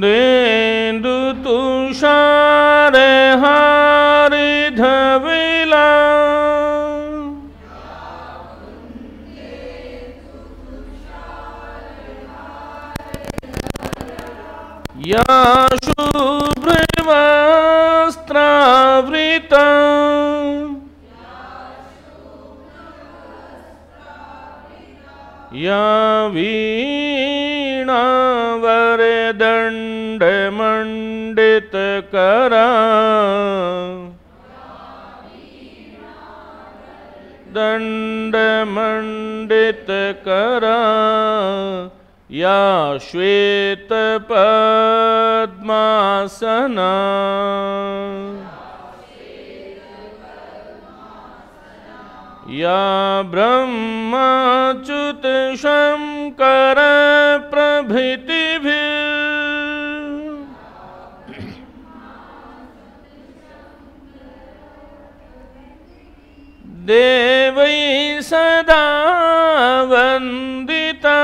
कुन्देन्दु तुषार हारि धविला या शुभ्रवस्त्रावृता या वीणावरदण्डमण्डितकरा दण्डमण्डितकरा या श्वेतपद्मासना या ब्रह्माच्युत शंकर प्रभृतिभिः देवै सदा वंदिता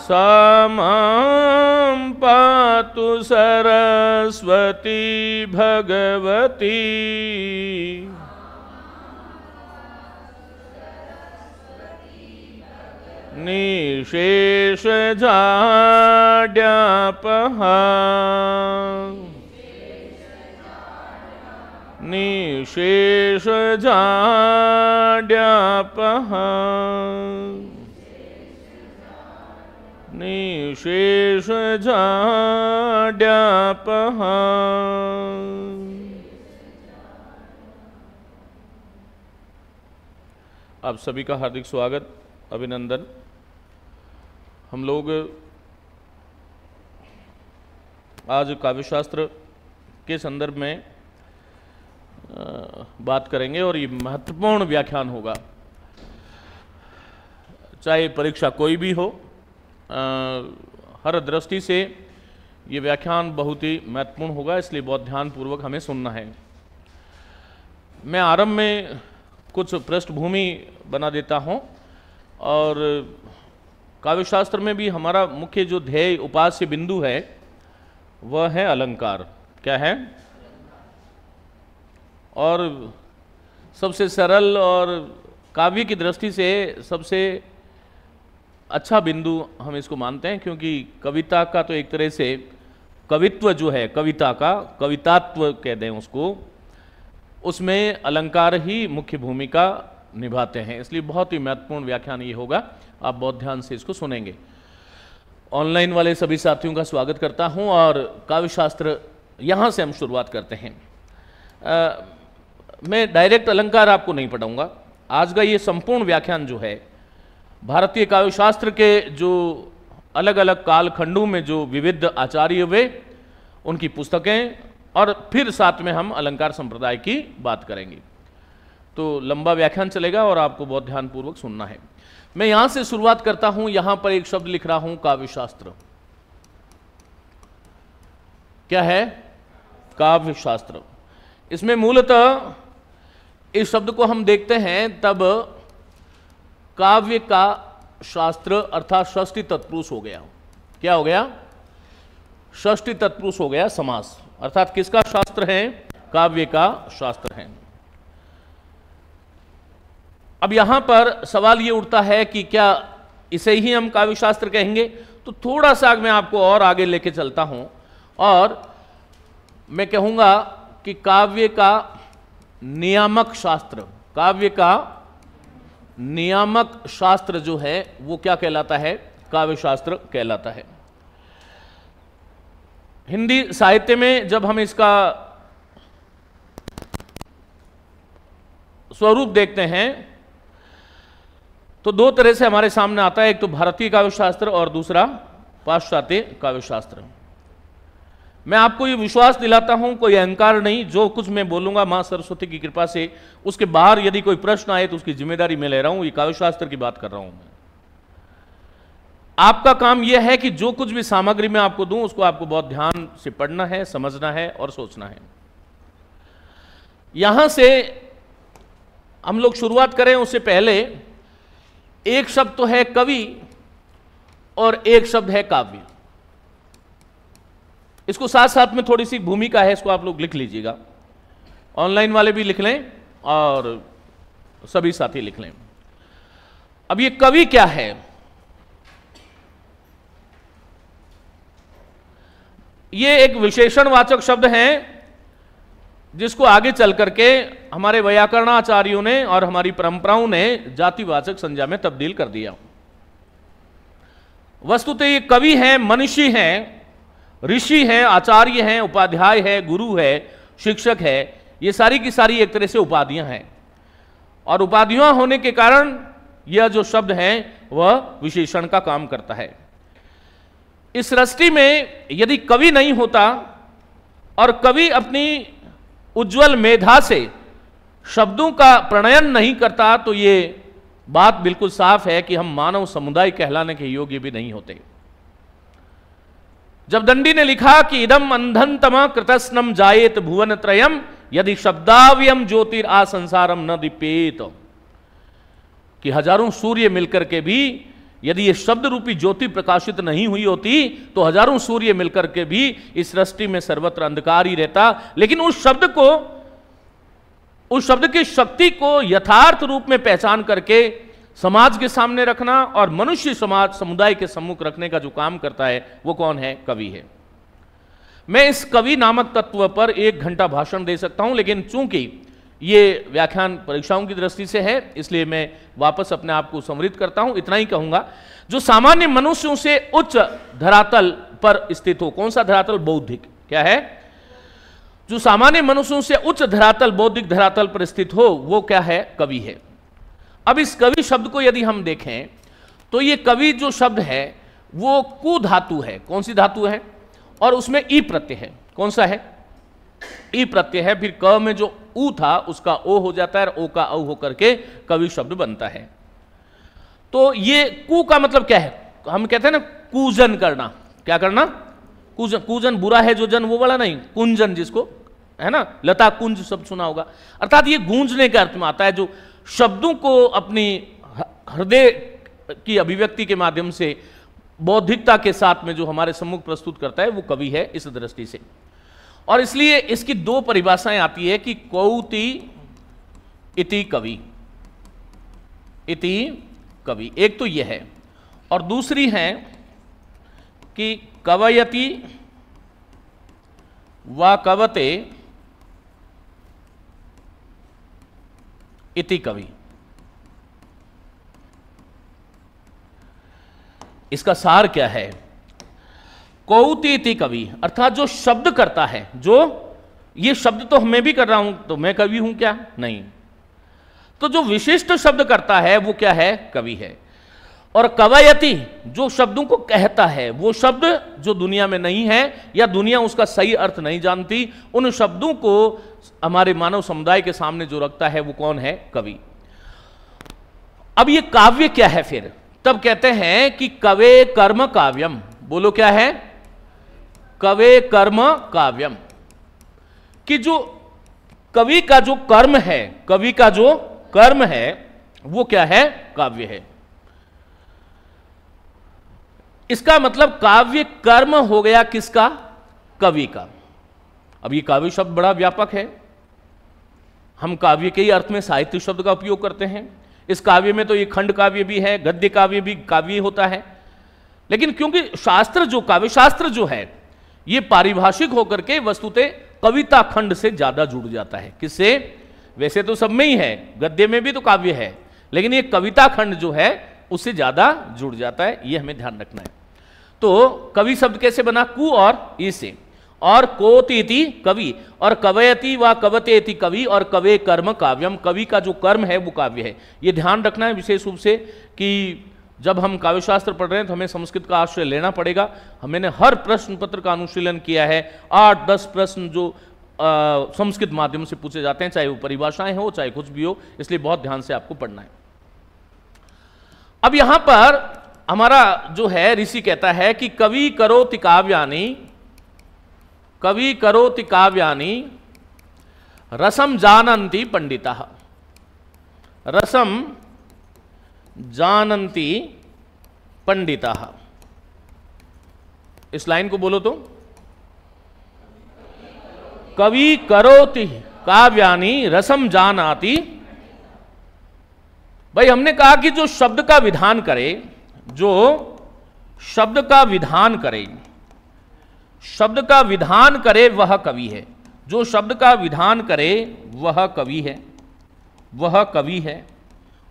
सा मां पातु सरस्वती भगवती निशेषजाड्यापहा निशेषजाड्यापहा निशेषजाड्यापहा। आप सभी का हार्दिक स्वागत, अभिनंदन। हम लोग आज काव्यशास्त्र के संदर्भ में बात करेंगे और ये महत्वपूर्ण व्याख्यान होगा, चाहे परीक्षा कोई भी हो। हर दृष्टि से ये व्याख्यान बहुत ही महत्वपूर्ण होगा, इसलिए बहुत ध्यानपूर्वक हमें सुनना है। मैं आरंभ में कुछ पृष्ठभूमि बना देता हूँ और काव्यशास्त्र में भी हमारा मुख्य जो ध्येय उपास्य बिंदु है वह है अलंकार। क्या है? और सबसे सरल और काव्य की दृष्टि से सबसे अच्छा बिंदु हम इसको मानते हैं, क्योंकि कविता का तो एक तरह से कवित्व जो है, कविता का कवितात्व कह दें उसको, उसमें अलंकार ही मुख्य भूमिका निभाते हैं। इसलिए बहुत ही महत्वपूर्ण व्याख्यान ये होगा, आप बहुत ध्यान से इसको सुनेंगे। ऑनलाइन वाले सभी साथियों का स्वागत करता हूं और काव्यशास्त्र यहाँ से हम शुरुआत करते हैं। मैं डायरेक्ट अलंकार आपको नहीं पढ़ाऊंगा। आज का ये संपूर्ण व्याख्यान जो है भारतीय काव्यशास्त्र के जो अलग अलग कालखंडों में जो विविध आचार्य हुए उनकी पुस्तकें, और फिर साथ में हम अलंकार संप्रदाय की बात करेंगे। तो लंबा व्याख्यान चलेगा और आपको बहुत ध्यानपूर्वक सुनना है। मैं यहां से शुरुआत करता हूं। यहां पर एक शब्द लिख रहा हूं, काव्यशास्त्र। क्या है? काव्यशास्त्र। इसमें मूलतः इस शब्द को हम देखते हैं तब काव्य का शास्त्र अर्थात षष्ठी तत्पुरुष हो गया। क्या हो गया? षष्ठी तत्पुरुष हो गया समास, अर्थात किसका शास्त्र है? काव्य का शास्त्र है। अब यहां पर सवाल यह उठता है कि क्या इसे ही हम काव्य शास्त्र कहेंगे? तो थोड़ा सा मैं आपको और आगे लेके चलता हूं और मैं कहूंगा कि काव्य का नियामक शास्त्र, काव्य का नियामक शास्त्र जो है वो क्या कहलाता है? काव्य शास्त्र कहलाता है। हिंदी साहित्य में जब हम इसका स्वरूप देखते हैं तो दो तरह से हमारे सामने आता है, एक तो भारतीय काव्यशास्त्र और दूसरा पाश्चात्य काव्यशास्त्र। मैं आपको ये विश्वास दिलाता हूं, कोई अहंकार नहीं, जो कुछ मैं बोलूंगा मां सरस्वती की कृपा से उसके बाहर यदि कोई प्रश्न आए तो उसकी जिम्मेदारी मैं ले रहा हूं। ये काव्यशास्त्र की बात कर रहा हूं मैं। आपका काम यह है कि जो कुछ भी सामग्री मैं आपको दूं उसको आपको बहुत ध्यान से पढ़ना है, समझना है और सोचना है। यहां से हम लोग शुरुआत करें उससे पहले एक शब्द तो है कवि और एक शब्द है काव्य। इसको साथ साथ में थोड़ी सी भूमिका है, इसको आप लोग लिख लीजिएगा, ऑनलाइन वाले भी लिख लें और सभी साथी लिख लें। अब ये कवि क्या है? ये एक विशेषणवाचक शब्द है जिसको आगे चल करके हमारे व्याकरणाचार्यों ने और हमारी परंपराओं ने जातिवाचक संज्ञा में तब्दील कर दिया। वस्तुतः ये कवि हैं, मनीषी हैं, ऋषि हैं, आचार्य हैं, उपाध्याय है, गुरु है, शिक्षक है, ये सारी की सारी एक तरह से उपाधियां हैं। और उपाधियां होने के कारण यह जो शब्द है वह विशेषण का काम करता है। इस सृष्टि में यदि कवि नहीं होता और कवि अपनी उज्जवल मेधा से शब्दों का प्रणयन नहीं करता तो ये बात बिल्कुल साफ है कि हम मानव समुदाय कहलाने के योग्य भी नहीं होते। जब दंडी ने लिखा कि इदम अंधनतम कृतस्नम जायेत भुवन त्रयम यदि शब्दाव्यम ज्योतिर आ संसारम न दीपेत, कि हजारों सूर्य मिलकर के भी यदि ये शब्द रूपी ज्योति प्रकाशित नहीं हुई होती तो हजारों सूर्य मिलकर के भी इस सृष्टि में सर्वत्र अंधकार ही रहता। लेकिन उस शब्द की शक्ति को यथार्थ रूप में पहचान करके समाज के सामने रखना और मनुष्य समाज समुदाय के सम्मुख रखने का जो काम करता है वो कौन है? कवि है। मैं इस कवि नामक तत्व पर 1 घंटा भाषण दे सकता हूं, लेकिन चूंकि ये व्याख्यान परीक्षाओं की दृष्टि से है इसलिए मैं वापस अपने आप को संवरित करता हूं। इतना ही कहूंगा, जो सामान्य मनुष्यों से उच्च धरातल पर स्थित हो। कौन सा धरातल? बौद्धिक। क्या है? जो सामान्य मनुष्यों से उच्च धरातल, बौद्धिक धरातल पर स्थित हो वो क्या है? कवि है। अब इस कवि शब्द को यदि हम देखें तो ये कवि जो शब्द है वो कु धातु है। कौन सी धातु है? और उसमें ई प्रत्यय है। कौन सा है? ई प्रत्यय है। फिर क में जो ऊ था उसका ओ हो जाता है और ओ का औ होकर के कवि शब्द बनता है। तो ये कु का मतलब क्या है? हम कहते हैं ना कूजन करना। क्या करना? कूजन। कूजन बुरा है जो जन वो वाला नहीं, कुंजन जिसको है ना, लता कुंज शब्द सुना होगा। अर्थात ये गूंजने के अर्थ में आता है, जो शब्दों को अपनी हृदय की अभिव्यक्ति के माध्यम से बौद्धिकता के साथ में जो हमारे सम्मुख प्रस्तुत करता है वो कवि है इस दृष्टि से। और इसलिए इसकी 2 परिभाषाएं आती है कि कौति इति कवि, इति कवि, एक तो यह है, और दूसरी है कि कवयति व कवते इति कवि। इसका सार क्या है? कौति इति कवि अर्थात जो शब्द करता है, जो ये शब्द तो मैं भी कर रहा हूं तो मैं कवि हूं क्या? नहीं। तो जो विशिष्ट शब्द करता है वो क्या है? कवि है। और कवयति जो शब्दों को कहता है, वो शब्द जो दुनिया में नहीं है या दुनिया उसका सही अर्थ नहीं जानती, उन शब्दों को हमारे मानव समुदाय के सामने जो रखता है वो कौन है? कवि। अब ये काव्य क्या है? फिर तब कहते हैं कि कवे कर्म काव्यम। बोलो क्या है? कवे कर्म काव्यम। कि जो कवि का जो कर्म है, कवि का जो कर्म है वो क्या है? काव्य है। इसका मतलब काव्य कर्म हो गया किसका? कवि का। अब ये काव्य शब्द बड़ा व्यापक है। हम काव्य के ही अर्थ में साहित्य शब्द का उपयोग करते हैं। इस काव्य में तो ये खंड काव्य भी है, गद्य काव्य भी काव्य होता है। लेकिन क्योंकि शास्त्र जो काव्य शास्त्र जो है ये पारिभाषिक होकर के वस्तुतः कविता खंड से ज्यादा जुड़ जाता है। किससे? वैसे तो सब में ही है, गद्य में भी तो काव्य है, लेकिन ये कविता खंड जो है उससे ज्यादा जुड़ जाता है। ये हमें ध्यान रखना है। तो कवि शब्द कैसे बना? कु और ई से। और कोति कवि, और कवयति व कवतेति कवि, और कवे कर्म काव्यम। कवि का जो कर्म है वो काव्य है। ये ध्यान रखना है विशेष रूप से कि जब हम काव्यशास्त्र पढ़ रहे हैं तो हमें संस्कृत का आश्रय लेना पड़ेगा। हमने हर प्रश्न पत्र का अनुशीलन किया है। 8-10 प्रश्न जो संस्कृत माध्यम से पूछे जाते हैं, चाहे वो परिभाषाएं हो चाहे कुछ भी हो, इसलिए बहुत ध्यान से आपको पढ़ना है। अब यहां पर हमारा जो है ऋषि कहता है कि कवि करोति काव्यानि, कवि करोति काव्यानि रसम जानन्ति पंडिताः। रसम जानन्ति पंडिताः। इस लाइन को बोलो तो, कवि करोति काव्यानि रसम जानाति। भाई हमने कहा कि जो शब्द का विधान करे, जो शब्द का विधान करे, शब्द का विधान करे वह कवि है। जो शब्द का विधान करे वह कवि है, वह कवि है।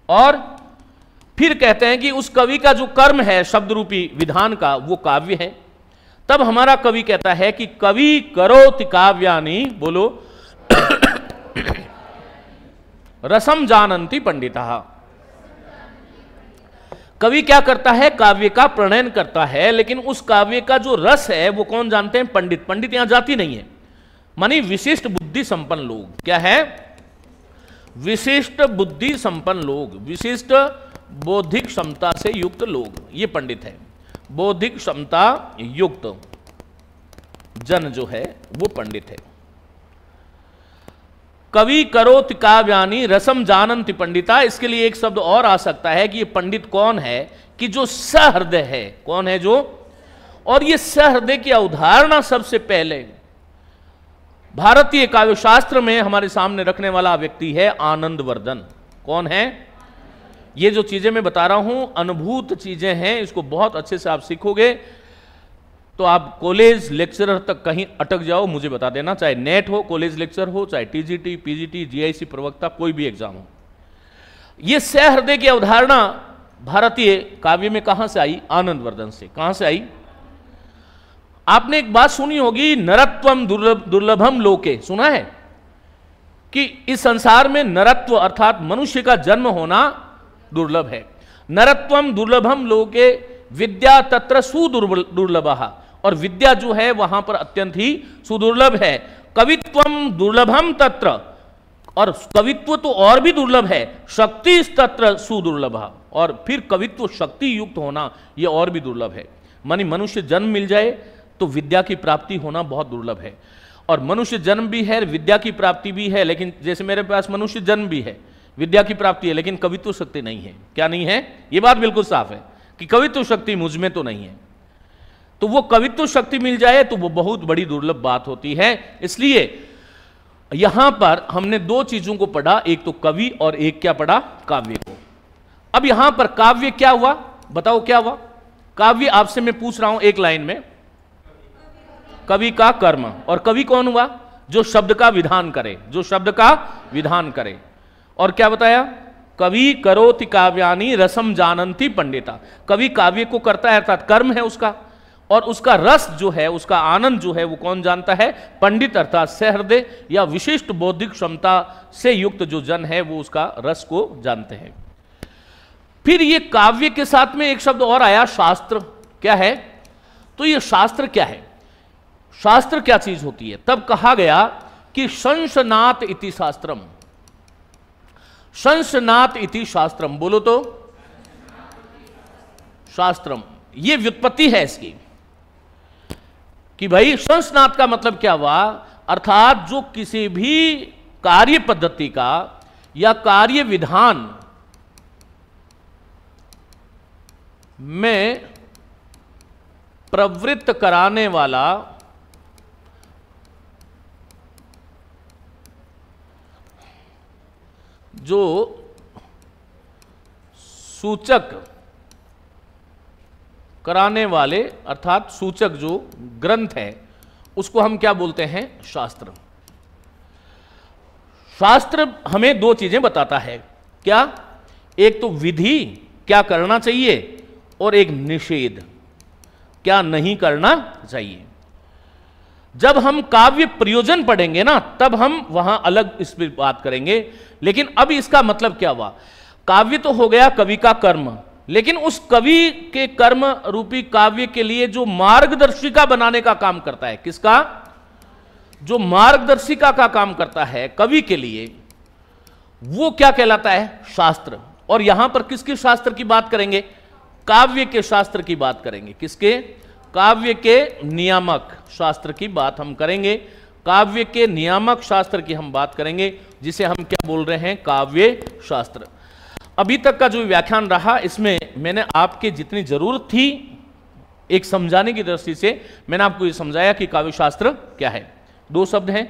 और फिर कहते हैं कि उस कवि का जो कर्म है शब्द रूपी विधान का, वो काव्य है। तब हमारा कवि कहता है कि कवि करोति काव्यानि, बोलो, रसम जानन्ति पंडिताः। कवि क्या करता है? काव्य का प्रणयन करता है, लेकिन उस काव्य का जो रस है वो कौन जानते हैं? पंडित। पंडित यहां जाति नहीं है, मानी विशिष्ट बुद्धि संपन्न लोग। क्या है? विशिष्ट बुद्धि संपन्न लोग, विशिष्ट बौद्धिक क्षमता से युक्त लोग, ये पंडित है। बौद्धिक क्षमता युक्त जन जो है वो पंडित है। कवि करोति काव्यानि रसम जानन्ति पंडिता। इसके लिए एक शब्द और आ सकता है कि ये पंडित कौन है? कि जो सहृदय है। कौन है जो? और ये सहृदय की अवधारणा सबसे पहले भारतीय काव्य शास्त्र में हमारे सामने रखने वाला व्यक्ति है आनंदवर्धन। कौन है? ये जो चीजें मैं बता रहा हूं अनुभूत चीजें हैं, इसको बहुत अच्छे से आप सीखोगे तो आप कॉलेज लेक्चरर तक कहीं अटक जाओ मुझे बता देना, चाहे नेट हो, कॉलेज लेक्चर हो, चाहे टीजीटी, पीजीटी, जीआईसी प्रवक्ता, कोई भी एग्जाम हो। ये सहृदय की अवधारणा भारतीय काव्य में कहां से आई? आनंदवर्धन से। कहां से आई? आपने एक बात सुनी होगी, नरत्वम दुर्लभम लोके। सुना है कि इस संसार में नरत्व अर्थात मनुष्य का जन्म होना दुर्लभ है। नरत्वम दुर्लभम लोके विद्या तत्र सुदुर्लभः। और विद्या जो है वहां पर अत्यंत ही सुदुर्लभ है। कवित्वम दुर्लभम तत्र, और कवित्व तो और भी दुर्लभ है। शक्ति तत्र सुदुर्लभः, और फिर कवित्व शक्ति युक्त होना यह और भी दुर्लभ है। मानी मनुष्य जन्म मिल जाए तो विद्या की प्राप्ति होना बहुत दुर्लभ है। और मनुष्य जन्म भी है, विद्या की प्राप्ति भी है, लेकिन जैसे मेरे पास मनुष्य जन्म भी है, विद्या की प्राप्ति है, लेकिन कवित्व शक्ति नहीं है। क्या नहीं है? यह बात बिल्कुल साफ है कि कवित्व शक्ति मुझ में तो नहीं है। तो वो कवित्व शक्ति मिल जाए तो वो बहुत बड़ी दुर्लभ बात होती है। इसलिए यहां पर हमने दो चीजों को पढ़ा, एक तो कवि और एक क्या पढ़ा? काव्य को। अब यहां पर काव्य क्या हुआ? बताओ क्या हुआ? काव्य आपसे मैं पूछ रहा हूं एक लाइन में, कवि का कर्म। और कवि कौन हुआ? जो शब्द का विधान करे, जो शब्द का विधान करे। और क्या बताया? कवि करोति काव्यानि रसम जानन्ति पंडिता। कवि काव्य को करता है अर्थात कर्म है उसका, और उसका रस जो है, उसका आनंद जो है वो कौन जानता है? पंडित अर्थात सहृदय या विशिष्ट बौद्धिक क्षमता से युक्त जो जन है वो उसका रस को जानते हैं। फिर ये काव्य के साथ में एक शब्द और आया, शास्त्र। क्या है? तो ये शास्त्र क्या है? शास्त्र क्या चीज होती है? तब कहा गया कि शंसनात इति शास्त्रम। शंसनात इति शास्त्रम, बोलो तो। शास्त्रम, ये व्युत्पत्ति है इसकी कि भाई शंसनात का मतलब क्या हुआ? अर्थात जो किसी भी कार्य पद्धति का या कार्य विधान में प्रवृत्त कराने वाला जो सूचक कराने वाले अर्थात सूचक जो ग्रंथ है उसको हम क्या बोलते हैं? शास्त्र। शास्त्र हमें दो चीजें बताता है। क्या? एक तो विधि, क्या करना चाहिए, और एक निषेध, क्या नहीं करना चाहिए। जब हम काव्य प्रयोजन पढ़ेंगे ना तब हम वहां अलग इस पर बात करेंगे। लेकिन अब इसका मतलब क्या हुआ? काव्य तो हो गया कवि का कर्म, लेकिन उस कवि के कर्म रूपी काव्य के लिए जो मार्गदर्शिका बनाने का काम करता है, किसका? जो मार्गदर्शिका का काम करता है कवि के लिए, वो क्या कहलाता है? शास्त्र। और यहां पर किसके शास्त्र की बात करेंगे? काव्य के शास्त्र की बात करेंगे। किसके? काव्य के नियामक शास्त्र की बात हम करेंगे। काव्य के नियामक शास्त्र की हम बात करेंगे, जिसे हम क्या बोल रहे हैं? काव्य शास्त्र। अभी तक का जो व्याख्यान रहा, इसमें मैंने आपके जितनी जरूरत थी एक समझाने की दृष्टि से मैंने आपको ये समझाया कि काव्य शास्त्र क्या है। दो शब्द हैं,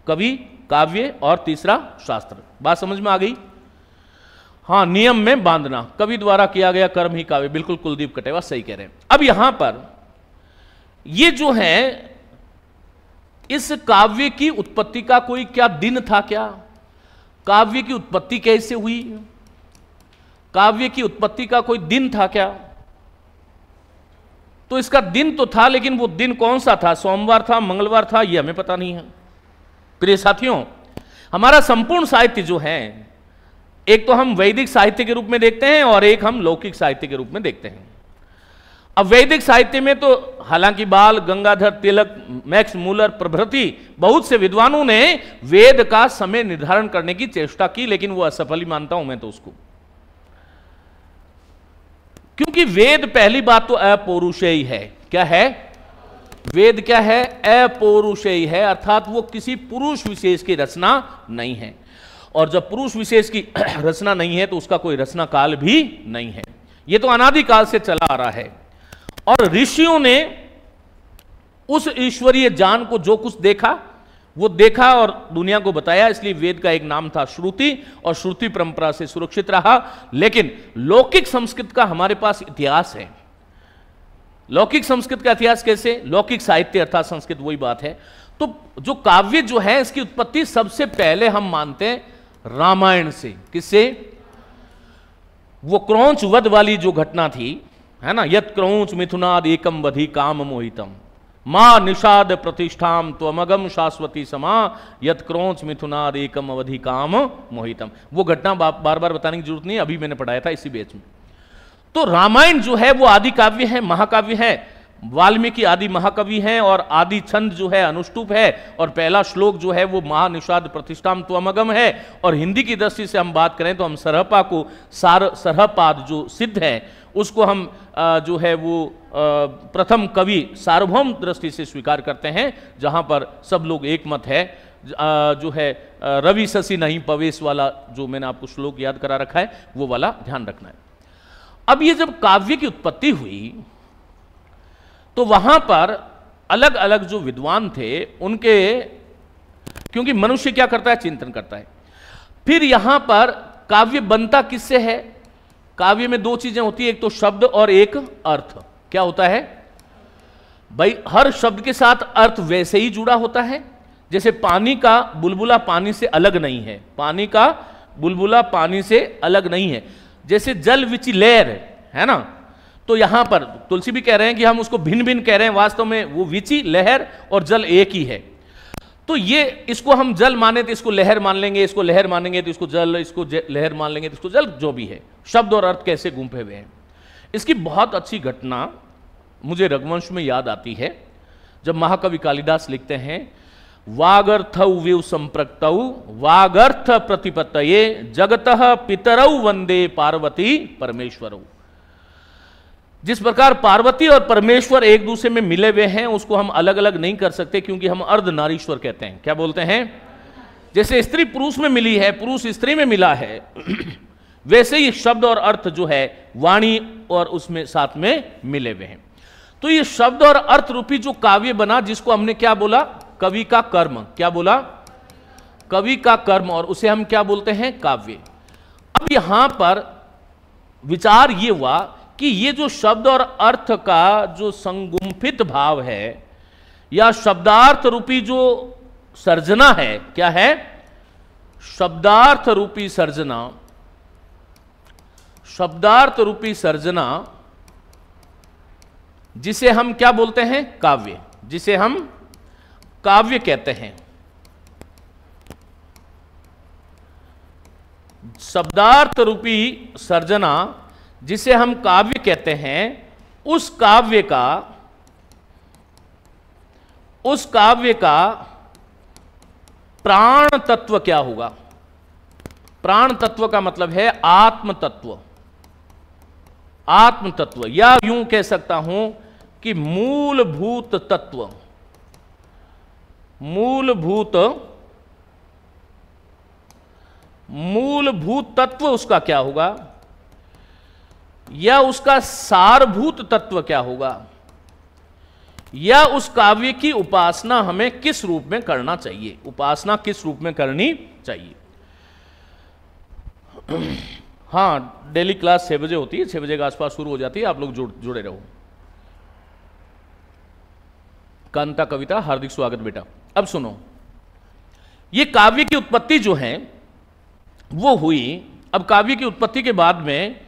कवि, काव्य, और तीसरा शास्त्र। बात समझ में आ गई? हाँ, नियम में बांधना, कवि द्वारा किया गया कर्म ही काव्य। बिल्कुल कुलदीप कटेवा सही कह रहे हैं। अब यहां पर ये जो है, इस काव्य की उत्पत्ति का कोई क्या दिन था? क्या काव्य की उत्पत्ति कैसे हुई? काव्य की उत्पत्ति का कोई दिन था क्या? तो इसका दिन तो था, लेकिन वो दिन कौन सा था? सोमवार था, मंगलवार था, ये हमें पता नहीं है। प्रिय साथियों, हमारा संपूर्ण साहित्य जो है, एक तो हम वैदिक साहित्य के रूप में देखते हैं और एक हम लौकिक साहित्य के रूप में देखते हैं। अब वैदिक साहित्य में तो हालांकि बाल गंगाधर तिलक, मैक्स मूलर प्रभृति बहुत से विद्वानों ने वेद का समय निर्धारण करने की चेष्टा की, लेकिन वो असफल ही मानता हूं मैं तो उसको। क्योंकि वेद, पहली बात तो अपौरुषेय है। क्या है? वेद क्या है? अपौरुषेय है, अर्थात वो किसी पुरुष विशेष की रचना नहीं है। और जब पुरुष विशेष की रचना नहीं है तो उसका कोई रचना काल भी नहीं है। ये तो अनादि काल से चला आ रहा है। और ऋषियों ने उस ईश्वरीय ज्ञान को जो कुछ देखा वो देखा और दुनिया को बताया, इसलिए वेद का एक नाम था श्रुति, और श्रुति परंपरा से सुरक्षित रहा। लेकिन लौकिक संस्कृत का हमारे पास इतिहास है। लौकिक संस्कृत का इतिहास कैसे? लौकिक साहित्य अर्थात संस्कृत, वही बात है। तो जो काव्य जो है, इसकी उत्पत्ति सबसे पहले हम मानते हैं रामायण से। किससे? वो क्रौंच वध वाली जो घटना थी, है ना, यत क्रौंच मिथुनाद एकम वधि काम मोहितम, मां निषाद प्रतिष्ठाम त्वमगम शाश्वती समा, यत क्रौंच मिथुनाद एकम अवधि काम मोहितम। वो घटना बार बार बताने की जरूरत नहीं, अभी मैंने पढ़ाया था इसी बैच में। तो रामायण जो है वो आदि काव्य है, महाकाव्य है। वाल्मीकि आदि महाकवि हैं और आदि छंद जो है अनुष्टुप है, और पहला श्लोक जो है वो महानिषाद प्रतिष्ठाम त्वमगम है। और हिंदी की दृष्टि से हम बात करें तो हम सरहपा को सरहपाद जो सिद्ध है उसको हम जो है वो प्रथम कवि सार्वभौम दृष्टि से स्वीकार करते हैं, जहां पर सब लोग एक मत है। जो है रवि शशि नहीं पवेश वाला जो मैंने आपको श्लोक याद करा रखा है, वो वाला ध्यान रखना है। अब ये जब काव्य की उत्पत्ति हुई तो वहां पर अलग अलग जो विद्वान थे उनके, क्योंकि मनुष्य क्या करता है? चिंतन करता है। फिर यहां पर काव्य बनता किससे है? काव्य में दो चीजें होती है, एक तो शब्द और एक अर्थ। क्या होता है भाई? हर शब्द के साथ अर्थ वैसे ही जुड़ा होता है, जैसे पानी का बुलबुला पानी से अलग नहीं है। पानी का बुलबुला पानी से अलग नहीं है। जैसे जल विचि लहर है ना, तो यहां पर तुलसी भी कह रहे हैं कि हम उसको भिन्न भिन्न कह रहे हैं, वास्तव में वो विचि लहर और जल एक ही है। तो ये, इसको हम जल माने तो इसको लहर मान लेंगे, इसको लहर मानेंगे तो इसको जल, इसको लहर मान लेंगे तो इसको जल, जो भी है। शब्द और अर्थ कैसे गुंफे हुए हैं। इसकी बहुत अच्छी घटना मुझे रघुवंश में याद आती है, जब महाकवि कालिदास लिखते हैं, वागर्थौ विव संप्रक्तौ वागर्थ प्रतिपत्तये जगतः पितरौ वंदे पार्वती परमेश्वरौ। जिस प्रकार पार्वती और परमेश्वर एक दूसरे में मिले हुए हैं, उसको हम अलग अलग नहीं कर सकते, क्योंकि हम अर्धनारीश्वर कहते हैं। क्या बोलते हैं? जैसे स्त्री पुरुष में मिली है, पुरुष स्त्री में मिला है, वैसे ही शब्द और अर्थ जो है वाणी और उसमें साथ में मिले हुए हैं। तो ये शब्द और अर्थ रूपी जो काव्य बना, जिसको हमने क्या बोला? कवि का कर्म। क्या बोला? कवि का कर्म, और उसे हम क्या बोलते हैं? काव्य। अब यहां पर विचार ये हुआ कि ये जो शब्द और अर्थ का जो संगुंफित भाव है, या शब्दार्थ रूपी जो सर्जना है, क्या है? शब्दार्थ रूपी सर्जना। शब्दार्थ रूपी सर्जना जिसे हम क्या बोलते हैं? काव्य। जिसे हम काव्य कहते हैं। शब्दार्थ रूपी सर्जना जिसे हम काव्य कहते हैं, उस काव्य का प्राण तत्व क्या होगा? प्राण तत्व का मतलब है आत्म तत्व। आत्म तत्व, या यूं कह सकता हूं कि मूलभूत तत्व। मूलभूत तत्व उसका क्या होगा, या उसका सारभूत तत्व क्या होगा, या उस काव्य की उपासना हमें किस रूप में करना चाहिए, उपासना किस रूप में करनी चाहिए। हाँ, डेली क्लास 6 बजे होती है, 6 बजे के आसपास शुरू हो जाती है, आप लोग जुड़े रहो। कांता कविता, हार्दिक स्वागत बेटा। अब सुनो, ये काव्य की उत्पत्ति जो है वो हुई। अब काव्य की उत्पत्ति के बाद में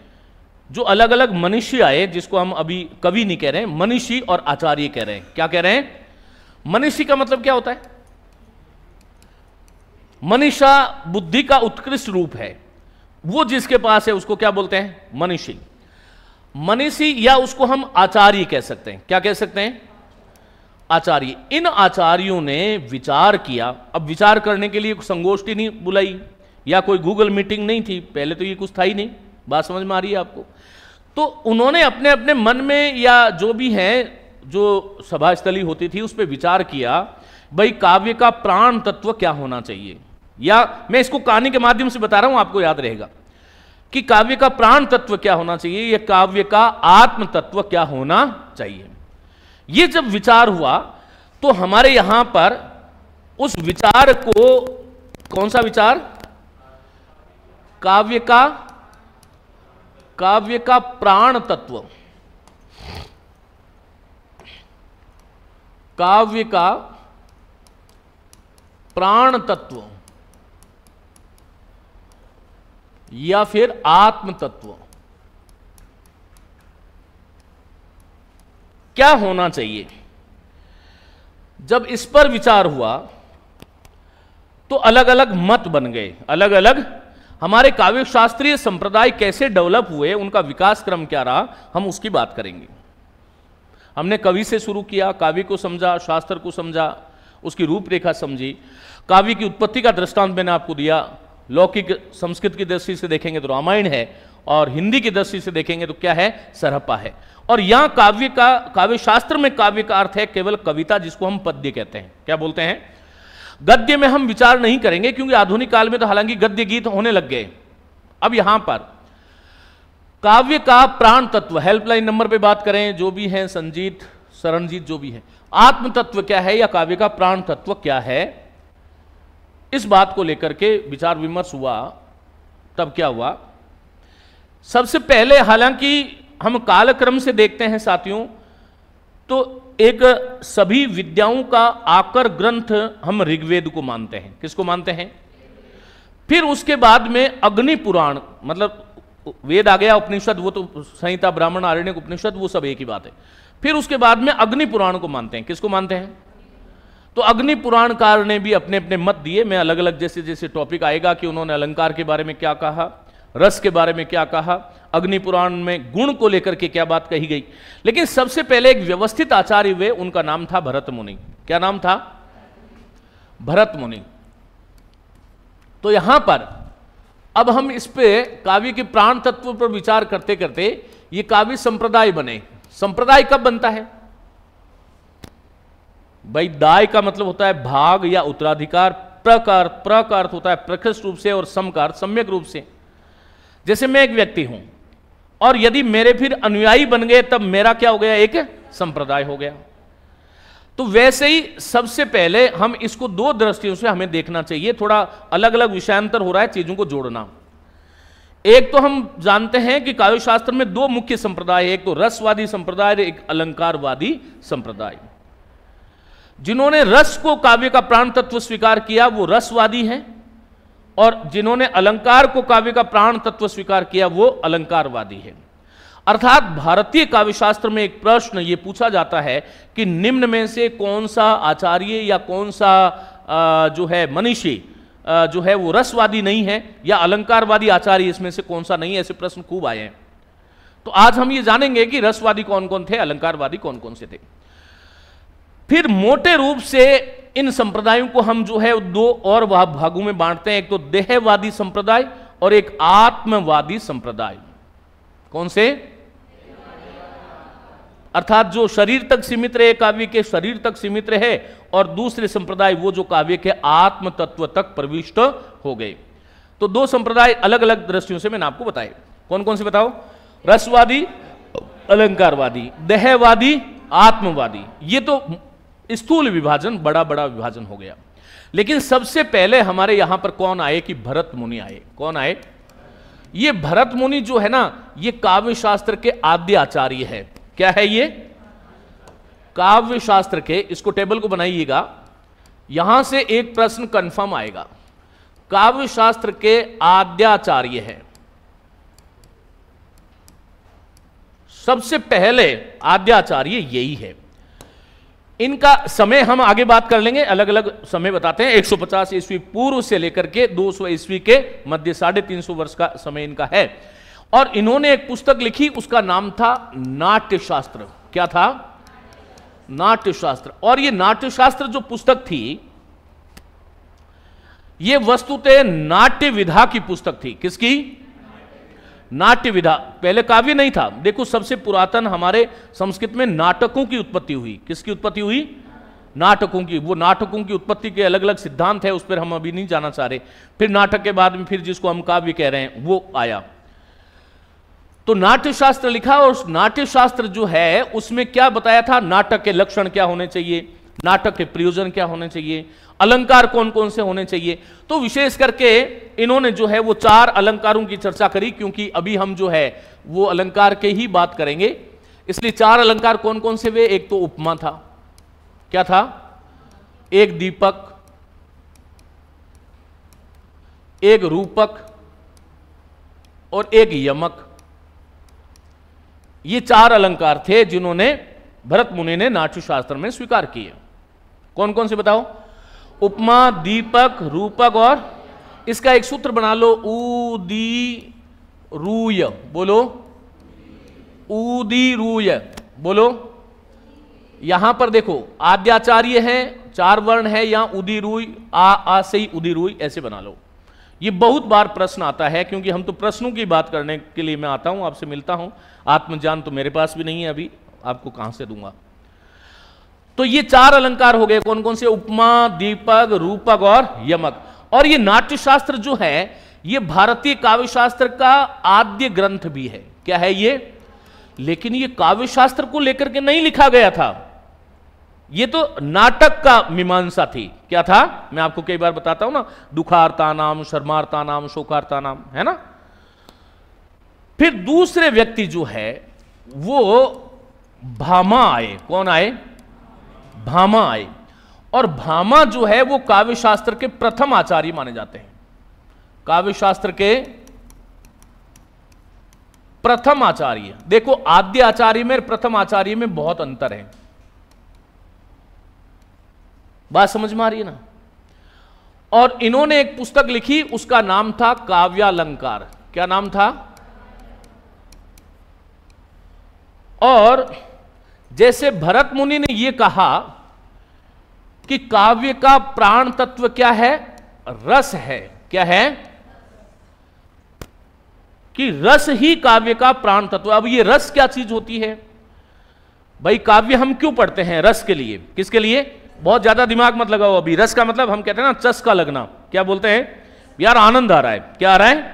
जो अलग अलग मनीषी आए, जिसको हम अभी कवि नहीं कह रहे हैं, मनीषी और आचार्य कह रहे हैं। क्या कह रहे हैं? मनीषी का मतलब क्या होता है? मनीषा बुद्धि का उत्कृष्ट रूप है, वो जिसके पास है उसको क्या बोलते हैं? मनीषी। मनीषी, या उसको हम आचार्य कह सकते हैं। क्या कह सकते हैं? आचार्य। इन आचार्यों ने विचार किया। अब विचार करने के लिए संगोष्ठी नहीं बुलाई या कोई गूगल मीटिंग नहीं थी, पहले तो ये कुछ था ही नहीं। बात समझ में आ रही है आपको? तो उन्होंने अपने अपने मन में, या जो भी है, जो सभास्थली होती थी उस पर विचार किया, भाई काव्य का प्राण तत्व क्या होना चाहिए। या मैं इसको कहानी के माध्यम से बता रहा हूं, आपको याद रहेगा कि काव्य का प्राण तत्व क्या होना चाहिए, या काव्य का आत्म तत्व क्या होना चाहिए। ये जब विचार हुआ तो हमारे यहां पर उस विचार को, कौन सा विचार? काव्य का प्राण तत्व, काव्य का प्राण तत्व या फिर आत्म तत्व क्या होना चाहिए। जब इस पर विचार हुआ तो अलग अलग मत बन गए। अलग अलग हमारे काव्य शास्त्रीय संप्रदाय कैसे डेवलप हुए, उनका विकास क्रम क्या रहा, हम उसकी बात करेंगे। हमने कवि से शुरू किया, काव्य को समझा, शास्त्र को समझा, उसकी रूपरेखा समझी। काव्य की उत्पत्ति का दृष्टांत मैंने आपको दिया। लौकिक संस्कृत की दृष्टि से देखेंगे तो रामायण है, और हिंदी की दृष्टि से देखेंगे तो क्या है? सरहप्पा है। और यहां काव्य शास्त्र में काव्य का अर्थ है केवल कविता, जिसको हम पद्य कहते हैं। क्या बोलते हैं? गद्य में हम विचार नहीं करेंगे, क्योंकि आधुनिक काल में तो हालांकि गद्य गीत होने लग गए। अब यहां पर काव्य का प्राण तत्व, हेल्पलाइन नंबर पे बात करें, जो भी हैं, संजीत, शरणजीत, जो भी है, आत्म तत्व क्या है या काव्य का प्राण तत्व क्या है, इस बात को लेकर के विचार विमर्श हुआ। तब क्या हुआ? सबसे पहले, हालांकि हम कालक्रम से देखते हैं साथियों, तो एक सभी विद्याओं का आकर ग्रंथ हम ऋग्वेद को मानते हैं। किसको मानते हैं? फिर उसके बाद में अग्नि पुराण, मतलब वेद आ गया, उपनिषद वो तो संहिता, ब्राह्मण, आरण्यक, उपनिषद, वो सब एक ही बात है। फिर उसके बाद में अग्नि पुराण को मानते हैं। किसको मानते हैं? तो अग्नि पुराणकार ने भी अपने अपने मत दिए। मैं अलग अलग जैसे जैसे टॉपिक आएगा कि उन्होंने अलंकार के बारे में क्या कहा, रस के बारे में क्या कहा, अग्नि पुराण में गुण को लेकर के क्या बात कही गई। लेकिन सबसे पहले एक व्यवस्थित आचार्य हुए, उनका नाम था भरत मुनि। क्या नाम था? भरत मुनि। तो यहां पर अब हम इस पे काव्य के प्राण तत्व पर विचार करते करते ये काव्य संप्रदाय बने। संप्रदाय कब बनता है भाई? दाय का मतलब होता है भाग या उत्तराधिकार, प्र का अर्थ होता है प्रकृष्ट रूप से, और सम का अर्थ सम्यक रूप से। जैसे मैं एक व्यक्ति हूं और यदि मेरे फिर अनुयायी बन गए, तब मेरा क्या हो गया? एक संप्रदाय हो गया। तो वैसे ही सबसे पहले हम इसको दो दृष्टियों से हमें देखना चाहिए। थोड़ा अलग अलग विषयांतर हो रहा है, चीजों को जोड़ना। एक तो हम जानते हैं कि काव्य शास्त्र में दो मुख्य संप्रदाय है, एक तो रसवादी संप्रदाय, एक अलंकारवादी संप्रदाय। जिन्होंने रस को काव्य का प्राण तत्व स्वीकार किया वो रसवादी हैं, और जिन्होंने अलंकार को काव्य का प्राण तत्व स्वीकार किया वो अलंकारवादी है। अर्थात भारतीय काव्य शास्त्र में एक प्रश्न ये पूछा जाता है कि निम्न में से कौन सा आचार्य या कौन सा जो है मनीषी जो है वो रसवादी नहीं है, या अलंकारवादी आचार्य इसमें से कौन सा नहीं है। ऐसे प्रश्न खूब आए हैं। तो आज हम ये जानेंगे कि रसवादी कौन कौन थे, अलंकारवादी कौन कौन से थे। फिर मोटे रूप से इन संप्रदायों को हम जो है दो और भागों में बांटते हैं, एक तो देहवादी संप्रदाय और एक आत्मवादी संप्रदाय। कौन से? अर्थात जो शरीर तक सीमित रहे, काव्य के शरीर तक सीमित रहे, और दूसरे संप्रदाय वो जो काव्य के आत्म तत्व तक प्रविष्ट हो गए। तो दो संप्रदाय अलग अलग दृष्टियों से मैंने आपको बताए। कौन कौन से बताओ? रसवादी, अलंकारवादी, देहवादी, आत्मवादी। ये तो स्थूल विभाजन, बड़ा बड़ा विभाजन हो गया। लेकिन सबसे पहले हमारे यहां पर कौन आए कि भरत मुनि आए। कौन आए? ये भरत मुनि जो है ना, ये काव्य शास्त्र के आद्य आचार्य है। क्या है ये? काव्य शास्त्र के, इसको टेबल को बनाइएगा, यहां से एक प्रश्न कंफर्म आएगा। काव्य शास्त्र के आद्याचार्य है, सबसे पहले आद्याचार्य यही है। इनका समय हम आगे बात कर लेंगे, अलग अलग समय बताते हैं। 150 ईस्वी पूर्व से लेकर के 200 ईस्वी के मध्य 350 वर्ष का समय इनका है। और इन्होंने एक पुस्तक लिखी, उसका नाम था नाट्यशास्त्र। क्या था? नाट्यशास्त्र। और ये नाट्यशास्त्र जो पुस्तक थी, ये वस्तुतः नाट्य विधा की पुस्तक थी। किसकी? नाट्य विधा। पहले काव्य नहीं था। देखो, सबसे पुरातन हमारे संस्कृत में नाटकों की उत्पत्ति हुई। किसकी उत्पत्ति हुई? नाटकों की। वो नाटकों की उत्पत्ति के अलग अलग सिद्धांत है, उस पर हम अभी नहीं जाना चाह रहे। फिर नाटक के बाद में फिर जिसको हम काव्य कह रहे हैं वो आया। तो नाट्यशास्त्र लिखा, और उस नाट्यशास्त्र जो है उसमें क्या बताया था? नाटक के लक्षण क्या होने चाहिए, नाटक के प्रयोजन क्या होने चाहिए, अलंकार कौन कौन से होने चाहिए। तो विशेष करके इन्होंने जो है वो 4 अलंकारों की चर्चा करी, क्योंकि अभी हम जो है वो अलंकार के ही बात करेंगे, इसलिए 4 अलंकार कौन कौन से वे? एक तो उपमा था। क्या था? एक दीपक, एक रूपक और एक यमक। ये 4 अलंकार थे जिन्होंने भरत मुनि ने नाट्यशास्त्र में स्वीकार किए। कौन कौन से बताओ? उपमा, दीपक, रूपक और इसका एक सूत्र बना लो, उदी रूय। बोलो, उदी रूय बोलो। यहां पर देखो आद्याचार्य है, 4 वर्ण है, यहां उदी रूय, आ से ही उदी रूय, ऐसे बना लो। ये बहुत बार प्रश्न आता है, क्योंकि हम तो प्रश्नों की बात करने के लिए मैं आता हूं, आपसे मिलता हूं। आत्मज्ञान तो मेरे पास भी नहीं है, अभी आपको कहां से दूंगा। तो ये 4 अलंकार हो गए। कौन कौन से? उपमा, दीपक, रूपक और यमक। और ये नाट्यशास्त्र जो है ये भारतीय काव्य शास्त्र का आद्य ग्रंथ भी है। क्या है ये? लेकिन ये काव्य शास्त्र को लेकर के नहीं लिखा गया था, ये तो नाटक का मीमांसा थी। क्या था? मैं आपको कई बार बताता हूं ना, दुखार्ता नाम, शर्मार्ता नाम, शोकार्ता नाम, है ना। फिर दूसरे व्यक्ति जो है वो भामा आए। कौन आए? भामा आए। और भामा जो है वो काव्य शास्त्र के प्रथम आचार्य माने जाते हैं। काव्य शास्त्र के प्रथम आचार्य। देखो, आद्य आचार्य में प्रथम आचार्य में बहुत अंतर है। बात समझ में आ रही है ना। और इन्होंने एक पुस्तक लिखी, उसका नाम था काव्यालंकार। क्या नाम था? और जैसे भरत मुनि ने यह कहा कि काव्य का प्राण तत्व क्या है? रस है। क्या है? कि रस ही काव्य का प्राण तत्व। अब ये रस क्या चीज होती है भाई? काव्य हम क्यों पढ़ते हैं? रस के लिए। किसके लिए? बहुत ज्यादा दिमाग मत लगाओ अभी। रस का मतलब हम कहते हैं ना चस्का लगना। क्या बोलते हैं यार? आनंद आ रहा है। क्या आ रहा है?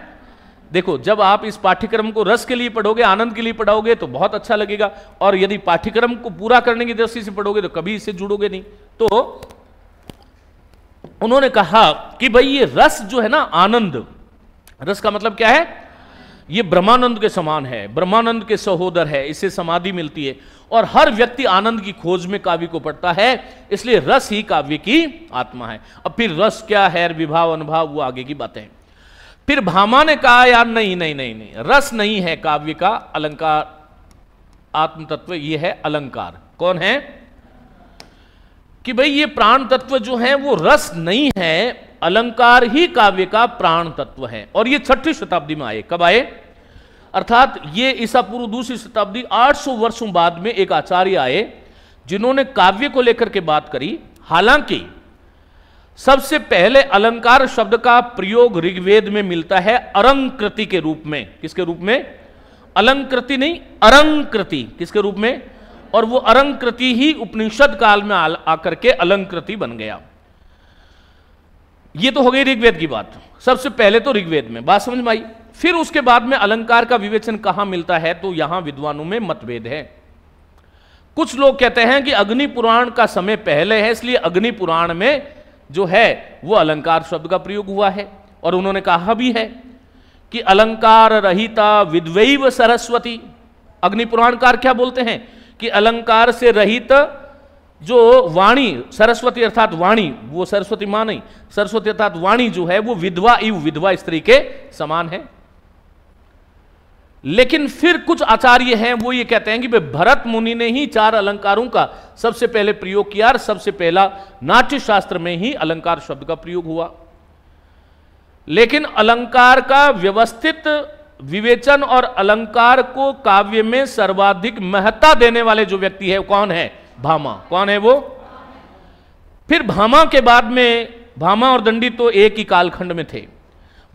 देखो, जब आप इस पाठ्यक्रम को रस के लिए पढ़ोगे, आनंद के लिए पढ़ोगे तो बहुत अच्छा लगेगा, और यदि पाठ्यक्रम को पूरा करने की दृष्टि से पढ़ोगे तो कभी इससे जुड़ोगे नहीं। तो उन्होंने कहा कि भाई ये रस जो है ना, आनंद, रस का मतलब क्या है? ये ब्रह्मानंद के समान है, ब्रह्मानंद के सहोदर है, इससे समाधि मिलती है। और हर व्यक्ति आनंद की खोज में काव्य को पढ़ता है, इसलिए रस ही काव्य की आत्मा है। अब फिर रस क्या है, विभाव अनुभव, वो आगे की बातें। फिर भामा ने कहा यार नहीं नहीं नहीं नहीं, रस नहीं है काव्य का, अलंकार आत्म तत्व ये है अलंकार। कौन है? कि भाई ये प्राण तत्व जो है वो रस नहीं है, अलंकार ही काव्य का प्राण तत्व है। और ये 6वीं शताब्दी में आए। कब आए? अर्थात ये ईसा पूर्व 2री शताब्दी, 800 वर्षों बाद में एक आचार्य आए जिन्होंने काव्य को लेकर के बात करी। हालांकि सबसे पहले अलंकार शब्द का प्रयोग ऋग्वेद में मिलता है अरंकृति के रूप में। किसके रूप में? अलंकृति नहीं, अरंकृति। किसके रूप में? और वो अरंकृति ही उपनिषद काल में आकर के अलंकृति बन गया। ये तो हो गई ऋग्वेद की बात। सबसे पहले तो ऋग्वेद में बात समझ में आई। फिर उसके बाद में अलंकार का विवेचन कहां मिलता है, तो यहां विद्वानों में मतभेद है। कुछ लोग कहते हैं कि अग्नि पुराण का समय पहले है, इसलिए अग्नि पुराण में जो है वो अलंकार शब्द का प्रयोग हुआ है। और उन्होंने कहा भी है कि अलंकार रहिता विद्वैव सरस्वती। अग्नि पुराणकार क्या बोलते हैं कि अलंकार से रहित जो वाणी, सरस्वती अर्थात वाणी, वो सरस्वती मां नहीं, सरस्वती अर्थात वाणी जो है वो विधवा इव, विधवा स्त्री के समान है। लेकिन फिर कुछ आचार्य हैं वो ये कहते हैं कि भरत मुनि ने ही 4 अलंकारों का सबसे पहले प्रयोग किया और सबसे पहला नाट्य शास्त्र में ही अलंकार शब्द का प्रयोग हुआ। लेकिन अलंकार का व्यवस्थित विवेचन और अलंकार को काव्य में सर्वाधिक महत्ता देने वाले जो व्यक्ति है कौन है? भामा। कौन है वो? फिर भामा के बाद में, भामा और दंडी तो एक ही कालखंड में थे।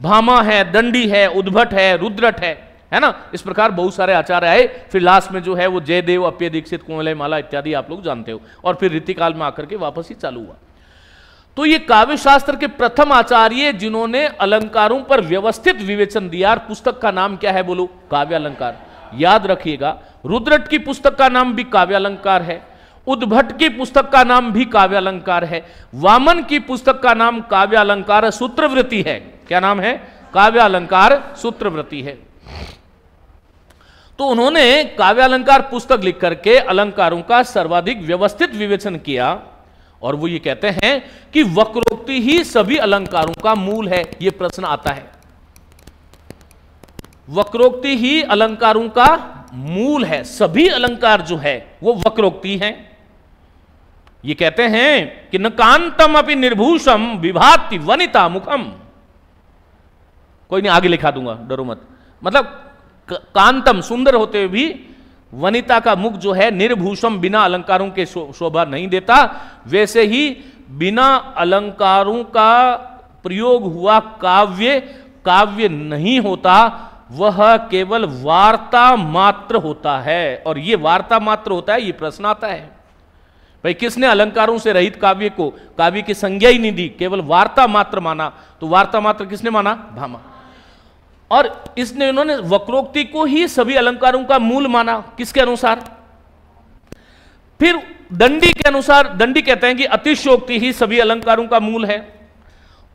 भामा है, दंडी है, उद्भट है, रुद्रट है ना। इस प्रकार बहुत सारे आचार्य आए। फिर लास्ट में जो है वो जयदेव, अप्य दीक्षित, कुंवलय माला इत्यादि आप लोग जानते हो। और फिर रीतिकाल में आकर के वापस ही चालू हुआ। तो ये काव्य शास्त्र के प्रथम आचार्य जिन्होंने अलंकारों पर व्यवस्थित विवेचन दिया। और पुस्तक का नाम क्या है बोलो? काव्य अलंकार। याद रखिएगा, रुद्रट की पुस्तक का नाम भी काव्य अलंकार है, उद्भट की पुस्तक का नाम भी काव्य अलंकार है, वामन की पुस्तक का नाम काव्य अलंकार सूत्रवृत्ति है। क्या नाम है? काव्य अलंकार सूत्रवृत्ति है। तो उन्होंने काव्य अलंकार पुस्तक लिख करके अलंकारों का सर्वाधिक व्यवस्थित विवेचन किया। और वो ये कहते हैं कि वक्रोक्ति ही सभी अलंकारों का मूल है। ये प्रश्न आता है, वक्रोक्ति ही अलंकारों का मूल है, सभी अलंकार जो है वो वक्रोक्ति हैं। ये कहते हैं कि न कांतम अपि निर्भूषम विभाति वनिता मुखम। कोई नहीं, आगे लिखा दूंगा, डरो मत। मतलब कांतम, सुंदर होते हुए भी वनिता का मुख जो है निर्भूषम, बिना अलंकारों के शोभा नहीं देता। वैसे ही बिना अलंकारों का प्रयोग हुआ काव्य काव्य नहीं होता, वह केवल वार्ता मात्र होता है। और ये वार्ता मात्र होता है, ये प्रश्न आता है भाई किसने अलंकारों से रहित काव्य को काव्य की संज्ञा ही नहीं दी, केवल वार्ता मात्र माना? तो वार्ता मात्र किसने माना? भामा। और इसने इन्होंने वक्रोक्ति को ही सभी अलंकारों का मूल माना। किसके अनुसार? फिर दंडी के अनुसार, दंडी कहते हैं कि अतिशयोक्ति ही सभी अलंकारों का मूल है।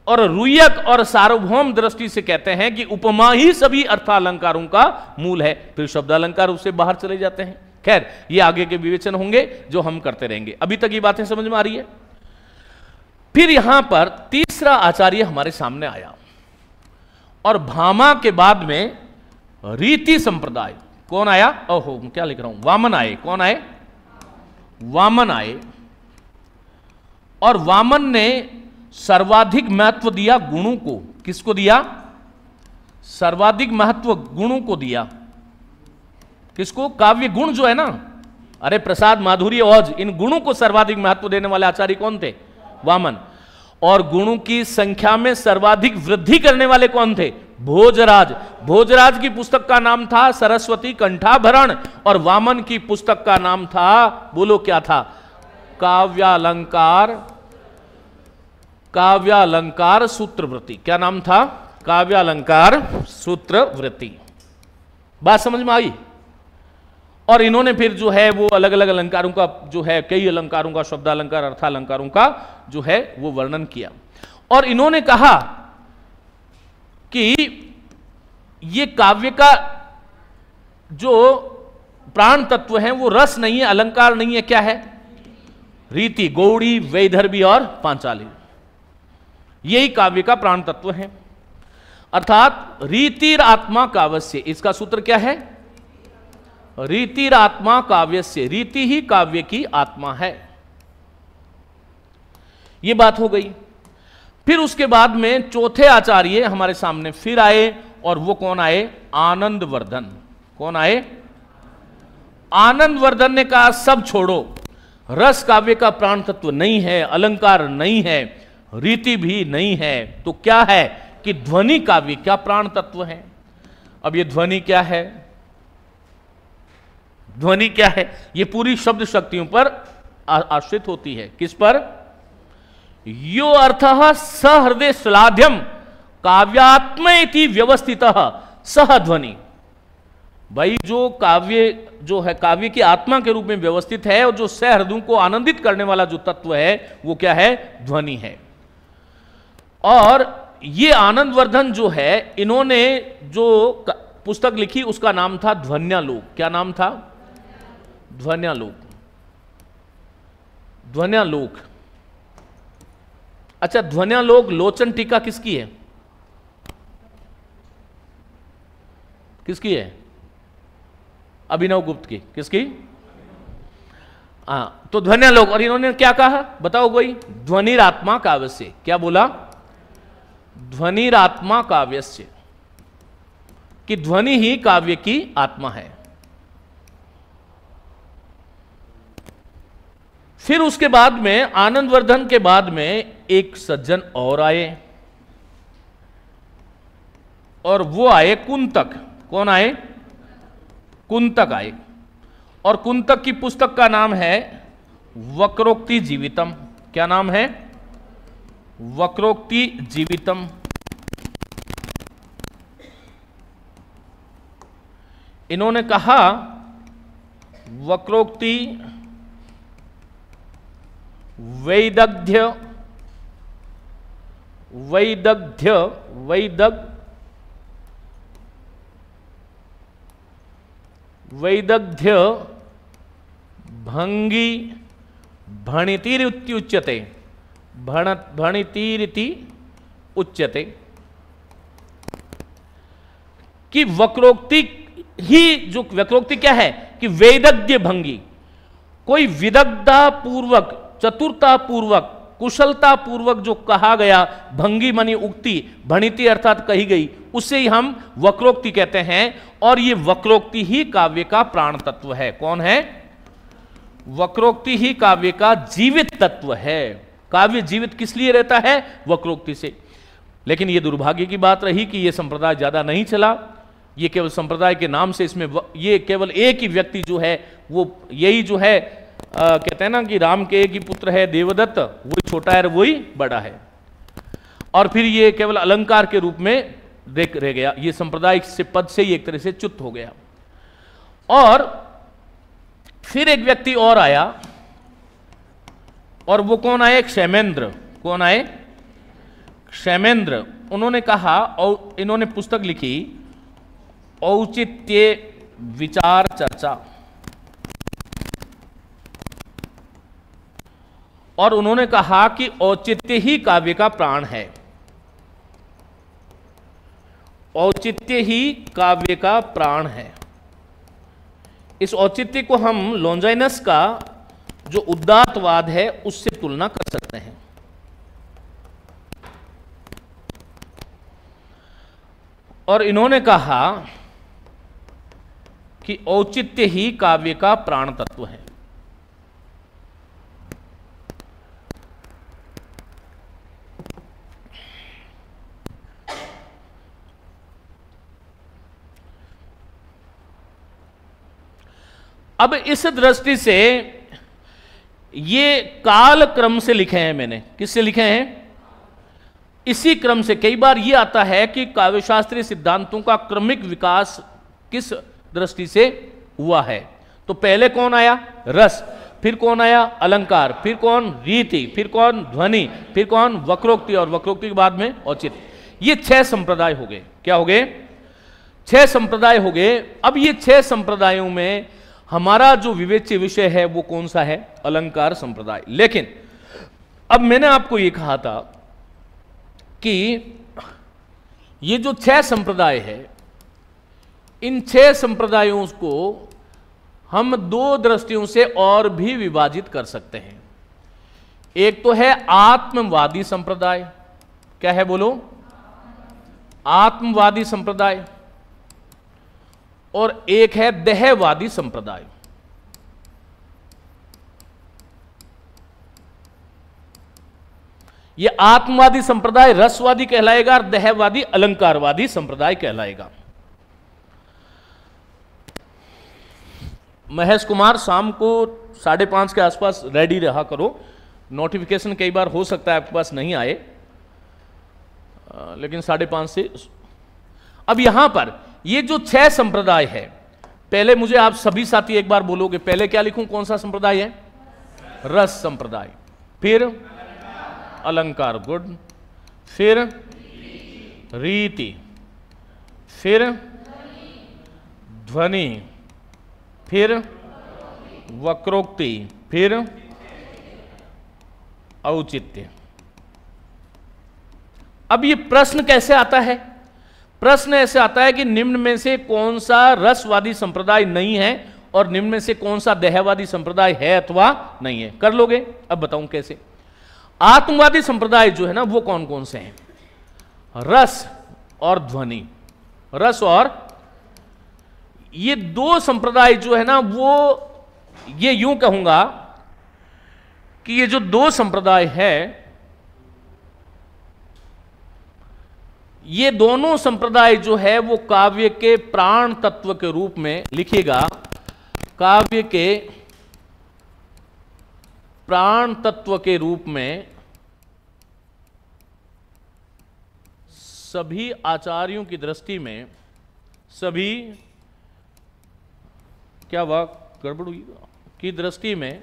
और रुयक और सार्वभौम दृष्टि से कहते हैं कि उपमा ही सभी अर्थालंकारों का मूल है। फिर शब्द अलंकार उससे बाहर चले जाते हैं। खैर, ये आगे के विवेचन होंगे जो हम करते रहेंगे। अभी तक ये बातें समझ में आ रही है? फिर यहां पर तीसरा आचार्य हमारे सामने आया और भामा के बाद में रीति संप्रदाय। कौन आया? ओहो, क्या लिख रहा हूं, वामन आए। कौन आए? वामन आए। और वामन ने सर्वाधिक महत्व दिया गुणों को। किसको दिया? सर्वाधिक महत्व गुणों को दिया। किसको? काव्य गुण जो है ना, अरे प्रसाद, माधुर्य, ओज, इन गुणों को सर्वाधिक महत्व देने वाले आचार्य कौन थे? वामन। और गुणों की संख्या में सर्वाधिक वृद्धि करने वाले कौन थे? भोजराज। भोजराज की पुस्तक का नाम था सरस्वती कंठाभरण और वामन की पुस्तक का नाम था, बोलो क्या था? काव्यालंकार, काव्यालंकार सूत्रवृत्ति। क्या नाम था? काव्यालंकार सूत्रवृत्ति। बात समझ में आई? और इन्होंने फिर जो है वो अलग अलग अलंकारों का जो है, कई अलंकारों का, शब्दालंकार, अर्थालंकारों का जो है वो वर्णन किया। और इन्होंने कहा कि ये काव्य का जो प्राण तत्व है वो रस नहीं है, अलंकार नहीं है, क्या है? रीति, गौड़ी, वैदर्भी और पांचाली, यही काव्य का प्राण तत्व है। अर्थात रीतिर आत्मा काव्यस्य, इसका सूत्र क्या है? रीतिर आत्मा काव्यस्य, रीति ही काव्य की आत्मा है। यह बात हो गई। फिर उसके बाद में चौथे आचार्य हमारे सामने फिर आए और वो कौन आए? आनंदवर्धन। कौन आए? आनंदवर्धन ने कहा सब छोड़ो, रस काव्य का प्राण तत्व नहीं है, अलंकार नहीं है, रीति भी नहीं है, तो क्या है कि ध्वनि काव्य क्या प्राण तत्व है। अब ये ध्वनि क्या है? ध्वनि क्या है? ये पूरी शब्द शक्तियों पर आश्रित होती है। किस पर? यो अर्थः सहृदय श्लाघ्यम काव्यात्म इति व्यवस्थितः सह ध्वनि। भाई जो काव्य जो है काव्य की आत्मा के रूप में व्यवस्थित है और जो सहृदयों को आनंदित करने वाला जो तत्व है वो क्या है? ध्वनि है। और ये आनंदवर्धन जो है इन्होंने जो पुस्तक लिखी उसका नाम था ध्वन्यालोक। क्या नाम था? ध्वन्यालोक। ध्वन्यालोक। अच्छा, ध्वन्यालोक लोचन टीका किसकी है? किसकी है? अभिनव गुप्त की। किसकी? हाँ, तो ध्वन्यालोक। और इन्होंने क्या कहा बताओ कोई? ध्वनिरात्मा काव्यस्य। क्या बोला? ध्वनिरात्मा काव्यस्य, कि ध्वनि ही काव्य की आत्मा है। फिर उसके बाद में आनंदवर्धन के बाद में एक सज्जन और आए और वो आए कुंतक। कौन आए? कुंतक आए। और कुंतक की पुस्तक का नाम है वक्रोक्ति जीवितम। क्या नाम है? वक्रोक्ति जीवितम। इन्होंने कहा वक्रोक्ति वैदग्ध्य वैदग्ध्य वैदग वैदग्ध्य भंगी भणितिरुच्यते भणितिरिति उच्यते, कि वक्रोक्ति ही जो वक्रोक्ति क्या है कि वैदग्ध्य भंगी, कोई विदग्धता पूर्वक चतुरता पूर्वक कुशलता पूर्वक जो कहा गया, भंगी मानी उक्ति, भणिति अर्थात कही गई, उसे ही हम वक्रोक्ति कहते हैं। और ये वक्रोक्ति ही काव्य का प्राण तत्व है। कौन है? वक्रोक्ति ही काव्य का जीवित तत्व है। काव्य जीवित किस लिए रहता है? वक्रोक्ति से। लेकिन यह दुर्भाग्य की बात रही कि यह संप्रदाय ज्यादा नहीं चला। ये केवल संप्रदाय के नाम से इसमें ये केवल एक ही व्यक्ति जो है वो यही जो है कहते हैं ना कि राम के एक ही पुत्र है देवदत्त, वही छोटा है और वही बड़ा है। और फिर ये केवल अलंकार के रूप में देख रह गया। ये संप्रदाय से पद से ही एक तरह से च्युत हो गया। और फिर एक व्यक्ति और आया, और वो कौन आए? क्षेमेंद्र। कौन आए? क्षेमेंद्र। उन्होंने कहा, और इन्होंने पुस्तक लिखी औचित्य विचार चर्चा। और उन्होंने कहा कि औचित्य ही काव्य का प्राण है। औचित्य ही काव्य का प्राण है। इस औचित्य को हम लॉन्जाइनस का जो उदात्तवाद है उससे तुलना कर सकते हैं। और इन्होंने कहा कि औचित्य ही काव्य का प्राण तत्व है। अब इस दृष्टि से ये काल क्रम से लिखे हैं मैंने। किससे लिखे हैं? इसी क्रम से। कई बार ये आता है कि काव्यशास्त्रीय सिद्धांतों का क्रमिक विकास किस दृष्टि से हुआ है। तो पहले कौन आया? रस। फिर कौन आया? अलंकार। फिर कौन? रीति। फिर कौन? ध्वनि। फिर कौन? वक्रोक्ति। और वक्रोक्ति के बाद में औचित्य। ये 6 संप्रदाय हो गए। क्या हो गए? 6 संप्रदाय हो गए। अब ये 6 संप्रदायों में हमारा जो विवेच्य विषय है वो कौन सा है? अलंकार संप्रदाय। लेकिन अब मैंने आपको ये कहा था कि ये जो 6 संप्रदाय है, इन 6 संप्रदायों को हम 2 दृष्टियों से और भी विभाजित कर सकते हैं। एक तो है आत्मवादी संप्रदाय। क्या है बोलो? आत्मवादी संप्रदाय। और एक है देहवादी संप्रदाय। यह आत्मवादी संप्रदाय रसवादी कहलाएगा और देहवादी अलंकारवादी संप्रदाय कहलाएगा। महेश कुमार, शाम को 5:30 के आसपास रेडी रहा करो। नोटिफिकेशन कई बार हो सकता है आपके पास नहीं आए, लेकिन 5:30 से। अब यहां पर ये जो 6 संप्रदाय है, पहले मुझे आप सभी साथी एक बार बोलोगे, पहले क्या लिखूं, कौन सा संप्रदाय है? रस संप्रदाय, फिर अलंकार, गुड, फिर रीति, फिर ध्वनि, फिर वक्रोक्ति, फिर औचित्य। अब ये प्रश्न कैसे आता है? प्रश्न ऐसे आता है कि निम्न में से कौन सा रसवादी संप्रदाय नहीं है और निम्न में से कौन सा देहवादी संप्रदाय है अथवा नहीं है। कर लोगे? अब बताऊं कैसे। आत्मवादी संप्रदाय जो है ना, वो कौन कौन से हैं? रस और ध्वनि, रस और ये 2 संप्रदाय जो है ना, वो ये यूं कहूंगा कि ये जो 2 संप्रदाय है, ये दोनों संप्रदाय जो है वो काव्य के प्राण तत्व के रूप में, लिखिएगा, काव्य के प्राण तत्व के रूप में सभी आचार्यों की दृष्टि में, सभी क्या वाक गड़बड़ हुई की दृष्टि में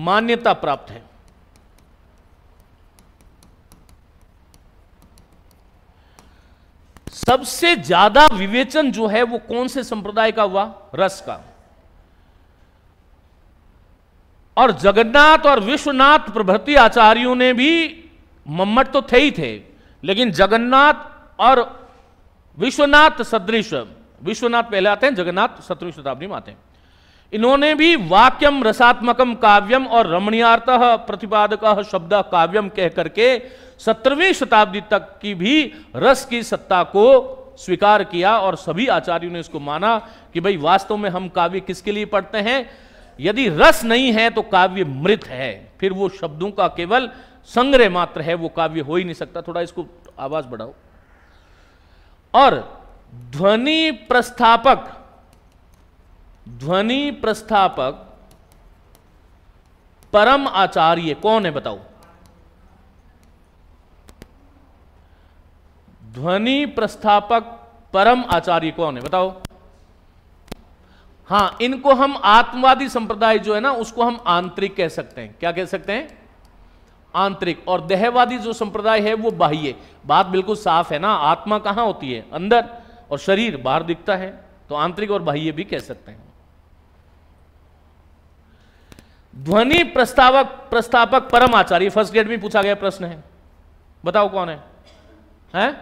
मान्यता प्राप्त है। सबसे ज्यादा विवेचन जो है वो कौन से संप्रदाय का हुआ? रस का। और जगन्नाथ और विश्वनाथ प्रभृति आचार्यों ने भी, मम्मट तो थे ही थे, लेकिन जगन्नाथ और विश्वनाथ सदृश, विश्वनाथ पहले आते हैं, जगन्नाथ 17वीं शताब्दी में आते हैं, इन्होंने भी वाक्यम रसात्मकम काव्यम और रमणीयार्थः प्रतिपादकः शब्द काव्यम कह करके 17वीं शताब्दी तक की भी रस की सत्ता को स्वीकार किया और सभी आचार्यों ने इसको माना कि भाई वास्तव में हम काव्य किसके लिए पढ़ते हैं? यदि रस नहीं है तो काव्य मृत है, फिर वो शब्दों का केवल संग्रह मात्र है, वो काव्य हो ही नहीं सकता। थोड़ा इसको आवाज बढ़ाओ। और ध्वनि प्रस्थापक, ध्वनि प्रस्थापक परम आचार्य कौन है बताओ? ध्वनि प्रस्थापक परम आचार्य कौन है बताओ? हां, इनको हम आत्मवादी संप्रदाय जो है ना, उसको हम आंतरिक कह सकते हैं। क्या कह सकते हैं? आंतरिक। और देहवादी जो संप्रदाय है वो बाह्य। बात बिल्कुल साफ है ना, आत्मा कहां होती है? अंदर, और शरीर बाहर दिखता है, तो आंतरिक और बाह्य भी कह सकते हैं। ध्वनि प्रस्तावक परम आचार्य फर्स्ट ग्रेड में पूछा गया प्रश्न है, बताओ कौन है? हैं?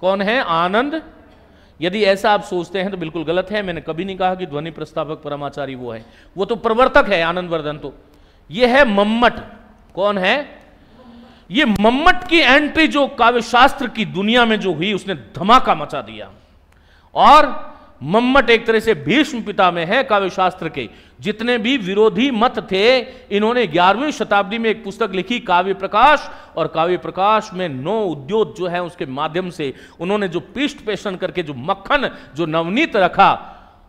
कौन है? आनंद। यदि ऐसा आप सोचते हैं तो बिल्कुल गलत है। मैंने कभी नहीं कहा कि ध्वनि प्रस्तावक परमाचार्य वो है, वो तो प्रवर्तक है आनंद वर्धन। तो ये है मम्मट। कौन है? ये मम्मट की एंट्री जो काव्य शास्त्र की दुनिया में जो हुई, उसने धमाका मचा दिया। और मम्मट एक तरह से भीष्म पितामह है काव्य शास्त्र के। जितने भी विरोधी मत थे, इन्होंने 11वीं शताब्दी में एक पुस्तक लिखी काव्य प्रकाश, और काव्य प्रकाश में 9 उद्योग जो है उसके माध्यम से उन्होंने जो पृष्ठ पेषण करके जो मक्खन, जो नवनीत रखा,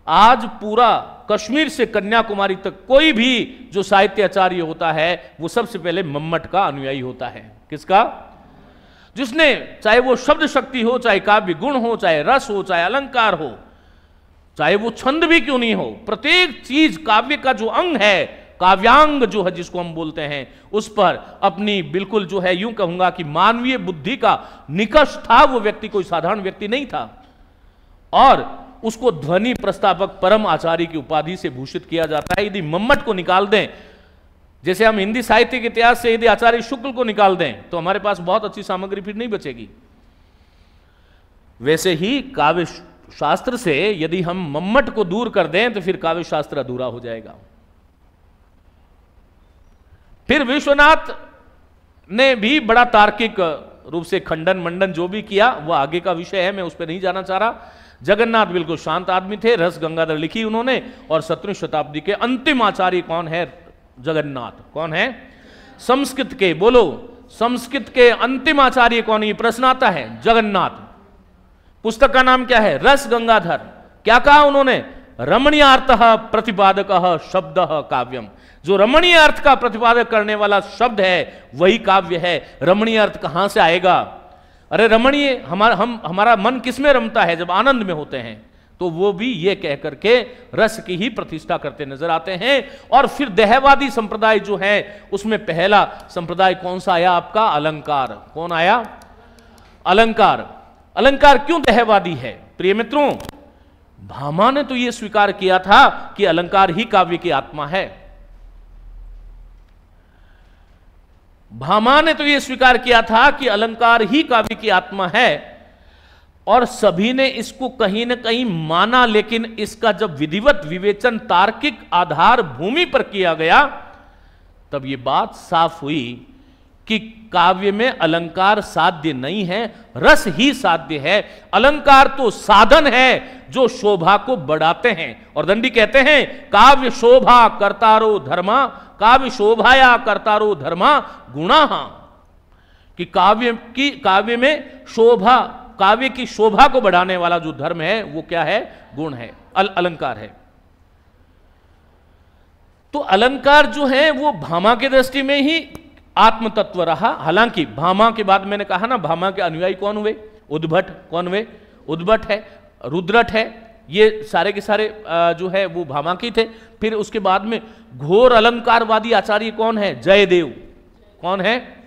आज पूरा कश्मीर से कन्याकुमारी तक कोई भी जो साहित्याचार्य होता है वो सबसे पहले मम्मट का अनुयायी होता है। किसका? जिसने, चाहे वो शब्द शक्ति हो, चाहे काव्य गुण हो, चाहे रस हो, चाहे अलंकार हो, चाहे वो छंद भी क्यों नहीं हो, प्रत्येक चीज काव्य का जो अंग है, काव्यांग जो है जिसको हम बोलते हैं, उस पर अपनी बिल्कुल जो है यूं कहूंगा कि मानवीय बुद्धि का निकष था। वो व्यक्ति कोई साधारण व्यक्ति नहीं था, और उसको ध्वनि प्रस्तावक परम आचार्य की उपाधि से भूषित किया जाता है। यदि मम्मट को निकाल दें, जैसे हम हिंदी साहित्य के इतिहास से यदि आचार्य शुक्ल को निकाल दें, तो हमारे पास बहुत अच्छी सामग्री फिर नहीं बचेगी। वैसे ही काव्य शास्त्र से यदि हम मम्मट को दूर कर दें तो फिर काव्य शास्त्र अधूरा हो जाएगा। फिर विश्वनाथ ने भी बड़ा तार्किक रूप से खंडन मंडन जो भी किया वो आगे का विषय है, मैं उस पर नहीं जाना चाह रहा। जगन्नाथ बिल्कुल शांत आदमी थे, रस गंगाधर लिखी उन्होंने, और 17वीं शताब्दी के अंतिम आचार्य कौन है? जगन्नाथ। कौन है? संस्कृत के, बोलो, संस्कृत के अंतिम आचार्य कौन? ये प्रश्न आता है। जगन्नाथ। पुस्तक का नाम क्या है? रस गंगाधर। क्या कहा उन्होंने? रमणीयार्थ प्रतिपादक शब्द काव्यम। जो रमणीय अर्थ का प्रतिपादक करने वाला शब्द है वही काव्य है। रमणीय अर्थ कहां से आएगा? अरे रमणीय हमारा मन किसमें रमता है? जब आनंद में होते हैं। तो वो भी ये कह करके रस की ही प्रतिष्ठा करते नजर आते हैं। और फिर देहवादी संप्रदाय जो है उसमें पहला संप्रदाय कौन सा आया आपका? अलंकार। कौन आया? अलंकार। अलंकार क्यों देहवादी है? प्रिय मित्रों, भामा ने तो यह स्वीकार किया था कि अलंकार ही काव्य की आत्मा है। भामा ने तो यह स्वीकार किया था कि अलंकार ही काव्य की आत्मा है, और सभी ने इसको कहीं ना कहीं माना। लेकिन इसका जब विधिवत विवेचन तार्किक आधार भूमि पर किया गया तब यह बात साफ हुई कि काव्य में अलंकार साध्य नहीं है, रस ही साध्य है। अलंकार तो साधन है जो शोभा को बढ़ाते हैं। और दंडी कहते हैं काव्य शोभा कर्तारो धर्मा, काव्य शोभाया कर्तारो धर्मा गुणाहा। कि काव्य में शोभा, काव्य की शोभा को बढ़ाने वाला जो धर्म है वो क्या है? गुण है, अलंकार है। तो अलंकार जो है वो भामा की दृष्टि में ही आत्म तत्व रहा। हालांकि भामा के बाद मैंने कहा ना, भामा के अनुयायी कौन हुए? उद्भट। कौन हुए? उद्भट है, रुद्रट है, ये सारे के सारे जो है वो भामा की थे। फिर उसके बाद में घोर अलंकारवादी आचार्य कौन है? जयदेव। कौन है?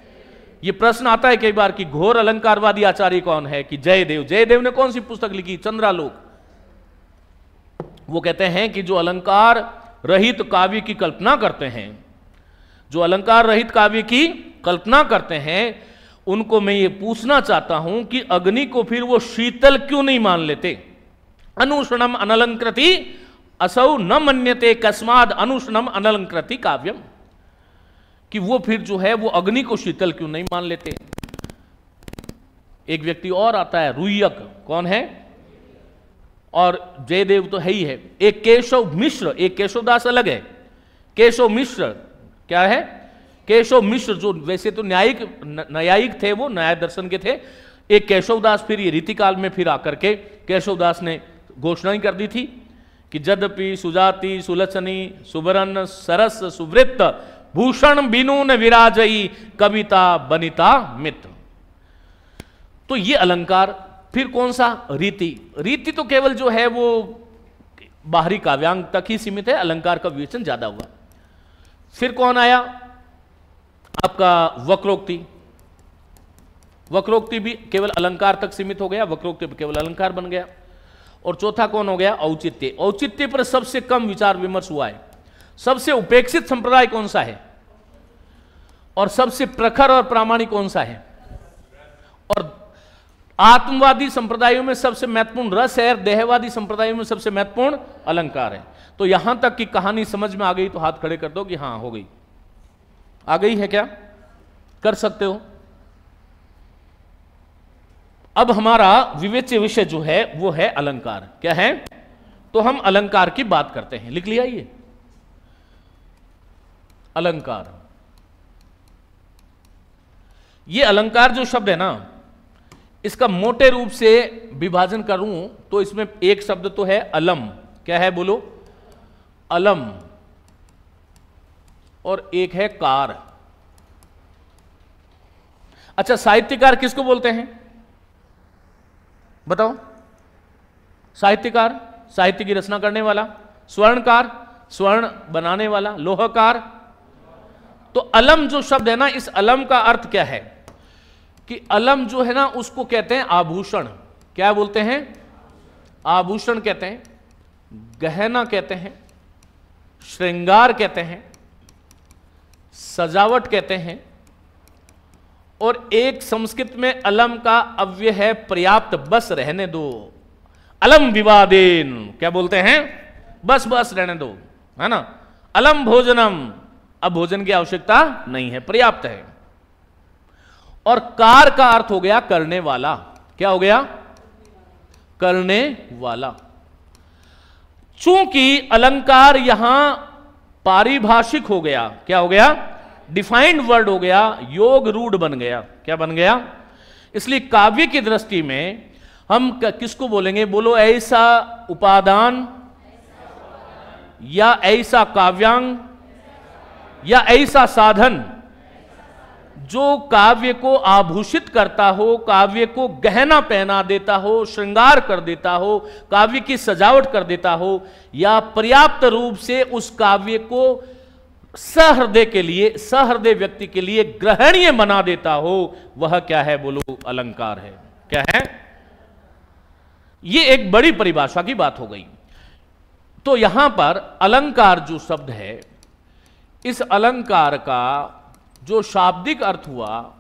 ये प्रश्न आता है कई बार कि घोर अलंकारवादी आचार्य कौन है? कि जयदेव। जयदेव ने कौन सी पुस्तक लिखी? चंद्रालोक। वो कहते हैं कि जो अलंकार रहित काव्य की कल्पना करते हैं, जो अलंकार रहित काव्य की कल्पना करते हैं, उनको मैं ये पूछना चाहता हूं कि अग्नि को फिर वो शीतल क्यों नहीं मान लेते? अनुष्णम अनलंकृति असौ न मन्यते कस्माद अनुष्णम अनलंकृति काव्यम। कि वो फिर जो है वो अग्नि को शीतल क्यों नहीं मान लेते? एक व्यक्ति और आता है, रुयक। कौन है? और जयदेव तो है ही है। एक केशव मिश्र, एक केशवदास अलग है। केशव मिश्र क्या है? केशव मिश्र जो वैसे तो न्यायिक थे, वो न्याय दर्शन के थे। एक केशवदास फिर ये रीतिकाल में फिर आकर के केशवदास ने घोषणा ही कर दी थी कि यद्यपि सुजाति सुलचनी सुबरन सरस सुवृत्त भूषण बिनु न विराजई कविता बनिता मित। तो ये अलंकार। फिर कौन सा? रीति। रीति तो केवल जो है वो बाहरी काव्यांग तक ही सीमित है, अलंकार का विवेचन ज्यादा हुआ। फिर कौन आया? आपका वक्रोक्ति। वक्रोक्ति भी केवल अलंकार तक सीमित हो गया, वक्रोक्ति भी केवल अलंकार बन गया। और चौथा कौन हो गया? औचित्य। औचित्य पर सबसे कम विचार विमर्श हुआ है। सबसे उपेक्षित संप्रदाय कौन सा है? और सबसे प्रखर और प्रामाणिक कौन सा है? और आत्मवादी संप्रदायों में सबसे महत्वपूर्ण रस है, और देहवादी संप्रदायों में सबसे महत्वपूर्ण अलंकार है। तो यहां तक की कहानी समझ में आ गई तो हाथ खड़े कर दो कि हां हो गई। आ गई है क्या? कर सकते हो। अब हमारा विवेच्य विषय जो है वो है अलंकार। क्या है? तो हम अलंकार की बात करते हैं। लिख लिया ये अलंकार। ये अलंकार जो शब्द है ना, इसका मोटे रूप से विभाजन करूं तो इसमें एक शब्द तो है अलम। क्या है? बोलो। अलम। और एक है कार। अच्छा, साहित्यकार किसको बोलते हैं? बताओ। साहित्यकार, साहित्य की रचना करने वाला। स्वर्णकार, स्वर्ण बनाने वाला। लोहकार। तो अलम जो शब्द है ना, इस अलम का अर्थ क्या है कि अलम जो है ना उसको कहते हैं आभूषण। क्या बोलते हैं? आभूषण कहते हैं, गहना कहते हैं, श्रृंगार कहते हैं, सजावट कहते हैं। और एक संस्कृत में अलम का अव्यय है पर्याप्त, बस रहने दो। अलम विवादेन। क्या बोलते हैं? बस बस रहने दो, है ना। अलम भोजनम, अब भोजन की आवश्यकता नहीं है, पर्याप्त है। और कार का अर्थ हो गया करने वाला। क्या हो गया? करने वाला। चूंकि अलंकार यहां पारिभाषिक हो गया, क्या हो गया? डिफाइंड वर्ड हो गया, योग रूढ़ बन गया। क्या बन गया? इसलिए काव्य की दृष्टि में हम किसको बोलेंगे? बोलो। ऐसा उपादान या ऐसा काव्यांग या ऐसा साधन जो काव्य को आभूषित करता हो, काव्य को गहना पहना देता हो, श्रृंगार कर देता हो, काव्य की सजावट कर देता हो, या पर्याप्त रूप से उस काव्य को सहृदय के लिए, सहृदय व्यक्ति के लिए ग्रहणीय बना देता हो, वह क्या है? बोलो, अलंकार है। क्या है? यह एक बड़ी परिभाषा की बात हो गई। तो यहां पर अलंकार जो शब्द है, इस अलंकार का जो शाब्दिक अर्थ हुआ,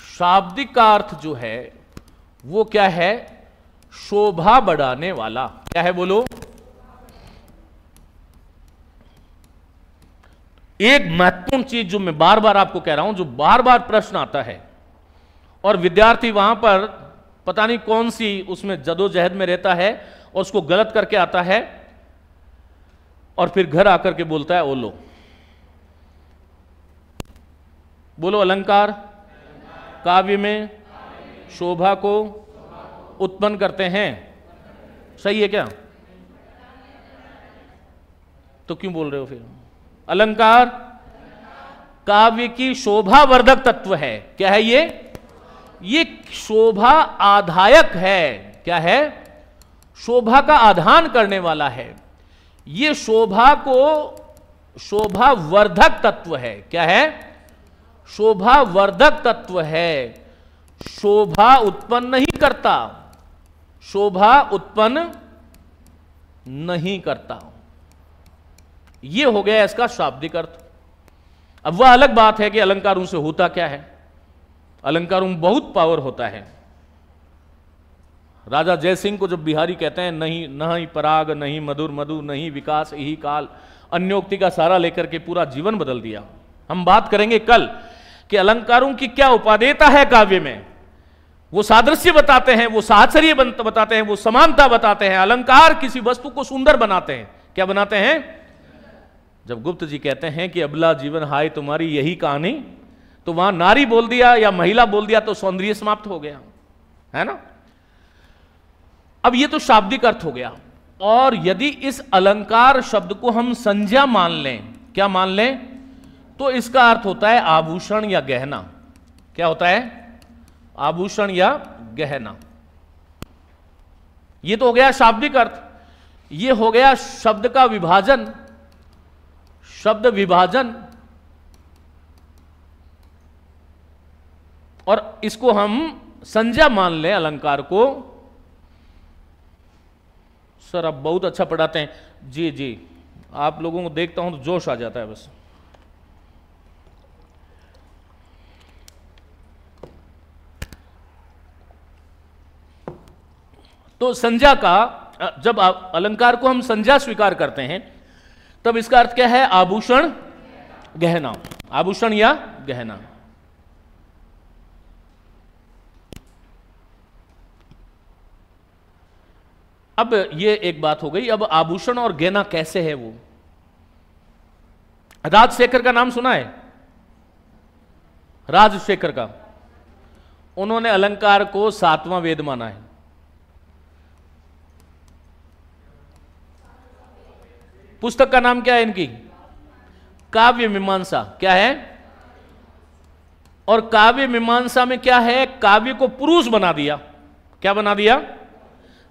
शाब्दिक का अर्थ जो है वो क्या है? शोभा बढ़ाने वाला। क्या है? बोलो। एक महत्वपूर्ण चीज जो मैं बार बार आपको कह रहा हूं, जो बार बार प्रश्न आता है और विद्यार्थी वहां पर पता नहीं कौन सी उसमें जदोजहद में रहता है और उसको गलत करके आता है और फिर घर आकर के बोलता है, ओ लो। बोलो, अलंकार काव्य में शोभा को उत्पन्न करते हैं। सही है क्या? तो क्यों बोल रहे हो फिर? अलंकार काव्य की शोभावर्धक तत्व है। क्या है ये शोभा आधायक है। क्या है? शोभा का आधान करने वाला है। ये शोभा को शोभावर्धक तत्व है। क्या है? शोभावर्धक तत्व है। शोभा उत्पन्न नहीं करता, शोभा उत्पन्न नहीं करता। यह हो गया इसका शाब्दिक अर्थ। अब वह अलग बात है कि अलंकारों से होता क्या है। अलंकारों में बहुत पावर होता है। राजा जयसिंह को जब बिहारी कहते हैं, नहीं नहीं पराग, नहीं मधुर मधु, नहीं विकास यही काल, अन्योक्ति का सारा लेकर के पूरा जीवन बदल दिया। हम बात करेंगे कल कि अलंकारों की क्या उपादेयता है काव्य में। वो सादृश्य बताते हैं, वो साहचर्य बताते हैं, वो समानता बताते हैं। अलंकार किसी वस्तु को सुंदर बनाते हैं। क्या बनाते हैं? जब गुप्त जी कहते हैं कि अबला जीवन हाय तुम्हारी यही कहानी, तो वहां नारी बोल दिया या महिला बोल दिया तो सौंदर्य समाप्त हो गया, है ना। अब ये तो शाब्दिक अर्थ हो गया। और यदि इस अलंकार शब्द को हम संज्ञा मान लें, क्या मान लें, तो इसका अर्थ होता है आभूषण या गहना। क्या होता है? आभूषण या गहना। ये तो हो गया शाब्दिक अर्थ। ये हो गया शब्द का विभाजन, शब्द विभाजन। और इसको हम संज्ञा मान लें अलंकार को। सर आप बहुत अच्छा पढ़ाते हैं। जी जी, आप लोगों को देखता हूं तो जोश आ जाता है बस। तो संज्ञा का, जब अलंकार को हम संज्ञा स्वीकार करते हैं तब इसका अर्थ क्या है? आभूषण गहना। आभूषण या गहना। अब ये एक बात हो गई। अब आभूषण और गहना कैसे है वो? राजशेखर का नाम सुना है? राजशेखर का। उन्होंने अलंकार को 7वां वेद माना है। पुस्तक का नाम क्या है इनकी? काव्य मीमांसा। क्या है? और काव्य मीमांसा में क्या है? काव्य को पुरुष बना दिया। क्या बना दिया?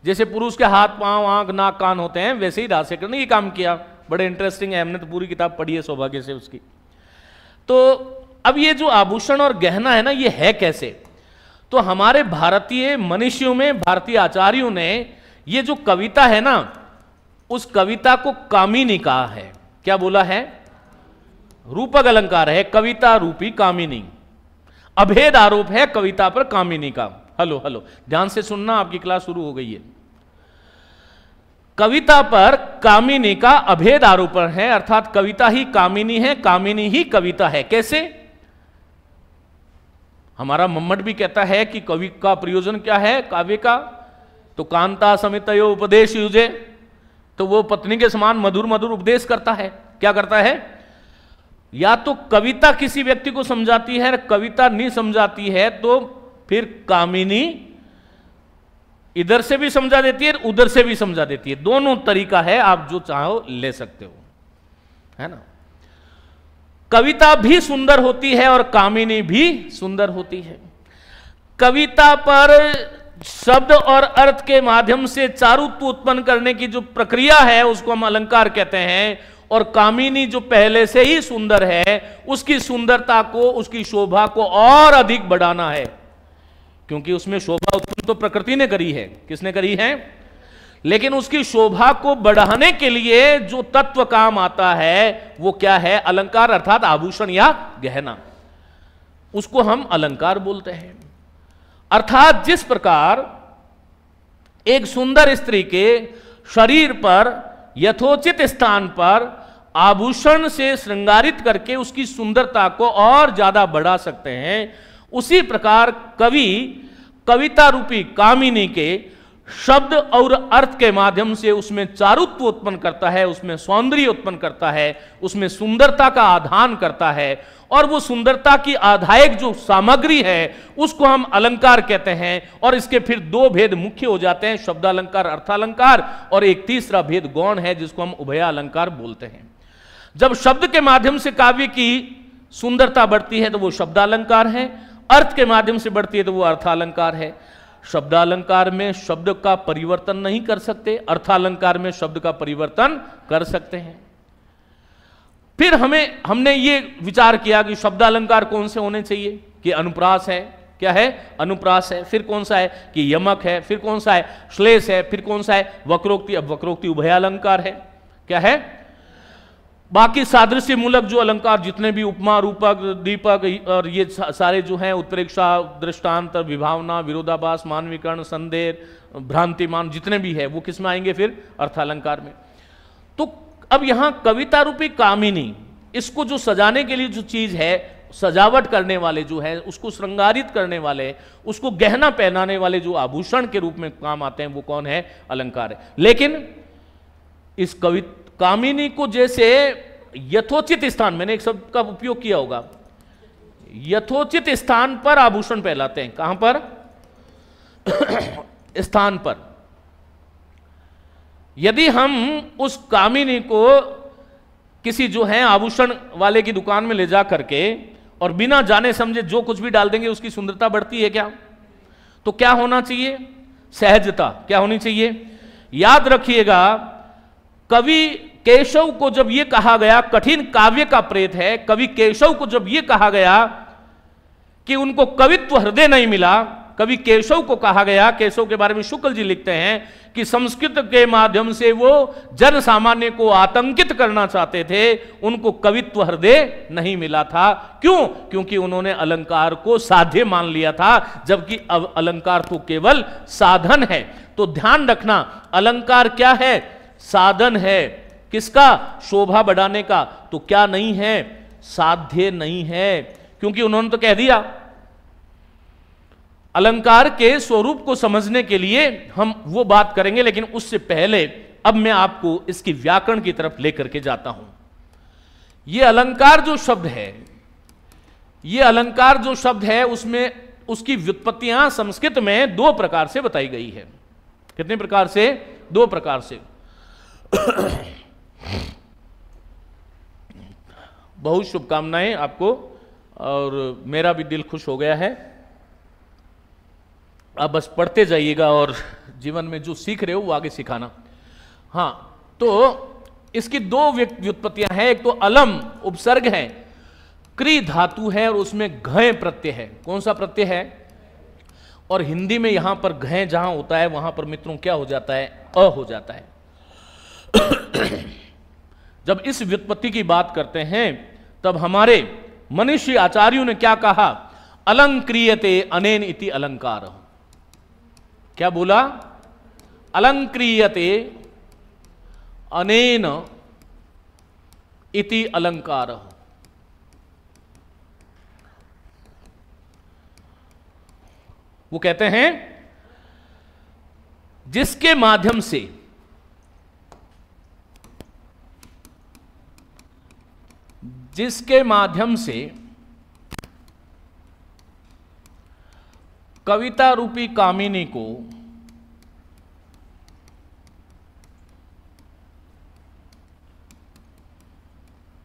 जैसे पुरुष के हाथ, पांव, आंख, नाक, कान होते हैं, वैसे ही राजशेखर ने ये काम किया। बड़े इंटरेस्टिंग है, हमने तो पूरी किताब पढ़ी है सौभाग्य से उसकी। तो अब ये जो आभूषण और गहना है ना, ये है कैसे? तो हमारे भारतीय मनीषियों में, भारतीय आचार्यों ने ये जो कविता है ना, उस कविता को कामिनी कहा है। क्या बोला है? रूपक अलंकार है, कविता रूपी कामिनी। अभेद आरोप है कविता पर कामिनी का। हेलो हेलो, ध्यान से सुनना, आपकी क्लास शुरू हो गई है। कविता पर कामिनी का अभेद आरोपण है, अर्थात कविता ही कामिनी है, कामिनी ही कविता है। कैसे? हमारा मम्मट भी कहता है कि कवि का प्रयोजन क्या है काव्य का? तो कांता समितयो उपदेश युजे, तो वो पत्नी के समान मधुर मधुर उपदेश करता है। क्या करता है? या तो कविता किसी व्यक्ति को समझाती है, कविता नहीं समझाती है तो फिर कामिनी इधर से भी समझा देती है, उधर से भी समझा देती है। दोनों तरीका है, आप जो चाहो ले सकते हो, है ना। कविता भी सुंदर होती है और कामिनी भी सुंदर होती है। कविता पर शब्द और अर्थ के माध्यम से चारुत्व उत्पन्न करने की जो प्रक्रिया है उसको हम अलंकार कहते हैं, और कामिनी जो पहले से ही सुंदर है उसकी सुंदरता को, उसकी शोभा को और अधिक बढ़ाना है, क्योंकि उसमें शोभा उत्पन्न तो प्रकृति ने करी है। किसने करी है? लेकिन उसकी शोभा को बढ़ाने के लिए जो तत्व काम आता है वो क्या है? अलंकार, अर्थात आभूषण या गहना। उसको हम अलंकार बोलते हैं। अर्थात जिस प्रकार एक सुंदर स्त्री के शरीर पर यथोचित स्थान पर आभूषण से श्रृंगारित करके उसकी सुंदरता को और ज्यादा बढ़ा सकते हैं, उसी प्रकार कवि कविता रूपी कामिनी के शब्द और अर्थ के माध्यम से उसमें चारुत्व उत्पन्न करता है, उसमें सौंदर्य उत्पन्न करता है, उसमें सुंदरता का आधान करता है, और वो सुंदरता की आधायक जो सामग्री है उसको हम अलंकार कहते हैं। और इसके फिर दो भेद मुख्य हो जाते हैं, शब्दालंकार, अर्थालंकार, और एक तीसरा भेद गौण है जिसको हम उभया अलंकार बोलते हैं। जब शब्द के माध्यम से काव्य की सुंदरता बढ़ती है तो वो शब्दालंकार है, अर्थ के माध्यम से बढ़ती है तो वो अर्थालंकार है। शब्दालंकार में शब्द का परिवर्तन नहीं कर सकते, अर्थालंकार में शब्द का परिवर्तन कर सकते हैं। फिर हमने ये विचार किया कि शब्दालंकार कौन से होने चाहिए, कि अनुप्रास है, क्या है? अनुप्रास है। फिर कौन सा है? कि यमक है। फिर कौन सा है? श्लेष है। फिर कौन सा है? वक्रोक्ति। अब वक्रोक्ति उभयालंकार है, क्या है? बाकी सादृश्य मूलक जो अलंकार जितने भी उपमा, रूपक, दीपक और ये सारे जो हैं, उत्प्रेक्षा, दृष्टांत, विभावना, विरोधाभास, मानवीकरण, संदेह, भ्रांतिमान, जितने भी है वो किस में आएंगे? फिर अर्थालंकार में। तो अब यहां कविता रूपी कामिनी, इसको जो सजाने के लिए जो चीज है, सजावट करने वाले जो है, उसको श्रृंगारित करने वाले, उसको गहना पहनाने वाले जो आभूषण के रूप में काम आते हैं वो कौन है? अलंकार है। लेकिन इस कामिनी को जैसे यथोचित स्थान, मैंने एक शब्द का उपयोग किया होगा, यथोचित स्थान पर आभूषण पहनाते हैं। कहां पर? स्थान पर। यदि हम उस कामिनी को किसी जो है आभूषण वाले की दुकान में ले जा करके और बिना जाने समझे जो कुछ भी डाल देंगे, उसकी सुंदरता बढ़ती है क्या? तो क्या होना चाहिए? सहजता। क्या होनी चाहिए? याद रखिएगा, कवि केशव को जब यह कहा गया, कठिन काव्य का प्रेत है, कवि केशव को जब यह कहा गया कि उनको कवित्व हृदय नहीं मिला, कवि केशव को कहा गया, केशव के बारे में शुक्ल जी लिखते हैं कि संस्कृत के माध्यम से वो जन सामान्य को आतंकित करना चाहते थे, उनको कवित्व हृदय नहीं मिला था। क्यों? क्योंकि उन्होंने अलंकार को साध्य मान लिया था, जबकि अब अलंकार तो केवल साधन है। तो ध्यान रखना, अलंकार क्या है? साधन है। किसका? शोभा बढ़ाने का। तो क्या नहीं है? साध्य नहीं है, क्योंकि उन्होंने तो कह दिया। अलंकार के स्वरूप को समझने के लिए हम वो बात करेंगे, लेकिन उससे पहले अब मैं आपको इसकी व्याकरण की तरफ लेकर के जाता हूं। यह अलंकार जो शब्द है, यह अलंकार जो शब्द है, उसमें उसकी व्युत्पत्तियां संस्कृत में दो प्रकार से बताई गई है। कितने प्रकार से? दो प्रकार से। बहुत शुभकामनाएं आपको, और मेरा भी दिल खुश हो गया है। आप बस पढ़ते जाइएगा और जीवन में जो सीख रहे हो वो आगे सिखाना। हाँ, तो इसकी दो व्युत्पत्तियां हैं। एक तो अलम उपसर्ग है, क्री धातु है और उसमें घय प्रत्यय है। कौन सा प्रत्यय है? और हिंदी में यहां पर घय जहां होता है वहां पर मित्रों क्या हो जाता है? अ हो जाता है। जब इस व्युत्पत्ति की बात करते हैं तब हमारे मनीषी आचार्यों ने क्या कहा? अलंक्रियते अनेन इति अलंकार। क्या बोला? अलंक्रियते अनेन इति अलंकार। वो कहते हैं जिसके माध्यम से कविता रूपी कामिनी को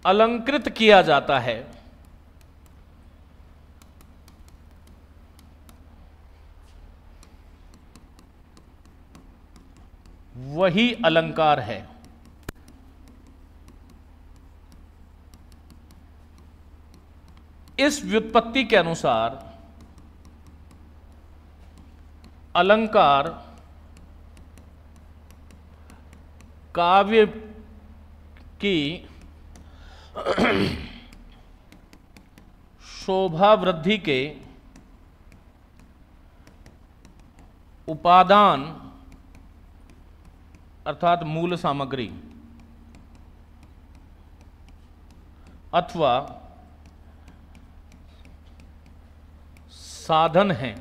अलंकृत किया जाता है वही अलंकार है। इस व्युत्पत्ति के अनुसार अलंकार काव्य की शोभा वृद्धि के उपादान अर्थात मूल सामग्री अथवा साधन हैं।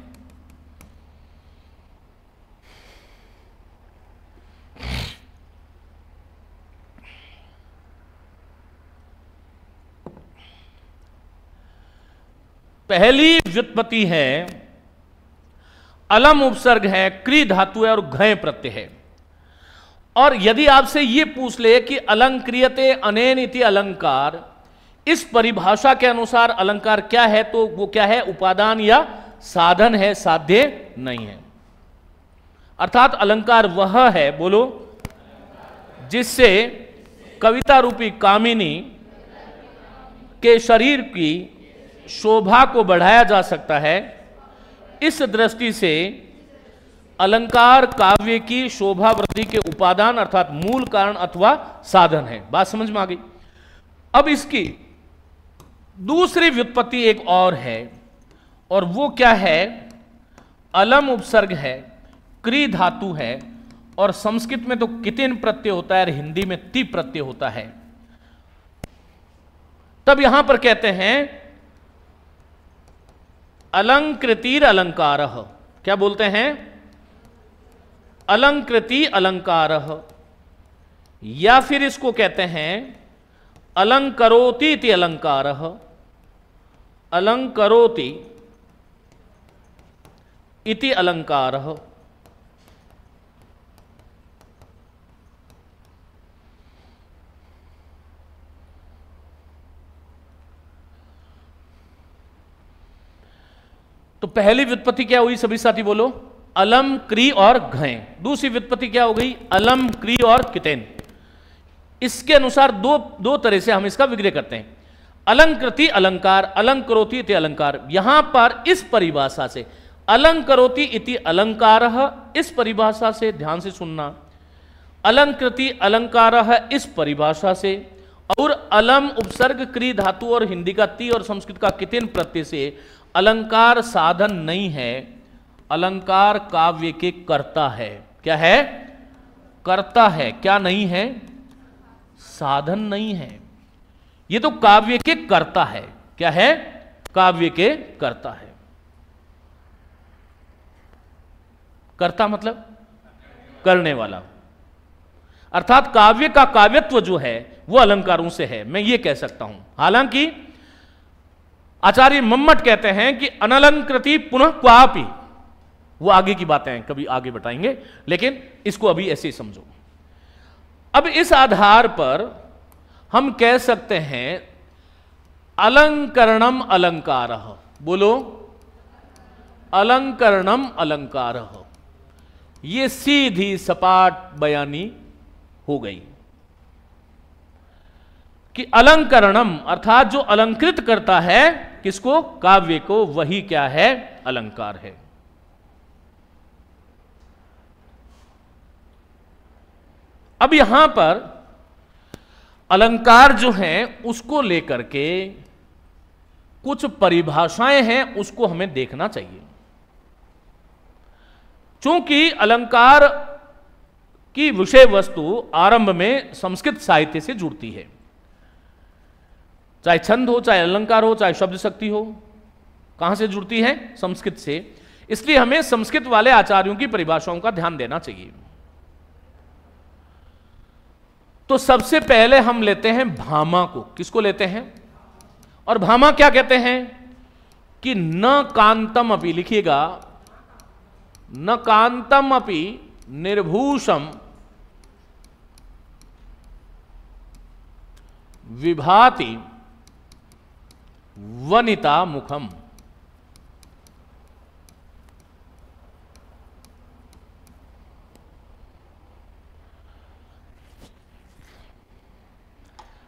पहली व्युत्पत्ति है अलम उपसर्ग है, क्री धातु है और घय प्रत्यय है। और यदि आपसे यह पूछ ले कि अलंक्रियते अनेन इति अलंकार, इस परिभाषा के अनुसार अलंकार क्या है, तो वो क्या है? उपादान या साधन है, साध्य नहीं है। अर्थात अलंकार वह है, बोलो, जिससे कविता रूपी कामिनी के शरीर की शोभा को बढ़ाया जा सकता है। इस दृष्टि से अलंकार काव्य की शोभा वृद्धि के उपादान अर्थात मूल कारण अथवा साधन है। बात समझ में आ गई? अब इसकी दूसरी व्युत्पत्ति एक और है, और वो क्या है? अलम उपसर्ग है, क्री धातु है, और संस्कृत में तो कितिन प्रत्यय होता है और हिंदी में ति प्रत्यय होता है। तब यहां पर कहते हैं अलंकृतिर अलंकार। क्या बोलते हैं? अलंकृति अलंकार, या फिर इसको कहते हैं अलंकरोति इति अलंकार। अलंकरोति इति अलंकार। तो पहली व्युत्पत्ति क्या हुई? सभी साथी बोलो, अलम क्री और घय। दूसरी व्युत्पत्ति क्या हो गई? अलम क्री और कितेन। इसके अनुसार दो तरह से हम इसका विग्रह करते हैं। अलंकृति अलंकार, अलंकरोति इति अलंकार। यहां पर इस परिभाषा से अलंकरोति इति अलंकार, इस परिभाषा से ध्यान से सुनना, अलंकृति अलंकार इस परिभाषा से, और अलम उपसर्ग क्री धातु और हिंदी का ति और संस्कृत का कितेन प्रत्यय से अलंकार साधन नहीं है, अलंकार काव्य के कर्ता है। क्या है? कर्ता है। क्या नहीं है? साधन नहीं है। ये तो काव्य के कर्ता है। क्या है? काव्य के कर्ता है। कर्ता मतलब करने वाला, अर्थात काव्य का काव्यत्व जो है वो अलंकारों से है, मैं ये कह सकता हूं। हालांकि आचार्य मम्मट कहते हैं कि अनलंकृति पुनः क्वापि, वो आगे की बातें हैं, कभी आगे बताएंगे, लेकिन इसको अभी ऐसे ही समझो। अब इस आधार पर हम कह सकते हैं अलंकरणम अलंकार। बोलो, अलंकरणम अलंकार। ये सीधी सपाट बयानी हो गई कि अलंकरणम अर्थात जो अलंकृत करता है किसको? काव्य को, वही क्या है? अलंकार है। अब यहां पर अलंकार जो हैं उसको लेकर के कुछ परिभाषाएं हैं, उसको हमें देखना चाहिए। चूंकि अलंकार की विषय वस्तु आरंभ में संस्कृत साहित्य से जुड़ती है, चाहे छंद हो, चाहे अलंकार हो, चाहे शब्द शक्ति हो, कहां से जुड़ती है? संस्कृत से। इसलिए हमें संस्कृत वाले आचार्यों की परिभाषाओं का ध्यान देना चाहिए। तो सबसे पहले हम लेते हैं भामा को। किसको लेते हैं? और भामा क्या कहते हैं कि न कांतम अपि, लिखिएगा, न कांतम अपि निर्भूषम विभाति वनिता मुखम।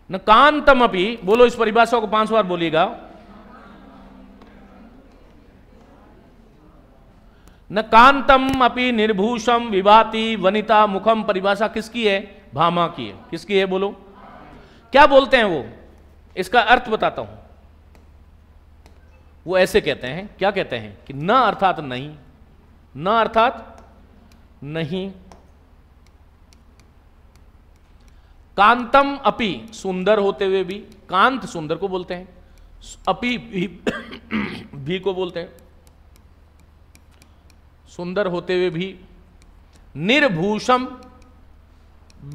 न कांतम अपि, बोलो इस परिभाषा को 5 बार बोलिएगा। न कांतम अपि निर्भूषम विभाति वनिता मुखम। परिभाषा किसकी है? भामा की है। किसकी है बोलो? क्या बोलते हैं वो? इसका अर्थ बताता हूं। वो ऐसे कहते हैं, क्या कहते हैं कि न अर्थात नहीं, न अर्थात नहीं, कांतम अपि सुंदर होते हुए भी, कांत सुंदर को बोलते हैं, अपि भी को बोलते हैं, सुंदर होते हुए भी, निर्भूषम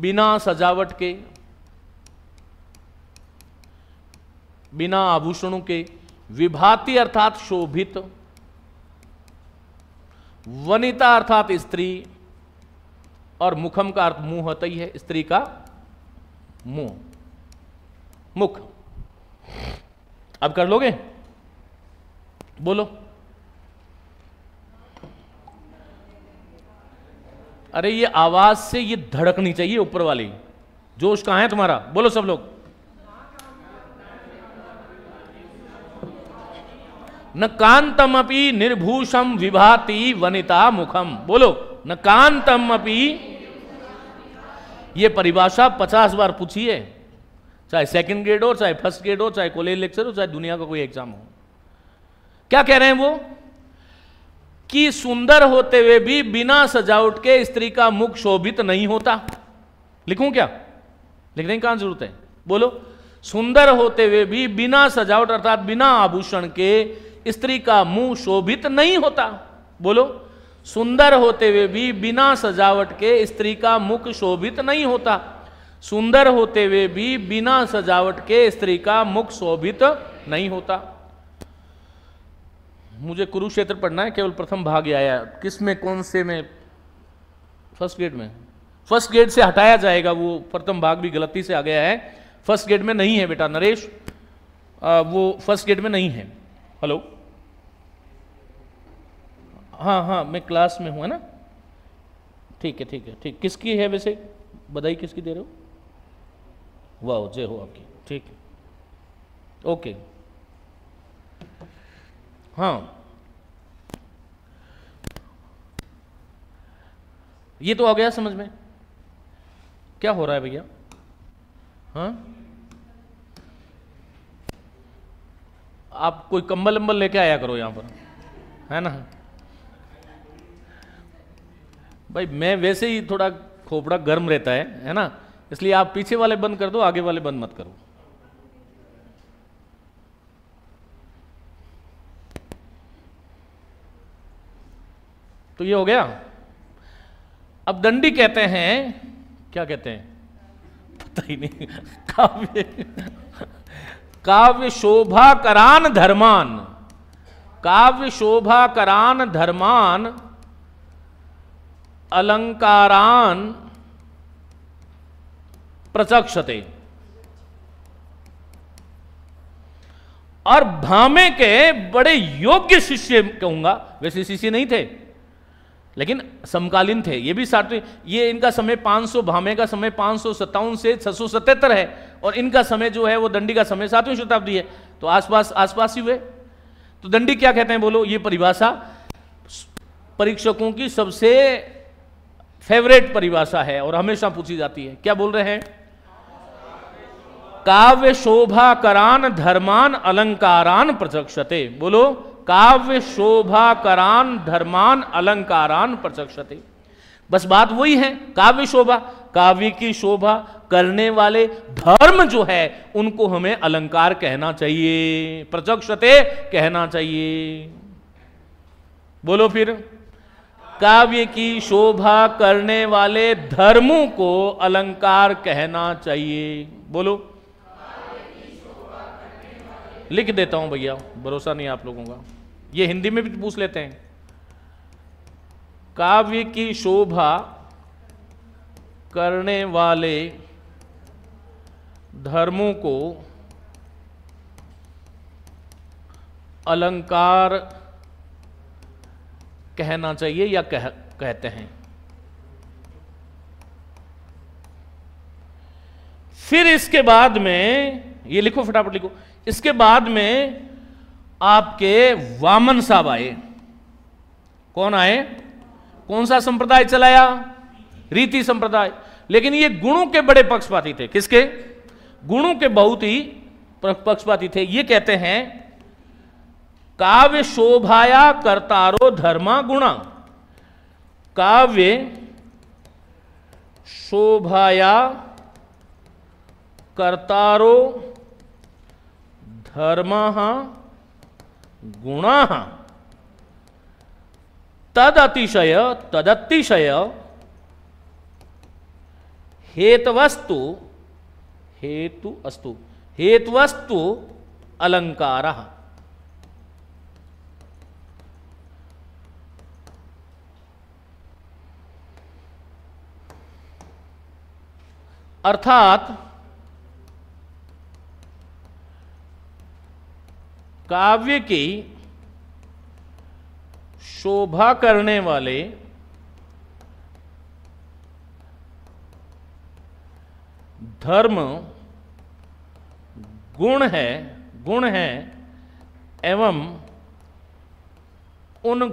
बिना सजावट के, बिना आभूषणों के, विभाति अर्थात शोभित, वनिता अर्थात स्त्री, और मुखम का अर्थ मुंह होता ही है, स्त्री का मुंह, मुख। अब कर लोगे? बोलो। अरे ये आवाज से ये धड़कनी चाहिए ऊपर वाली। जोश कहां है तुम्हारा? बोलो सब लोग। न कांतमपि निर्भूषम विभाति वनिता मुखम। बोलो, न कांतमपि। ये परिभाषा 50 बार पूछी है, चाहे सेकंड ग्रेड हो, चाहे फर्स्ट ग्रेड हो, चाहे कॉलेज लेक्चर हो, चाहे दुनिया का कोई एग्जाम हो। क्या कह रहे हैं वो? कि सुंदर होते हुए भी बिना सजावट के स्त्री का मुख शोभित नहीं होता। लिखूं क्या? लिखने की कहां जरूरत है? बोलो। सुंदर होते हुए भी बिना सजावट अर्थात बिना आभूषण के स्त्री का मुंह शोभित नहीं होता। बोलो। सुंदर होते हुए भी बिना सजावट के स्त्री का मुख शोभित नहीं होता। सुंदर होते हुए भी बिना सजावट के स्त्री का मुख शोभित नहीं होता। मुझे कुरुक्षेत्र पढ़ना है, केवल प्रथम भाग आया। किस में, कौन से में? फर्स्ट ग्रेड में। फर्स्ट ग्रेड से हटाया जाएगा, वो प्रथम भाग भी गलती से आ गया है। फर्स्ट ग्रेड में नहीं है बेटा नरेश, वो फर्स्ट ग्रेड में नहीं है। हेलो, हाँ हाँ मैं क्लास में हूँ, है ना? ठीक है ठीक है ठीक। किसकी है वैसे? बधाई किसकी दे रहे हो? वाह, जय हो आपकी। ठीक है, ओके। हाँ, ये तो आ गया समझ में। क्या हो रहा है भैया? हाँ, आप कोई कंबल अंबल लेके आया करो यहां पर, है ना भाई? मैं वैसे ही थोड़ा खोपड़ा गर्म रहता है ना? इसलिए आप पीछे वाले बंद कर दो, आगे वाले बंद मत करो। तो ये हो गया। अब दंडी कहते हैं, क्या कहते हैं पता ही नहीं। काव्य, काव्य शोभा करान धर्मान, काव्य शोभा करान धर्मान अलंकारान प्रचक्षते। और भामे के बड़े योग्य शिष्य कहूंगा, वैसे शिष्य नहीं थे लेकिन समकालीन थे। ये भी 60, ये इनका समय 500, भामे का समय 557 से 677 है, और इनका समय जो है वो दंडी का समय 7वीं शताब्दी है। तो आसपास आसपास ही हुए। तो दंडी क्या कहते हैं बोलो? ये परिभाषा परीक्षकों की सबसे फेवरेट परिभाषा है और हमेशा पूछी जाती है। क्या बोल रहे हैं? काव्य शोभा करान धर्मान अलंकारान प्रचक्षते। बोलो, काव्य शोभा करान धर्मान अलंकारान प्रचक्षते। बस बात वही है, काव्य शोभा, काव्य की शोभा करने वाले धर्म जो है उनको हमें अलंकार कहना चाहिए, प्रचक्षते कहना चाहिए। बोलो फिर, काव्य की शोभा करने वाले धर्मों को अलंकार कहना चाहिए। बोलो। लिख देता हूं भैया, भरोसा नहीं आप लोगों का। ये हिंदी में भी पूछ लेते हैं। काव्य की शोभा करने वाले धर्मों को अलंकार कहना चाहिए या कहते हैं। फिर इसके बाद में ये लिखो, फटाफट लिखो, इसके बाद में आपके वामन साहब आए। कौन आए? कौन सा संप्रदाय चलाया? रीति संप्रदाय। लेकिन ये गुणों के बड़े पक्षपाती थे। किसके? गुणों के बहुत ही पक्षपाती थे। ये कहते हैं काव्य शोभाया कर्तारो धर्मा गुणा। काव्य शोभाया कर्तारो धर्मः गुणः तदतिशय तदतिशय हेतवस्तु हेतुवस्तु अलंकारः। अर्थात काव्य की शोभा करने वाले धर्म गुण है एवं उन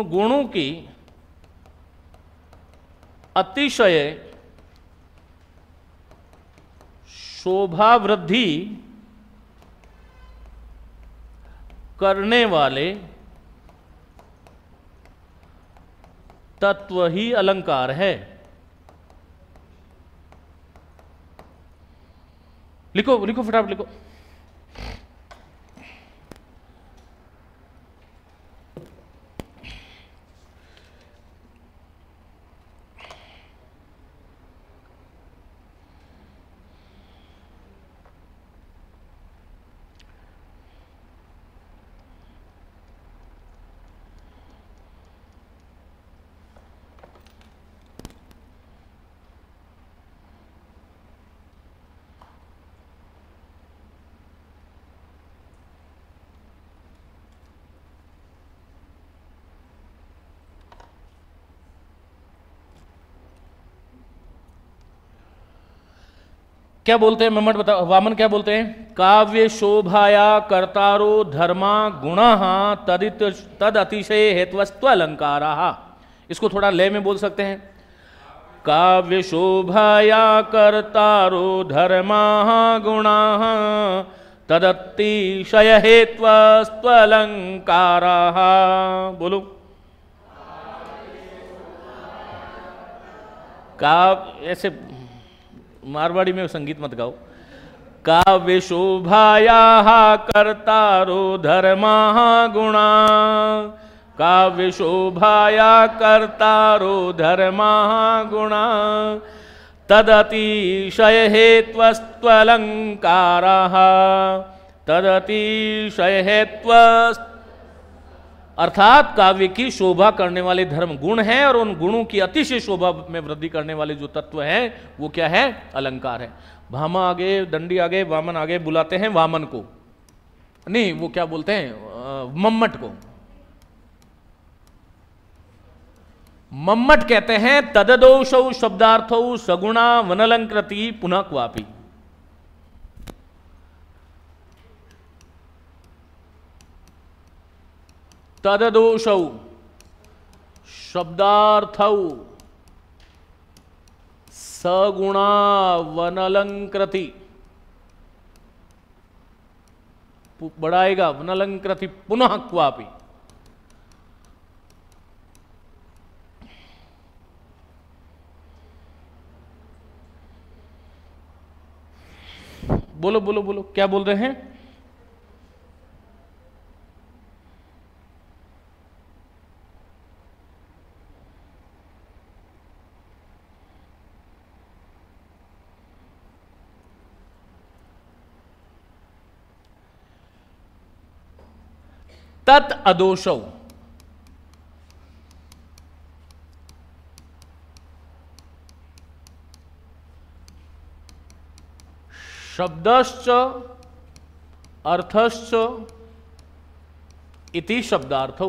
गुणों की अतिशय शोभा वृद्धि करने वाले तत्व ही अलंकार है। लिखो लिखो, फटाफट लिखो। क्या बोलते हैं मम्मट बताओ, वामन क्या बोलते हैं? काव्य शोभाया कर्तारो धर्मा गुणः तद अतिशय हेतवस्तु अलंकाराः। इसको थोड़ा लय में बोल सकते हैं। काव्य शोभाया कर्तारो धर्मा गुणः तदतिशय हेतवस्तु अलंकाराः। बोलो। ऐसे मारवाड़ी में संगीत मत गाओ। काव्य शोभायाः कर्तारो धर्माः गुणा। काव्य शोभाया कर्तारो धर्माः गुणा तदतिशय हेत्वस्तु अलंकाराः। तदतिशय हेत्वस्तु अर्थात काव्य की शोभा करने वाले धर्म गुण हैं और उन गुणों की अतिशय शोभा में वृद्धि करने वाले जो तत्व हैं वो क्या है? अलंकार है। भामा आगे, दंडी आगे, वामन आगे बुलाते हैं वामन को, नहीं वो क्या बोलते हैं? मम्मट को। मम्मट कहते हैं तददोषौ शब्दार्थौ सगुणा वनलंकृति पुनः क्वापि। तददोषौ शब्दार्थौ सगुणा वनलंकृति, बढ़ाएगा वनलंकृति पुनः क्वापि। बोलो बोलो बोलो, क्या बोल रहे हैं? तत् अदोषौ, शब्दश्च अर्थश्च इति शब्दार्थौ।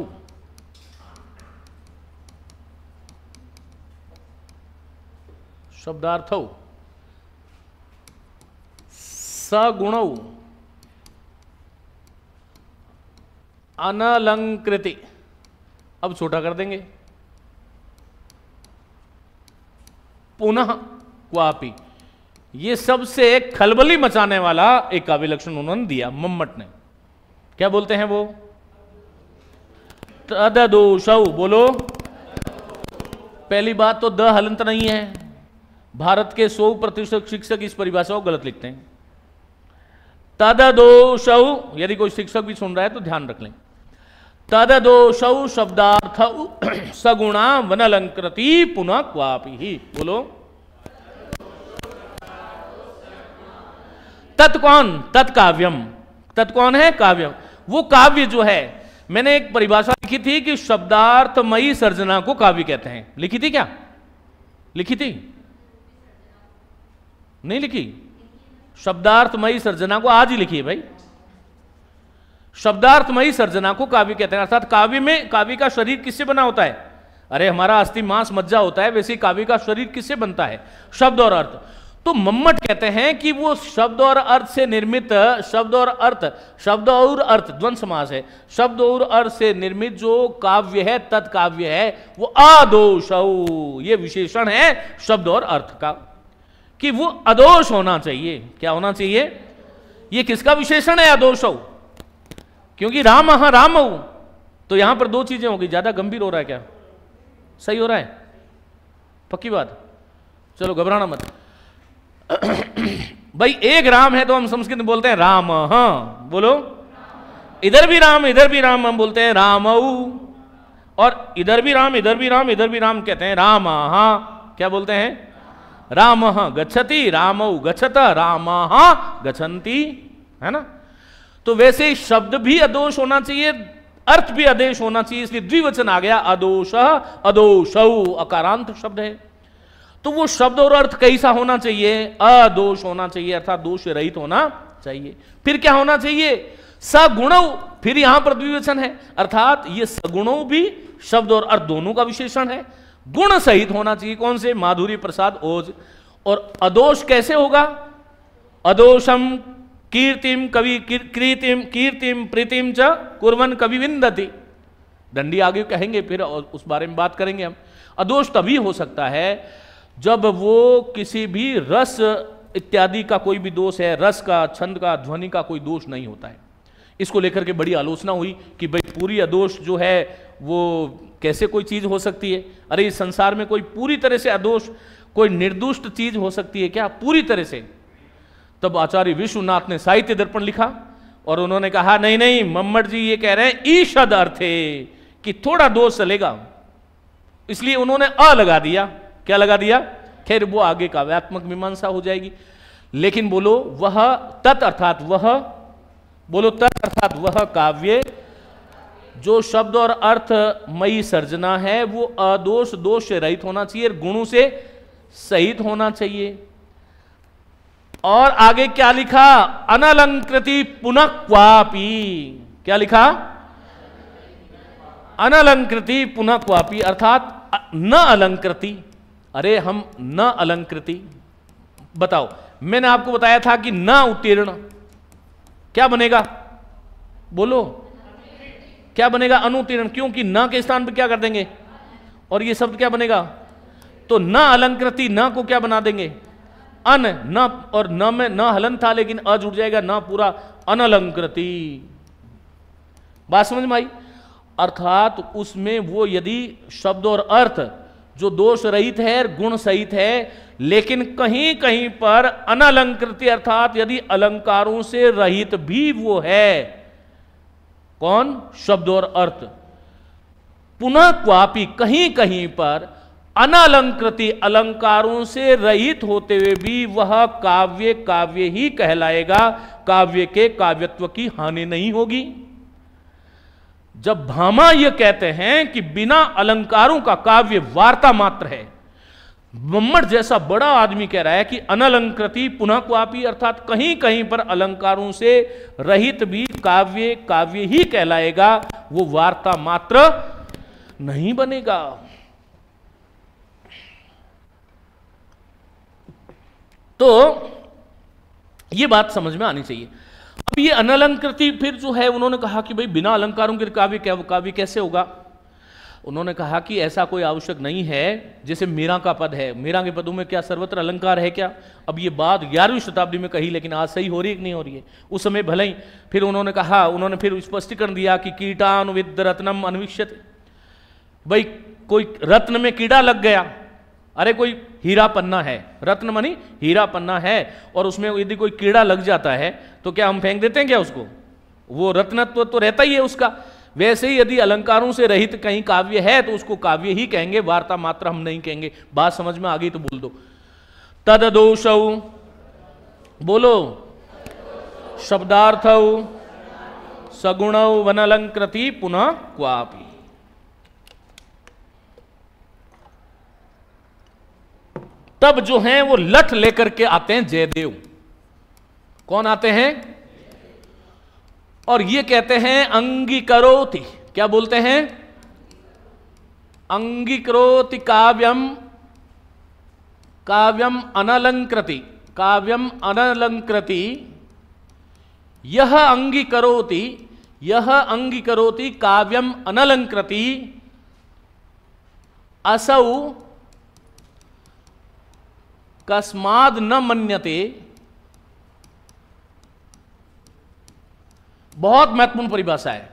शब्दार्थौ सगुणौ अनलंकृति। अब छोटा कर देंगे, पुनः क्वापि। ये सबसे खलबली मचाने वाला एक काव्य लक्षण उन्होंने दिया मम्मट ने। क्या बोलते हैं वो? तददोषौ। बोलो। पहली बात तो द हलंत नहीं है। भारत के 100% शिक्षक इस परिभाषा को गलत लिखते हैं। तददोषौ, यदि कोई शिक्षक भी सुन रहा है तो ध्यान रख लें। तददोषौ शब्दार्थ सगुणा वनलंकृति पुनः क्वापि ही। बोलो। तत् कौन? तत्काव्यम। तत् कौन है? काव्यम। वो काव्य जो है, मैंने एक परिभाषा लिखी थी कि शब्दार्थमयी सर्जना को काव्य कहते हैं। लिखी थी क्या? लिखी थी? नहीं लिखी? शब्दार्थमयी सर्जना को आज ही लिखी है भाई। शब्दार्थमयी सर्जना को काव्य कहते हैं। अर्थात काव्य में, काव्य का शरीर किससे बना होता है? अरे हमारा अस्थि मांस मज्जा होता है, वैसे ही काव्य का शरीर किससे बनता है? शब्द और अर्थ। तो मम्मट कहते हैं कि वो शब्द और अर्थ से निर्मित, शब्द और अर्थ, शब्द और अर्थ द्वंद्व समास है, शब्द और अर्थ से निर्मित जो काव्य है, तत्काव्य है, वो अदोषौ। ये विशेषण है शब्द और अर्थ का कि वो अदोष होना चाहिए। क्या होना चाहिए? ये किसका विशेषण है? अदोषौ। क्योंकि राम रामौ, तो यहां पर दो चीजें होगी। ज्यादा गंभीर हो रहा है क्या? सही हो रहा है? पक्की बात? चलो घबराना मत। भाई एक राम है तो हम संस्कृत में बोलते हैं राम। हाँ बोलो। इधर भी राम, इधर भी राम, हम बोलते हैं रामौ। और इधर भी राम, इधर भी राम, इधर भी राम कहते हैं राम। हाँ क्या बोलते हैं? राम गच्छति, रामौ गच्छत, राम गच्छन्ति, है ना? तो वैसे शब्द भी अदोष होना चाहिए, अर्थ भी आदेश होना चाहिए, इसलिए द्विवचन आ गया। अदोष अदोषौ, अकारांत शब्द है। तो वो शब्द और अर्थ कैसा होना चाहिए? अदोष होना चाहिए, अर्थात दोष रहित होना चाहिए। फिर क्या होना चाहिए? सगुणौ। फिर यहां पर द्विवचन है, अर्थात ये सगुणौ भी शब्द और अर्थ दोनों का विशेषण है। गुण सहित होना चाहिए। कौन से? माधुरी प्रसाद ओज। और अदोष कैसे होगा? अदोषम कीर्तिम कवि कीर्तिम कीर्तिम प्रीतिम च कुर्वन् कवि विन्दति। दंडी आगे कहेंगे, फिर उस बारे में बात करेंगे हम। अदोष तभी हो सकता है जब वो किसी भी रस इत्यादि का कोई भी दोष है, रस का, छंद का, ध्वनि का कोई दोष नहीं होता है। इसको लेकर के बड़ी आलोचना हुई कि भाई पूरी अदोष जो है वो कैसे कोई चीज हो सकती है? अरे इस संसार में कोई पूरी तरह से अदोष, कोई निर्दुष्ट चीज हो सकती है क्या पूरी तरह से? तब आचार्य विश्वनाथ ने साहित्य दर्पण लिखा और उन्होंने कहा नहीं नहीं, मम्मट जी ये कह रहे हैं ईषद अर्थे कि थोड़ा दोष चलेगा, इसलिए उन्होंने अ लगा दिया। क्या लगा दिया? खैर वो आगे काव्यात्मक मीमांसा हो जाएगी। लेकिन बोलो वह तत् अर्थात वह, बोलो तत् अर्थात वह काव्य जो शब्द और अर्थ मयी सर्जना है वो अदोष, दोष से रहित होना चाहिए, गुणों से सहित होना चाहिए। और आगे क्या लिखा? अनलंकृति पुनः क्वापि। क्या लिखा? अनलंकृति पुनः क्वापि, अर्थात न अलंकृति। अरे हम न अलंकृति, बताओ मैंने आपको बताया था कि न उत्तीर्ण क्या बनेगा? बोलो क्या बनेगा? अनुत्तीर्ण। क्योंकि न के स्थान पर क्या कर देंगे? और ये शब्द क्या बनेगा? तो न अलंकृति, न को क्या बना देंगे? अन। न और न में न हलन था लेकिन अ जुड़ जाएगा, न पूरा अनलंकृति। बात समझ में आई? अर्थात उसमें वो यदि शब्द और अर्थ जो दोष रहित है, गुण सहित है, लेकिन कहीं कहीं पर अनलंकृति अर्थात यदि अलंकारों से रहित भी वो है, कौन? शब्द और अर्थ। पुनः क्वापि, कहीं कहीं पर अनलंकृति अलंकारों से रहित होते हुए भी वह काव्य काव्य ही कहलाएगा, काव्य के काव्यत्व की हानि नहीं होगी। जब भामा यह कहते हैं कि बिना अलंकारों का काव्य वार्ता मात्र है, मम्मट जैसा बड़ा आदमी कह रहा है कि अनलंकृति पुनः क्वापी, अर्थात कहीं कहीं पर अलंकारों से रहित भी काव्य काव्य ही कहलाएगा, वो वार्ता मात्र नहीं बनेगा। तो ये बात समझ में आनी चाहिए। अब ये अनलंकृति फिर जो है, उन्होंने कहा कि भाई बिना अलंकारों के काव्य काव्य कैसे होगा। उन्होंने कहा कि ऐसा कोई आवश्यक नहीं है। जैसे मीरा का पद है, मीरा के पदों में क्या सर्वत्र अलंकार है क्या? अब ये बात 11वीं शताब्दी में कही, लेकिन आज सही हो रही है कि नहीं हो रही है? उस समय भले ही। फिर उन्होंने कहा, उन्होंने फिर स्पष्टीकरण दिया कि कीटानुविद रत्नम अन्विष्यते, भाई कोई रत्न में कीड़ा लग गया, अरे कोई हीरा पन्ना है, रत्न मानी हीरा पन्ना है, और उसमें यदि कोई कीड़ा लग जाता है तो क्या हम फेंक देते हैं क्या उसको? वो रत्नत्व तो रहता ही है उसका। वैसे ही यदि अलंकारों से रहित कहीं काव्य है तो उसको काव्य ही कहेंगे, वार्ता मात्र हम नहीं कहेंगे। बात समझ में आ गई तो बोल दो। तददोषौ, बोलो, शब्दार्थौ सगुणौ वनलंकृति पुनः क्वापि। तब जो हैं वो लठ लेकर के आते हैं जयदेव। कौन आते हैं? और ये कहते हैं अंगीकरोति, क्या बोलते हैं? अंगीकरोति काव्यम, काव्यम अनलंकृति, काव्यम अनलंकृति, यह अंगीकरोति, यह अंगीकरोति काव्यम अनलंकृति, असौ कस्माद् न मन्यते। बहुत महत्वपूर्ण परिभाषा है।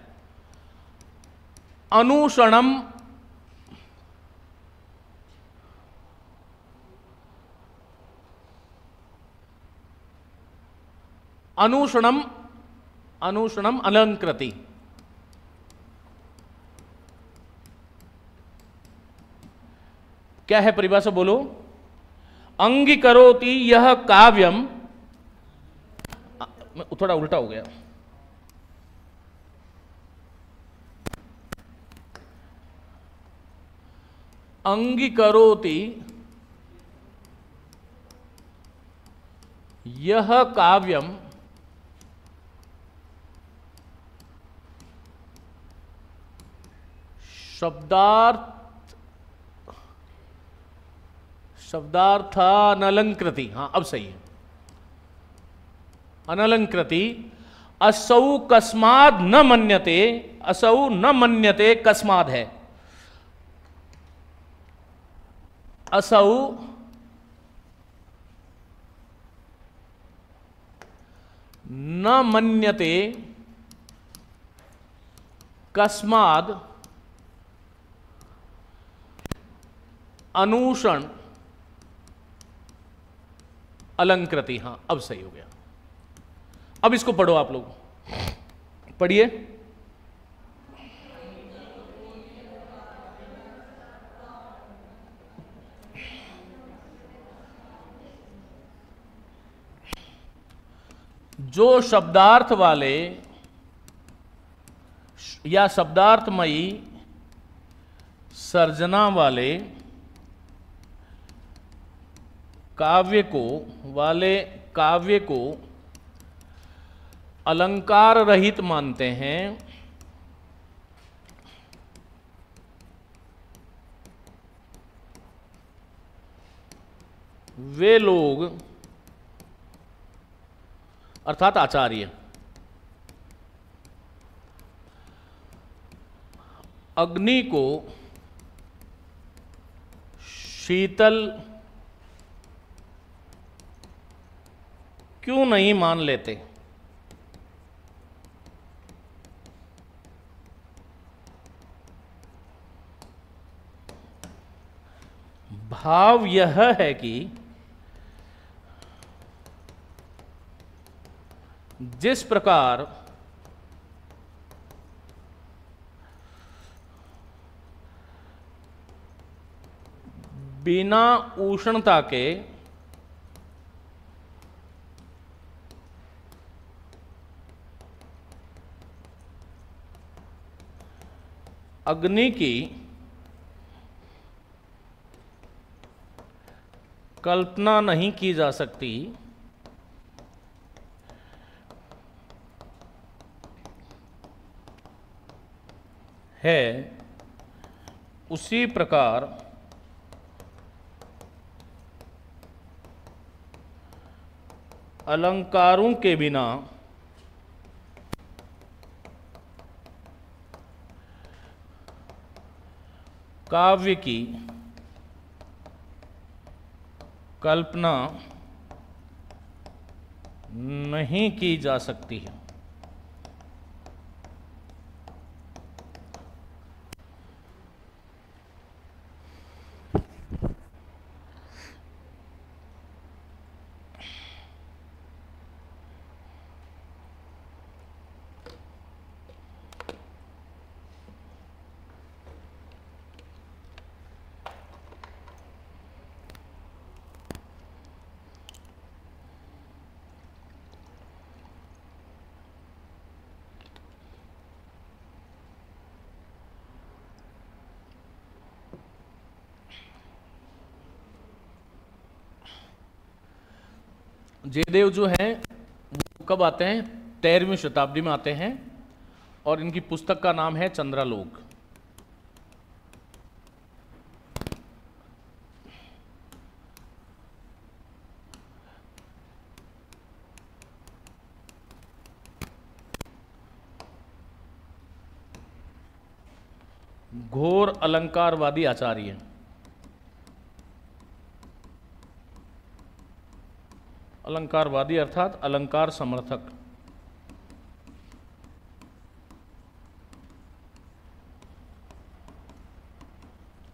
अनुषणम, अनुषणम, अनुषणम अलंकृति। क्या है परिभाषा? बोलो। अंगीकरोति यह काव्यम, थोड़ा उल्टा हो गया, अंगीकरोति यह काव्यम शब्दार्थानलंकृति। हाँ अब सही है। अनलंकृति असौ कस्माद् न मन्यते, असौ न मन्यते कस्माद् है, असौ न मन्यते कस्माद् अनुषण अलंकृति। हाँ अब सही हो गया। अब इसको पढ़ो, आप लोग पढ़िए। जो शब्दार्थ वाले या शब्दार्थमयी सर्जना वाले काव्य को अलंकार रहित मानते हैं, वे लोग अर्थात आचार्य अग्नि को शीतल क्यों नहीं मान लेते? भाव यह है कि जिस प्रकार बिना उष्णता के अग्नि की कल्पना नहीं की जा सकती है, उसी प्रकार अलंकारों के बिना काव्य की कल्पना नहीं की जा सकती है। जयदेव जो हैं वो कब आते हैं? 13वीं शताब्दी में आते हैं और इनकी पुस्तक का नाम है चंद्रालोक। घोर अलंकारवादी आचार्य, अलंकारवादी अर्थात अलंकार समर्थक।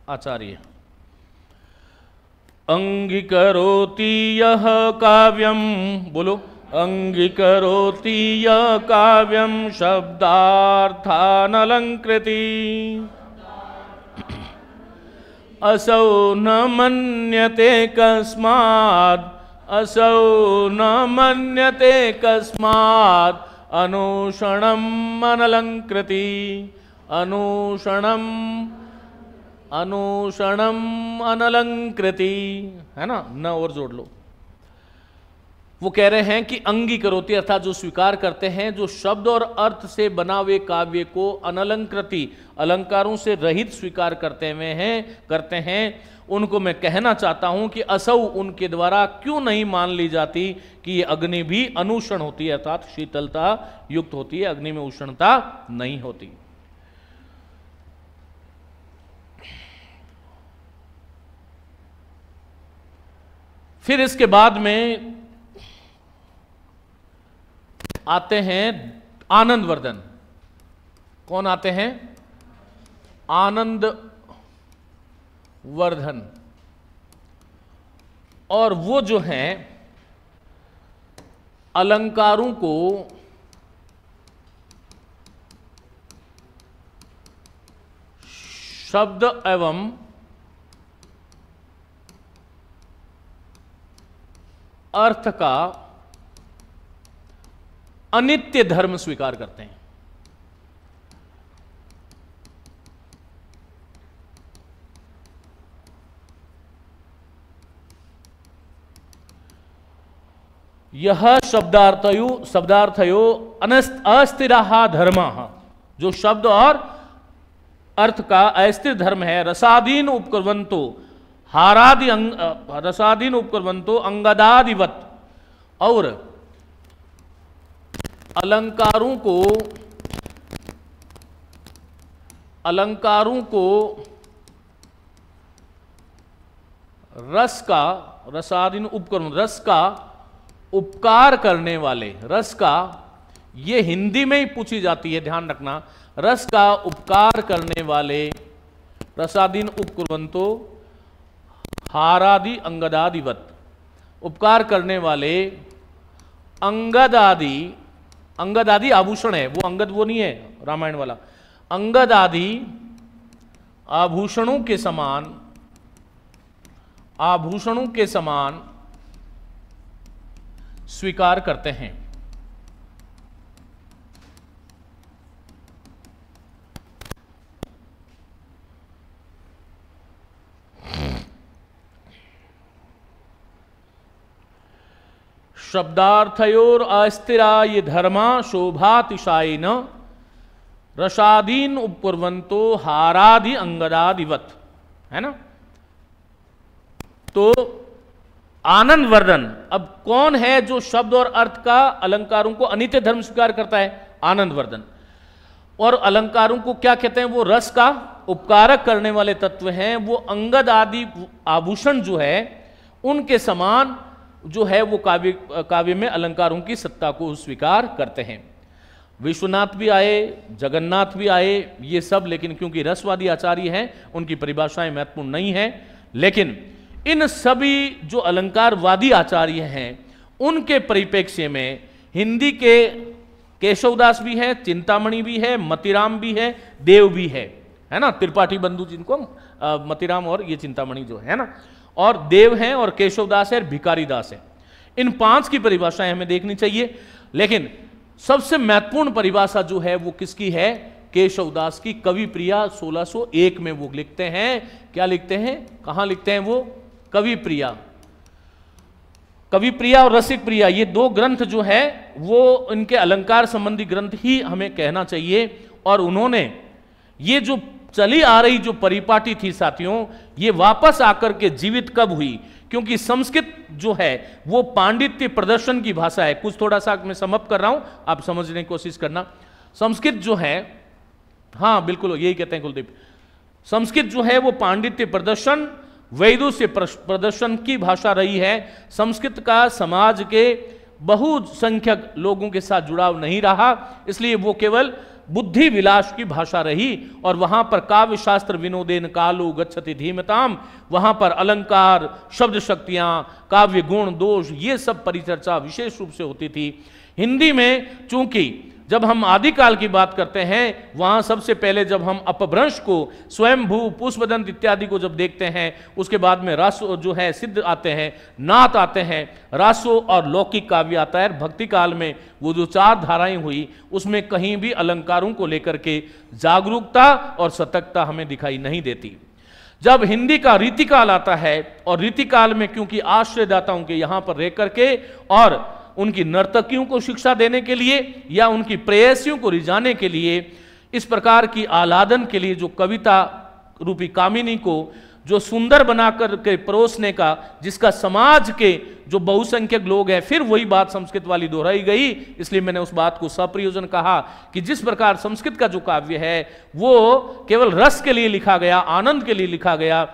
आचार्य अंगीकरोति यह काव्यम, बोलो, अंगीकरोति यह काव्यम शब्दार्थानलंकृति असौ न मन्यते कस्मात्, असौ न मन्यते कस्मात् अनुषणम् अनलंकृति, अनुषणम् अनुषणम् अनलंकृति, है ना, न और जोड़ लो। वो कह रहे हैं कि अंगीकरोति अर्थात जो स्वीकार करते हैं, जो शब्द और अर्थ से बना हुए काव्य को अनलंकृति अलंकारों से रहित स्वीकार करते हैं, उनको मैं कहना चाहता हूं कि असौ उनके द्वारा क्यों नहीं मान ली जाती कि ये अग्नि भी अनुषण होती है, अर्थात शीतलता युक्त होती है, अग्नि में उष्णता नहीं होती। फिर इसके बाद में आते हैं आनंदवर्धन। कौन आते हैं? आनंदवर्धन। और वो जो हैं अलंकारों को शब्द एवं अर्थ का अनित्य धर्म स्वीकार करते हैं। यह शब्दार्थयो अस्थिरः धर्मः, जो शब्द और अर्थ का अस्थिर धर्म है, रसादीन उपकुर्वन्तो रसादीन उपकुर्वन्तो अंगदादिवत, और अलंकारों को रस का, रसादीन उपकरण, रस का उपकार करने वाले, रस का, ये हिंदी में ही पूछी जाती है, ध्यान रखना, रस का उपकार करने वाले, रसादीन उपकुर्वन्तो हारादि अंगदादिवत, उपकार करने वाले अंगदादि, अंगदादि आभूषण है, वो अंगद वो नहीं है रामायण वाला, अंगदादि आभूषणों के समान, आभूषणों के समान स्वीकार करते हैं। शब्दार्थयोर अस्थिरा ये धर्मा शोभातिशायिन रसादीन उपकुर्वन्तो हारादि अंगदादिवत, है ना। तो आनंद वर्धन, अब कौन है जो शब्द और अर्थ का अलंकारों को अनित्य धर्म स्वीकार करता है? आनंद वर्धन। और अलंकारों को क्या कहते हैं? वो रस का उपकारक करने वाले तत्व हैं। वो अंगद आदि आभूषण जो है उनके समान जो है वो काव्य में अलंकारों की सत्ता को स्वीकार करते हैं। विश्वनाथ भी आए, जगन्नाथ भी आए, ये सब, लेकिन क्योंकि रसवादी आचार्य हैं उनकी परिभाषाएं महत्वपूर्ण नहीं है। लेकिन इन सभी जो अलंकारवादी आचार्य हैं उनके परिप्रेक्ष्य में हिंदी के केशवदास भी है, चिंतामणि भी है, मतीराम भी है, देव भी है ना। त्रिपाठी बंधु जिनको मतीराम और ये चिंतामणि जो है ना, और देव हैं और केशवदास है, भिखारी दास है। इन पांच की परिभाषाएं हमें देखनी चाहिए। लेकिन सबसे महत्वपूर्ण परिभाषा जो है वो किसकी है? केशवदास की। कवि प्रिया 1601 में वो लिखते हैं। क्या लिखते हैं? कहां लिखते हैं वो? कवि प्रिया। कवि प्रिया और रसिक प्रिया, ये दो ग्रंथ जो है वो इनके अलंकार संबंधी ग्रंथ ही हमें कहना चाहिए। और उन्होंने ये जो चली आ रही जो परिपाटी थी साथियों, ये वापस आकर के जीवित कब हुई? क्योंकि संस्कृत जो है वो पांडित्य प्रदर्शन की भाषा है। कुछ थोड़ा सा मैं समअप कर रहा हूं, आप समझने की कोशिश करना। संस्कृत जो है, हाँ बिल्कुल यही कहते हैं कुलदीप, संस्कृत जो है वो पांडित्य प्रदर्शन, वैदुष्य प्रदर्शन की भाषा रही है। संस्कृत का समाज के बहुसंख्यक लोगों के साथ जुड़ाव नहीं रहा, इसलिए वो केवल बुद्धि विलास की भाषा रही। और वहां पर काव्य शास्त्र विनोदेन कालो गच्छति धीमताम, वहां पर अलंकार, शब्द शक्तियां, काव्य गुण दोष, ये सब परिचर्चा विशेष रूप से होती थी। हिंदी में चूंकि जब हम आदिकाल की बात करते हैं, वहां सबसे पहले जब हम अपभ्रंश को, स्वयंभू, पुष्पदंत इत्यादि को जब देखते हैं, उसके बाद में रासो जो है सिद्ध आते हैं, नाथ आते हैं, रासो और लौकिक काव्य आता है। भक्ति काल में वो जो चार धाराएं हुई उसमें कहीं भी अलंकारों को लेकर के जागरूकता और सतर्कता हमें दिखाई नहीं देती। जब हिंदी का रीतिकाल आता है, और रीतिकाल में क्योंकि आश्रयदाताओं के यहां पर रह करके और उनकी नर्तकियों को शिक्षा देने के लिए या उनकी प्रेयसियों को रिझाने के लिए, इस प्रकार की आह्लादन के लिए जो कविता रूपी कामिनी को जो सुंदर बनाकर के परोसने का, जिसका समाज के जो बहुसंख्यक लोग हैं, फिर वही बात संस्कृत वाली दोहराई गई। इसलिए मैंने उस बात को सप्रयोजन कहा कि जिस प्रकार संस्कृत का जो काव्य है वो केवल रस के लिए लिखा गया, आनंद के लिए लिखा गया,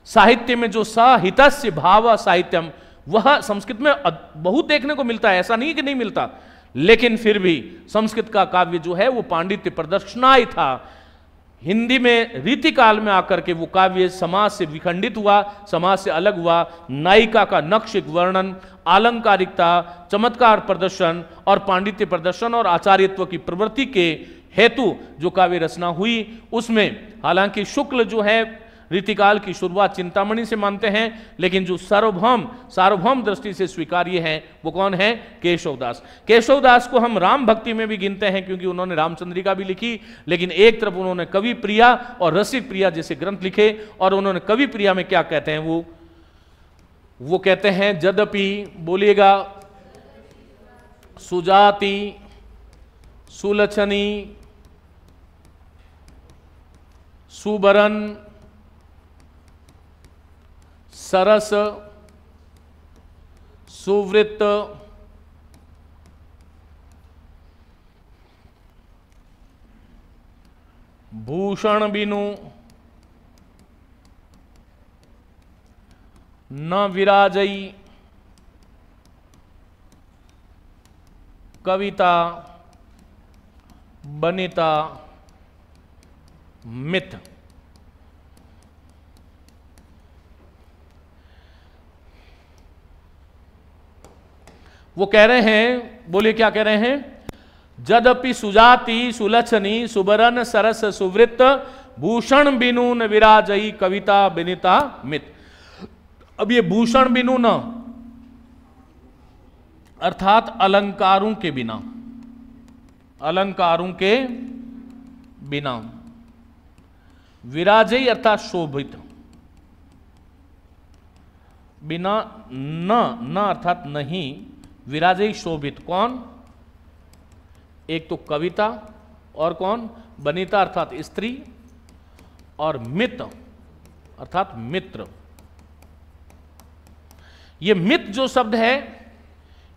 साहित्य में जो साहित्यस्य भाव साहित्यम, वह संस्कृत में बहुत देखने को मिलता है, ऐसा नहीं कि नहीं मिलता। लेकिन फिर भी संस्कृत का काव्य जो है वो पांडित्य प्रदर्शनाय था। हिंदी में रीतिकाल में आकर के वो काव्य समाज से विखंडित हुआ, समाज से अलग हुआ। नायिका का नक्शिक वर्णन, आलंकारिकता, चमत्कार प्रदर्शन और पांडित्य प्रदर्शन और आचार्यत्व की प्रवृत्ति के हेतु जो काव्य रचना हुई, उसमें हालांकि शुक्ल जो है रीतिकाल की शुरुआत चिंतामणि से मानते हैं, लेकिन जो सार्वभौम दृष्टि से स्वीकार्य है वो कौन है? केशवदास। केशवदास को हम राम भक्ति में भी गिनते हैं क्योंकि उन्होंने रामचंद्रिका भी लिखी। लेकिन एक तरफ उन्होंने कवि प्रिया और रसिक प्रिया जैसे ग्रंथ लिखे, और उन्होंने कवि प्रिया में क्या कहते हैं? वो कहते हैं, यद्यपि, बोलिएगा, सुजाति, सुलक्षणी, सुबरन, सरस, सुवृत्त, भूषण बिनु, न विराजई, कविता बनिता मिथ। वो कह रहे हैं, बोलिए क्या कह रहे हैं? यद्यपि सुजाति, सुलक्षणी, सुबरन, सरस, सुवृत्त, भूषण बिनु न विराजई, कविता बिनिता मित। अब ये भूषण बिनु न अर्थात अलंकारों के बिना, अलंकारों के बिना, विराजई अर्थात शोभित, बिना न अर्थात नहीं, विराजई शोभित। कौन? एक तो कविता, और कौन? बनिता अर्थात स्त्री, और मित अर्थात मित्र। ये मित जो शब्द है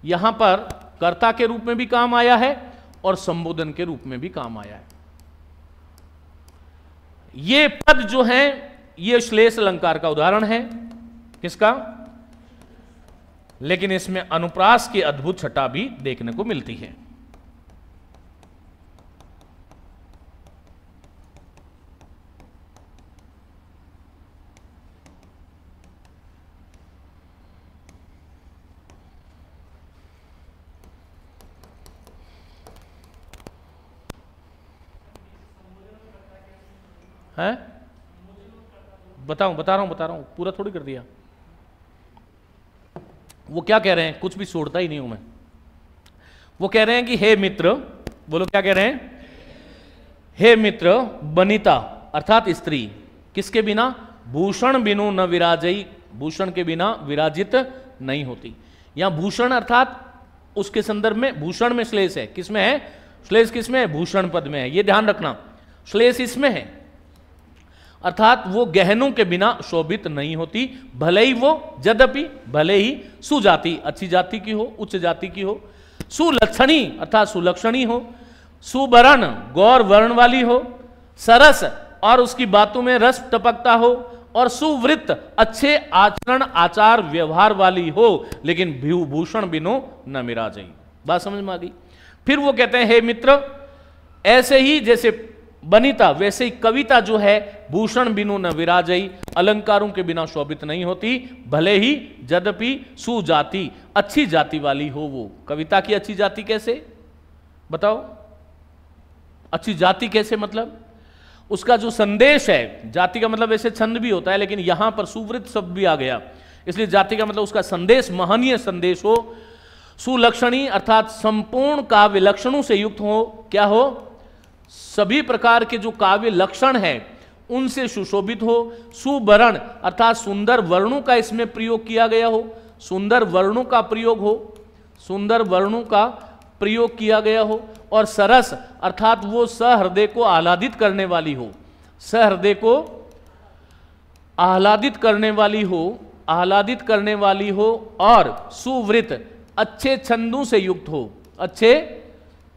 यहां पर कर्ता के रूप में भी काम आया है और संबोधन के रूप में भी काम आया है। ये पद जो है ये श्लेष अलंकार का उदाहरण है। किसका? लेकिन इसमें अनुप्रास की अद्भुत छटा भी देखने को मिलती है। हैं? बता रहा हूं, पूरा थोड़ी कर दिया। वो क्या कह रहे हैं, कुछ भी छोड़ता ही नहीं हूं मैं। वो कह रहे हैं कि हे मित्र, बोलो क्या कह रहे हैं? हे मित्र, बनिता अर्थात स्त्री, किसके बिना? भूषण बिनु न विराजई, भूषण के बिना विराजित नहीं होती। यहां भूषण अर्थात उसके संदर्भ में भूषण में श्लेष है। किसमें है श्लेष? किसमें है? भूषण पद में है। यह ध्यान रखना, श्लेष इसमें है, अर्थात वो गहनों के बिना शोभित नहीं होती, भले ही वो यद्यपि भले ही सुजाति अच्छी जाति की हो, उच्च जाति की हो, सुलक्षणी अर्थात सुलक्षणी हो, सुवर्ण गौर वर्ण वाली हो, सरस और उसकी बातों में रस टपकता हो, और सुवृत्त अच्छे आचरण आचार व्यवहार वाली हो, लेकिन भूषण बिनो न विराजई। बात समझ में आ गई? फिर वो कहते हैं हे मित्र, ऐसे ही जैसे बनिता वैसे ही कविता जो है भूषण बिनु न विराजई, अलंकारों के बिना शोभित नहीं होती, भले ही यद्यपि सुजाति अच्छी जाति वाली हो। वो कविता की अच्छी जाति कैसे? बताओ, अच्छी जाति कैसे? मतलब उसका जो संदेश है, जाति का मतलब वैसे छंद भी होता है, लेकिन यहां पर सुवृत्त शब्द भी आ गया, इसलिए जाति का मतलब उसका संदेश महनीय संदेश हो। सुलक्षणी अर्थात संपूर्ण काव्य लक्षणों से युक्त हो। क्या हो? सभी प्रकार के जो काव्य लक्षण है उनसे सुशोभित हो। सुवर्ण अर्थात सुंदर वर्णों का इसमें प्रयोग किया गया हो, सुंदर वर्णों का प्रयोग हो, सुंदर वर्णों का प्रयोग किया गया हो। और सरस अर्थात वो सहृदय को आह्लादित करने वाली हो, सहृदय को आह्लादित करने वाली हो, आह्लादित करने वाली हो। और सुवृत्त अच्छे छंदों से युक्त हो, अच्छे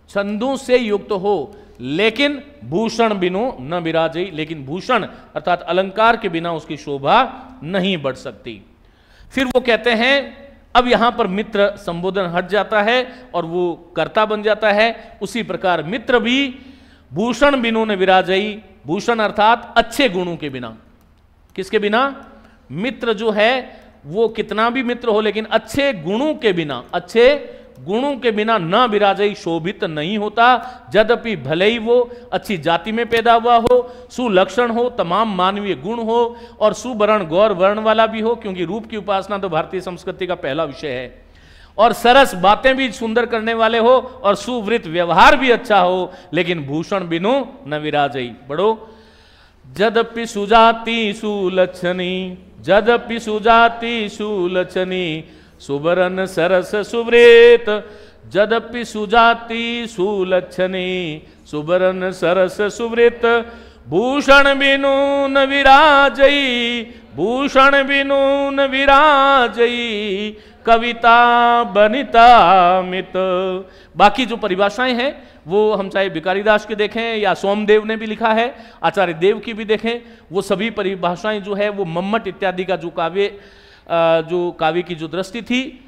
छंदों से युक्त हो, लेकिन भूषण बिनु न विराजई, लेकिन भूषण अर्थात अलंकार के बिना उसकी शोभा नहीं बढ़ सकती। फिर वो कहते हैं, अब यहां पर मित्र संबोधन हट जाता है और वो कर्ता बन जाता है। उसी प्रकार मित्र भी भूषण बिनु न विराजई, भूषण अर्थात अच्छे गुणों के बिना। किसके बिना? मित्र जो है वो कितना भी मित्र हो, लेकिन अच्छे गुणों के बिना, अच्छे गुणों के बिना न विराजई, शोभित नहीं होता। यद्यपि भले ही वो अच्छी जाति में पैदा हुआ हो, सुलक्षण हो, तमाम मानवीय गुण हो, और सुवर्ण गौर वर्ण वाला भी हो, क्योंकि रूप की उपासना तो भारतीय संस्कृति का पहला विषय है। और सरस बातें भी सुंदर करने वाले हो, और सुवृत्त व्यवहार भी अच्छा हो, लेकिन भूषण बिनु न विराजई। बड़ो यद्यपि सुजाति सुलक्षणी, यद्यपि सुजाति सुलक्षणी, सुवर्ण सरस सुवृत, यद्यपि सुजाति सुलक्षणी, सुवर्ण सरस सुवृत, भूषण बिनु न विराजई, भूषण बिनु न विराजई, कविता बनिता मित। बाकी जो परिभाषाएं हैं वो हम चाहे भिखारीदास के देखें या सोमदेव ने भी लिखा है, आचार्य देव की भी देखें, वो सभी परिभाषाएं जो है वो मम्मट इत्यादि का जो काव्य की जो दृष्टि थी,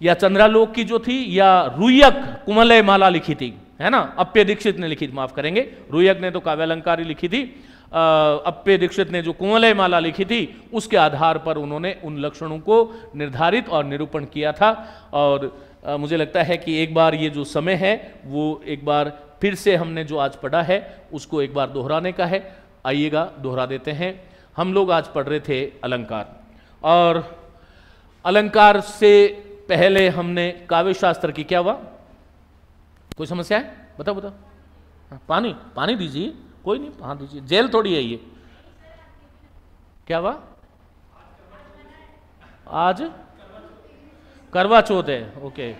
या चंद्रालोक की जो थी, या रुयक कुमलय माला लिखी थी, है ना, अप्पे दीक्षित ने लिखी थी, माफ करेंगे, रुयक ने तो काव्यालंकार लिखी थी, अप्पे दीक्षित ने जो कुमलय माला लिखी थी उसके आधार पर उन्होंने उन लक्षणों को निर्धारित और निरूपण किया था। और मुझे लगता है कि एक बार ये जो समय है वो एक बार फिर से हमने जो आज पढ़ा है उसको एक बार दोहराने का है। आइएगा दोहरा देते हैं। हम लोग आज पढ़ रहे थे अलंकार, और अलंकार से पहले हमने काव्य शास्त्र की, क्या हुआ? कोई समस्या है? बताओ बताओ। पानी पानी दीजिए, कोई नहीं, हाँ दीजिए, जेल थोड़ी है ये। क्या हुआ? आज करवा चौथ है, ओके।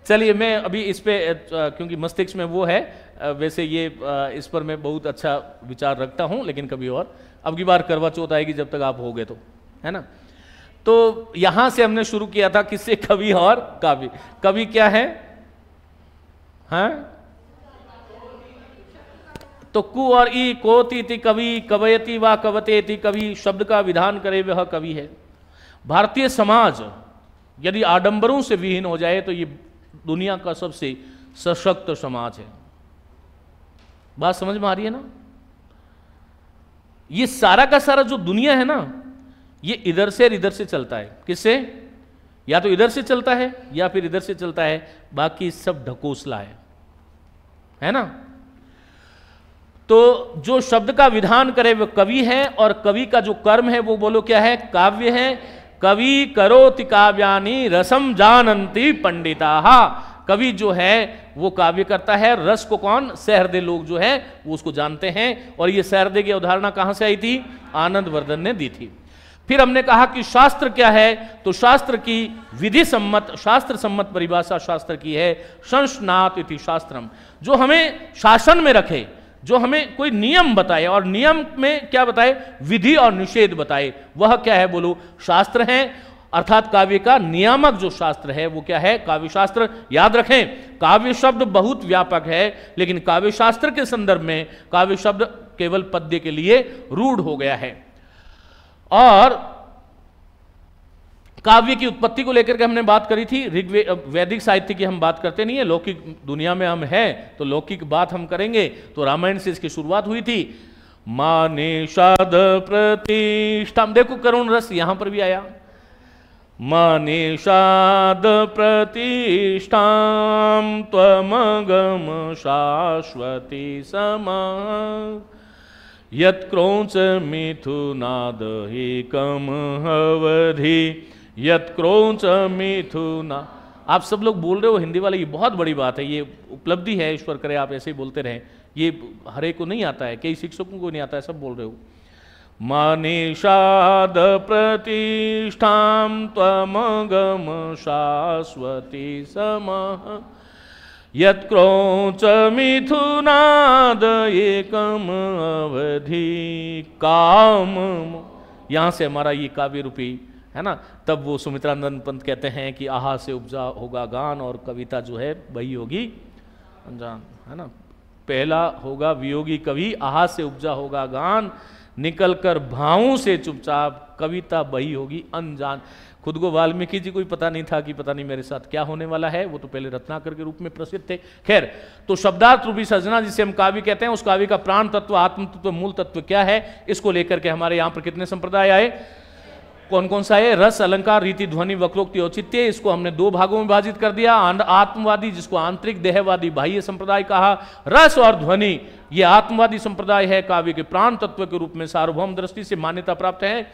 चलिए, मैं अभी इस पे क्योंकि मस्तिष्क में वो है, वैसे ये इस पर मैं बहुत अच्छा विचार रखता हूं, लेकिन कभी और, अब की बार करवा चौथ आएगी जब तक आप होगे तो, है ना। तो यहां से हमने शुरू किया था किससे? कवि और काव्य। कवि क्या है? हाँ, तो कु और ई, कोति इति कवि, कवयति वा कवते इति कवि, शब्द का विधान करे वह कवि है। भारतीय समाज यदि आडंबरों से विहीन हो जाए तो ये दुनिया का सबसे सशक्त समाज है। बात समझ में आ रही है ना? ये सारा का सारा जो दुनिया है ना, ये इधर से और इधर से चलता है। किससे? या तो इधर से चलता है या फिर इधर से चलता है, बाकी सब ढकोसला है ना। तो जो शब्द का विधान करे वह कवि है, और कवि का जो कर्म है वो बोलो क्या है? काव्य है। कवि करोति काव्यानि रसम जानन्ति पंडिताः। कवि जो है वो काव्य करता है, रस को कौन? सहृदय लोग जो है वो उसको जानते हैं। और ये सहृदय की अवधारणा कहां से आई थी? आनंद वर्धन ने दी थी। फिर हमने कहा कि शास्त्र क्या है, तो शास्त्र की विधि सम्मत, शास्त्र सम्मत परिभाषा शास्त्र की है संस्नात इति शास्त्रम, जो हमें शासन में रखे, जो हमें कोई नियम बताए, और नियम में क्या बताए? विधि और निषेध बताए। वह क्या है बोलो? शास्त्र है। अर्थात काव्य का नियामक जो शास्त्र है वो क्या है? काव्य शास्त्र। याद रखें, काव्य शब्द बहुत व्यापक है, लेकिन काव्य शास्त्र के संदर्भ में काव्य शब्द केवल पद्य के लिए रूढ़ हो गया है। और काव्य की उत्पत्ति को लेकर के हमने बात करी थी। वैदिक साहित्य की हम बात करते नहीं है, लौकिक दुनिया में हम हैं तो लौकिक बात हम करेंगे। तो रामायण से इसकी शुरुआत हुई थी। मानेषाद प्रतिष्ठा, देखो करुण रस यहां पर भी आया। मानेषाद प्रतिष्ठां त्वमगम शाश्वती समः यत्क्रौंच मिथुनाद एकम अवधि यत्क्रौंच मिथुना। आप सब लोग बोल रहे हो हिंदी वाले, ये बहुत बड़ी बात है, ये उपलब्धि है, ईश्वर करे आप ऐसे ही बोलते रहें। ये हर एक को नहीं आता है, कई शिक्षकों को नहीं आता है, सब बोल रहे हो। मानेषाद प्रतिष्ठां त्वमगम शाश्वती समः यत्क्रौंच मिथुनाद एकम अवधि काम। यहां से हमारा ये काव्य रूपी है ना। तब वो सुमित्रानंद पंत कहते हैं कि आहा से उपजा होगा गान, और कविता जो है वही होगी अनजान, है ना। पहला होगा वियोगी कवि, आहा से उपजा होगा गान, निकल कर भावों से चुपचाप, कविता बही होगी अनजान। खुद को वाल्मीकि जी को भी पता नहीं था कि पता नहीं मेरे साथ क्या होने वाला है, वो तो पहले रत्नाकर के रूप में प्रसिद्ध थे। खैर, तो शब्दार्थ रूपी सर्जना जिसे हम काव्य कहते हैं, उस काव्य का प्राण तत्व, आत्म तत्व, मूल तत्व क्या है, इसको लेकर के हमारे यहाँ पर कितने संप्रदाय आए? कौन कौन सा है? रस, अलंकार, रीति, ध्वनि, वक्रोक्ति, औचित्य। इसको हमने दो भागों में विभाजित कर दिया। आत्मवादी, जिसको आंतरिक, देहवादी, बाह्य संप्रदाय कहा। रस और ध्वनि ये आत्मवादी संप्रदाय है, काव्य के प्राण तत्व के रूप में सार्वभौम दृष्टि से मान्यता प्राप्त है।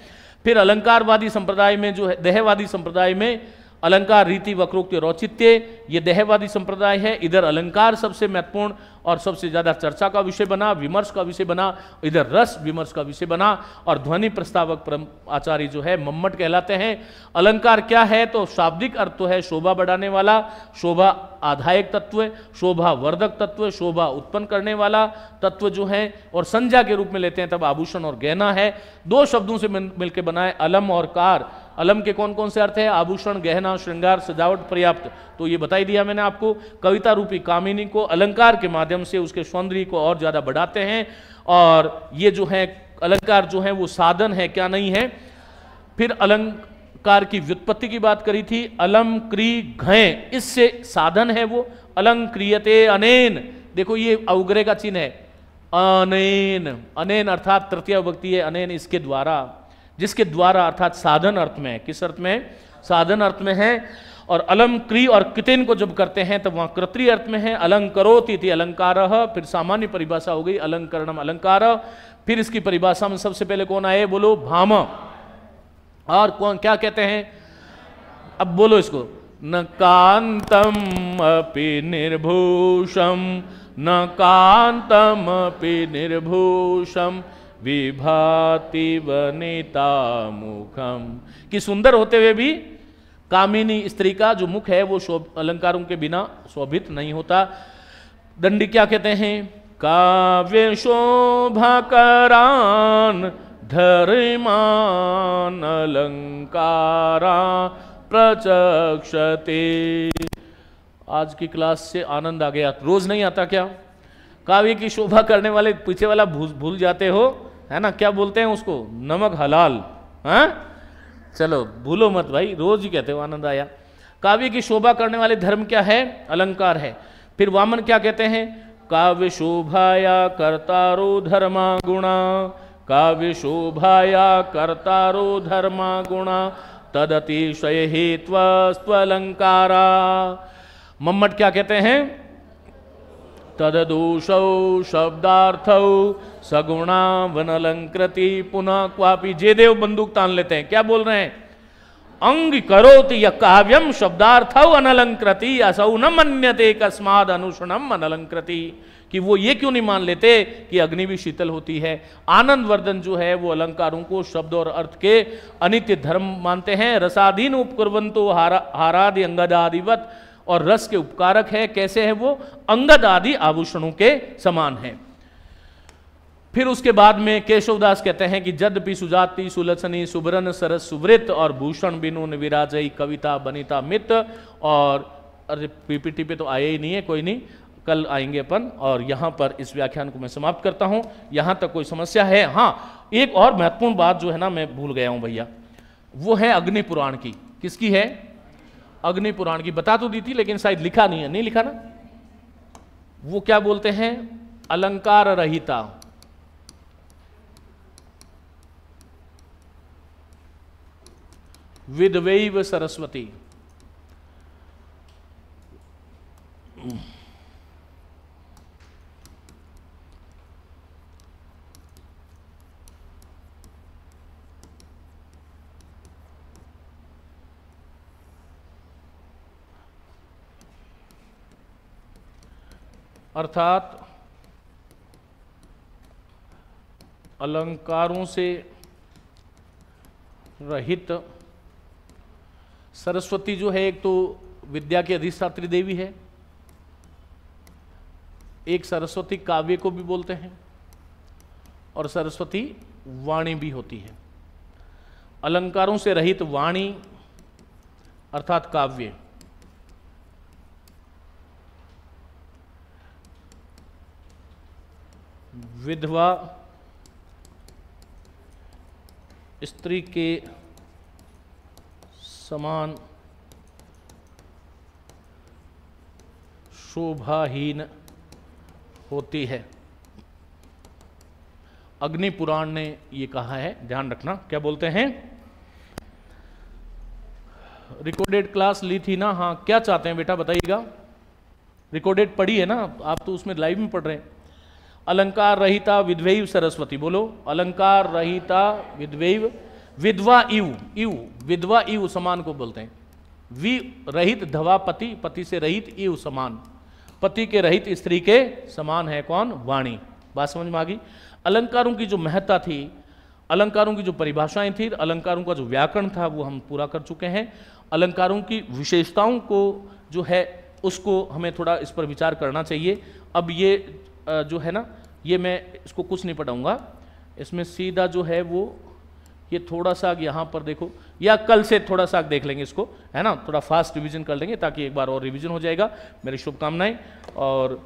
फिर अलंकारवादी संप्रदाय में जो है, देहवादी संप्रदाय में अलंकार, रीति, वक्रोक्ति और औचित्य, ये देहवादी संप्रदाय है। इधर अलंकार सबसे महत्वपूर्ण और सबसे ज्यादा चर्चा का विषय बना, विमर्श का विषय बना। इधर रस विमर्श का विषय बना। और ध्वनि प्रस्तावक परम आचार्य जो है मम्मट कहलाते हैं। अलंकार क्या है? तो शाब्दिक अर्थ तो है शोभा बढ़ाने वाला, शोभा आधायक तत्व, शोभा वर्धक तत्व, शोभा उत्पन्न करने वाला तत्व जो है। और संज्ञा के रूप में लेते हैं तब आभूषण और गहना है। दो शब्दों से मिलकर बना है अलम और कार। अलम के कौन कौन से अर्थ है? आभूषण, गहना, श्रृंगार, सजावट, पर्याप्त। तो ये बताई दिया मैंने आपको। कविता रूपी कामिनी को अलंकार के माध्यम से उसके सौंदर्य को और ज्यादा बढ़ाते हैं। और ये जो है अलंकार जो है वो साधन है, क्या नहीं है। फिर अलंकार की व्युत्पत्ति की बात करी थी। अलम क्री घय, इससे साधन है वो। अलंक्रियते अनेन, देखो ये अवग्रह का चिन्ह है। अनेन, अनेन अर्थात तृतीय विभक्ति है। अनेन इसके द्वारा, जिसके द्वारा अर्थात साधन अर्थ में है। किस अर्थ में? साधन अर्थ में है। और अलम क्री और कितेन को जब करते हैं तब वहां कृत्रि अर्थ में है। अलंकरोति इति अलंकारः। फिर सामान्य परिभाषा हो गई अलंकरणम अलंकार। फिर इसकी परिभाषा में सबसे पहले कौन आए? बोलो भाम। और कौन क्या कहते हैं? अब बोलो इसको। न कांतम अपि निर्भूषम, न कांतम अपि निर्भूषम विभाति वनिता मुखम, कि सुंदर होते हुए भी कामिनी स्त्री का जो मुख है वो अलंकारों के बिना शोभित नहीं होता। दंडी क्या कहते हैं? काव्य शोभा करान धर्मान अलंकारा प्रचक्षते। आज की क्लास से आनंद आ गया, रोज नहीं आता क्या? काव्य की शोभा करने वाले पीछे वाला भूल जाते हो, है ना? क्या बोलते हैं उसको? नमक हलाल। हाँ, चलो भूलो मत भाई, रोज ही कहते हो, आनंद आया। काव्य की शोभा करने वाले धर्म क्या है? अलंकार है। फिर वामन क्या कहते हैं? काव्य शोभाया कर्तारो धर्मा गुणा, काव्य शोभाया कर्तारो धर्मा गुणा तदतिशय हेत्वस्त्वलंकारा। मम्मट क्या कहते हैं? तददोषौ शब्दार्थौ सगुणा वनलंकृति पुनः क्वापि। जयदेव बंदूक तान लेते हैं, क्या बोल रहे हैं? अंग करोति य काव्यम शब्दार्थौ अनलंकृति असौ न मन्यते कस्माद अनुषणम अनलंकृति। कि वो ये क्यों नहीं मान लेते कि अग्नि भी शीतल होती है। आनंद वर्धन जो है वो अलंकारों को शब्द और अर्थ के अनित्य धर्म मानते हैं। रसाधीन उपकुर्वन्तो हारादि अंगदादिवत, और रस के उपकारक है। कैसे है वो? अंगद आदि आभूषणों के समान है। फिर उसके बाद में केशवदास कहते हैं कि जद्यपि सुजाति सुलसनी सुबरन सरस सुवृत और भूषण बिनुन विराजई कविता बनिता मित। और अरे पीपीटी पे तो आए ही नहीं है, कोई नहीं, कल आएंगे अपन। और यहाँ पर इस व्याख्यान को मैं समाप्त करता हूँ। यहाँ तक कोई समस्या है? हाँ, एक और महत्वपूर्ण बात जो है ना, मैं भूल गया हूँ भैया, वो है अग्नि पुराण की। किसकी है? अग्नि पुराण की। बता तो दी थी लेकिन शायद लिखा नहीं है, नहीं लिखा ना? वो क्या बोलते हैं? अलंकार रहिता। विद्वैव सरस्वती। अर्थात अलंकारों से रहित सरस्वती जो है, एक तो विद्या की अधिष्ठात्री देवी है, एक सरस्वती काव्य को भी बोलते हैं, और सरस्वती वाणी भी होती है। अलंकारों से रहित वाणी अर्थात काव्य, विधवा स्त्री के समान शोभाहीन होती है। अग्नि पुराण ने ये कहा है, ध्यान रखना। क्या बोलते हैं? रिकॉर्डेड क्लास ली थी ना? हाँ, क्या चाहते हैं बेटा बताइएगा? रिकॉर्डेड पढ़ी है ना आप? तो उसमें लाइव में पढ़ रहे हैं। अलंकार रहिता विद्वैव सरस्वती, बोलो। अलंकार रहिता विद्वैव, विधवा इव, इव विधवा इव समान को बोलते हैं। वि रहित धवा पति, पति से रहित इव समान, पति के रहित स्त्री के समान है कौन? वाणी। बात समझ में आ गई? अलंकारों की जो महत्ता थी, अलंकारों की जो परिभाषाएं थी, अलंकारों का जो व्याकरण था वो हम पूरा कर चुके हैं। अलंकारों की विशेषताओं को जो है उसको हमें थोड़ा इस पर विचार करना चाहिए। अब ये जो है ना, ये मैं इसको कुछ नहीं पढ़ाऊंगा, इसमें सीधा जो है वो ये थोड़ा सा यहाँ पर देखो, या कल से थोड़ा सा देख लेंगे इसको, है ना? थोड़ा फास्ट रिवीजन कर लेंगे ताकि एक बार और रिवीजन हो जाएगा। मेरी शुभकामनाएं। और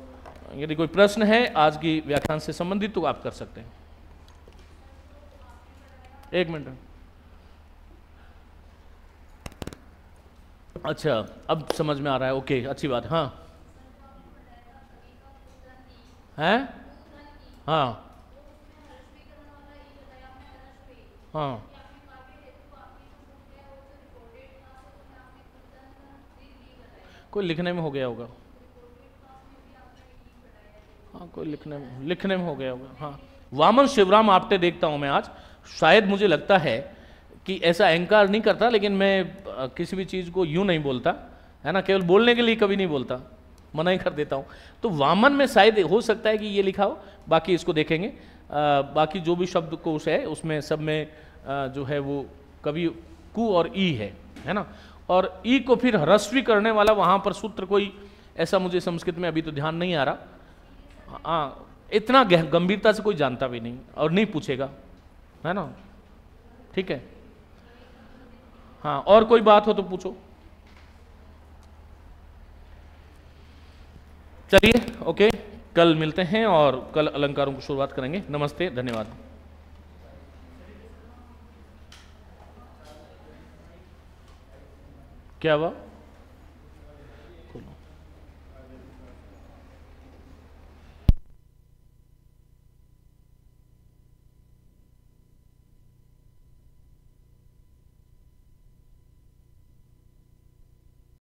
यदि कोई प्रश्न है आज की व्याख्यान से संबंधित तो आप कर सकते हैं। एक मिनट। अच्छा, अब समझ में आ रहा है। ओके, अच्छी बात। हाँ हैं? हाँ हाँ, कोई लिखने में हो गया होगा। हाँ, कोई लिखने में हो गया होगा। हाँ, वामन शिवराम आपटे देखता हूँ मैं आज। शायद मुझे लगता है कि ऐसा अहंकार नहीं करता, लेकिन मैं किसी भी चीज़ को यूं नहीं बोलता, है ना? केवल बोलने के लिए कभी नहीं बोलता, मना ही कर देता हूँ। तो वामन में शायद हो सकता है कि ये लिखा हो, बाकी इसको देखेंगे। बाकी जो भी शब्दकोश है उसमें सब में जो है वो कवि कु और ई है ना। और ई को फिर ह्रस्वी करने वाला वहाँ पर सूत्र कोई ऐसा मुझे संस्कृत में अभी तो ध्यान नहीं आ रहा। हाँ, इतना गंभीरता से कोई जानता भी नहीं और नहीं पूछेगा, है ना। ठीक है, हाँ, और कोई बात हो तो पूछो। चलिए, ओके, कल मिलते हैं और कल अलंकारों की शुरुआत करेंगे। नमस्ते, धन्यवाद। क्या हुआ?